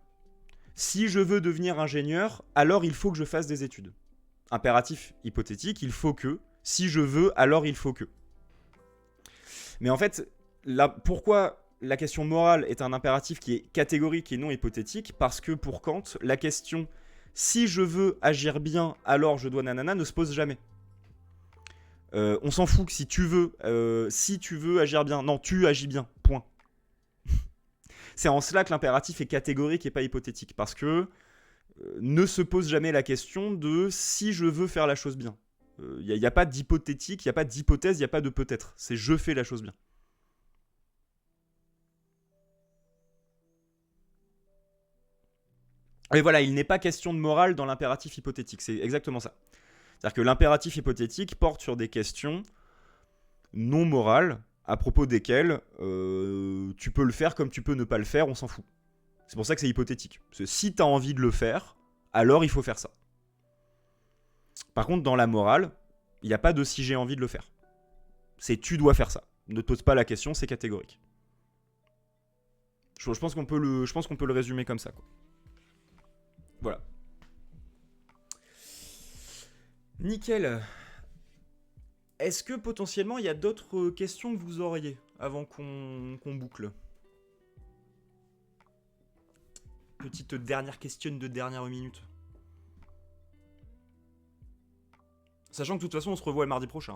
Si je veux devenir ingénieur, alors il faut que je fasse des études. Impératif hypothétique, il faut que. Si je veux, alors il faut que. Mais en fait, pourquoi la question morale est un impératif qui est catégorique et non hypothétique ? Parce que pour Kant, la question si je veux agir bien, alors je dois nanana ne se pose jamais. On s'en fout que si tu veux agir bien, non, tu agis bien, point. C'est en cela que l'impératif est catégorique et pas hypothétique, parce que ne se pose jamais la question de si je veux faire la chose bien. Il n'y a pas d'hypothétique, il n'y a pas d'hypothèse, il n'y a pas de peut-être. C'est je fais la chose bien. Et voilà, il n'est pas question de morale dans l'impératif hypothétique, c'est exactement ça. C'est-à-dire que l'impératif hypothétique porte sur des questions non morales, à propos desquelles tu peux le faire comme tu peux ne pas le faire, on s'en fout. C'est pour ça que c'est hypothétique. Parce que si tu as envie de le faire, alors il faut faire ça. Par contre, dans la morale, il n'y a pas de si j'ai envie de le faire. C'est tu dois faire ça. Ne te pose pas la question, c'est catégorique. Je pense qu'on peut le résumer comme ça, quoi. Voilà. Nickel. Est-ce que potentiellement il y a d'autres questions que vous auriez avant qu'on boucle ? Petite dernière question de dernière minute. Sachant que de toute façon on se revoit le mardi prochain.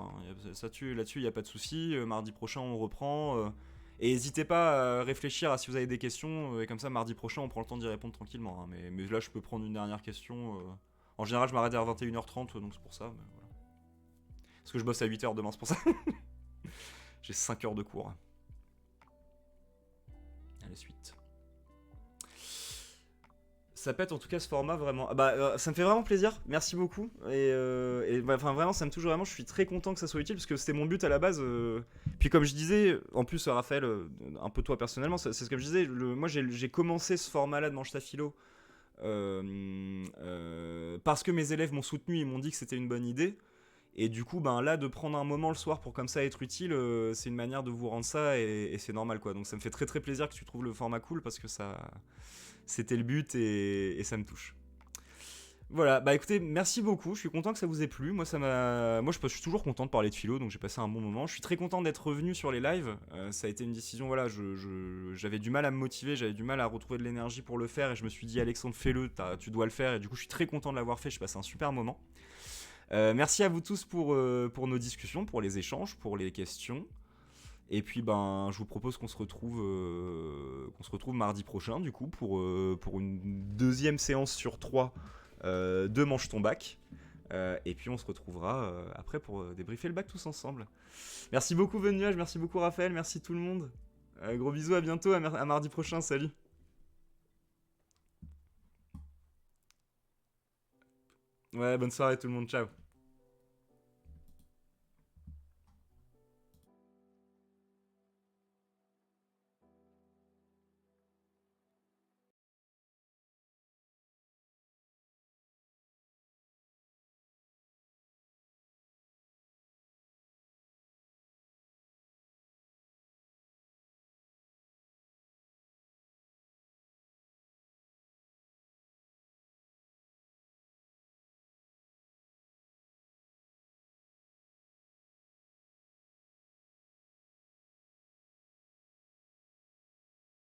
Là-dessus il n'y a pas de souci. Mardi prochain on reprend. Et n'hésitez pas à réfléchir à si vous avez des questions. Et comme ça mardi prochain on prend le temps d'y répondre tranquillement. Hein. Mais là je peux prendre une dernière question. En général je m'arrête à 21h30 donc c'est pour ça. Mais voilà. Parce que je bosse à 8h demain, c'est pour ça. J'ai 5 heures de cours. Allez, suite. Ça pète en tout cas ce format vraiment. Ça me fait vraiment plaisir, merci beaucoup. Enfin vraiment ça me touche vraiment, je suis très content que ça soit utile parce que c'était mon but à la base. Puis comme je disais, en plus Raphaël, un peu toi personnellement, c'est ce que je disais, moi j'ai commencé ce format-là de Mange ta philo parce que mes élèves m'ont soutenu et m'ont dit que c'était une bonne idée. Et du coup, là, de prendre un moment le soir pour comme ça être utile, c'est une manière de vous rendre ça et c'est normal, quoi. Donc ça me fait très très plaisir que tu trouves le format cool parce que ça, c'était le but et ça me touche. Voilà, bah écoutez, merci beaucoup, je suis content que ça vous ait plu. Moi je suis toujours content de parler de philo, donc j'ai passé un bon moment. Je suis très content d'être revenu sur les lives. Ça a été une décision, voilà, j'avais du mal à me motiver, j'avais du mal à retrouver de l'énergie pour le faire, et je me suis dit, Alexandre, fais-le, tu dois le faire, et du coup je suis très content de l'avoir fait, j'ai passé un super moment. Merci à vous tous pour nos discussions, pour les échanges, pour les questions. Et puis ben, je vous propose qu'on se retrouve mardi prochain du coup pour une deuxième séance sur 3 de Mange ton bac. Et puis on se retrouvera après pour débriefer le bac tous ensemble. Merci beaucoup Venuage, merci beaucoup Raphaël, merci tout le monde. Gros bisous, à bientôt, à mardi prochain, salut. Ouais, bonne soirée tout le monde, ciao.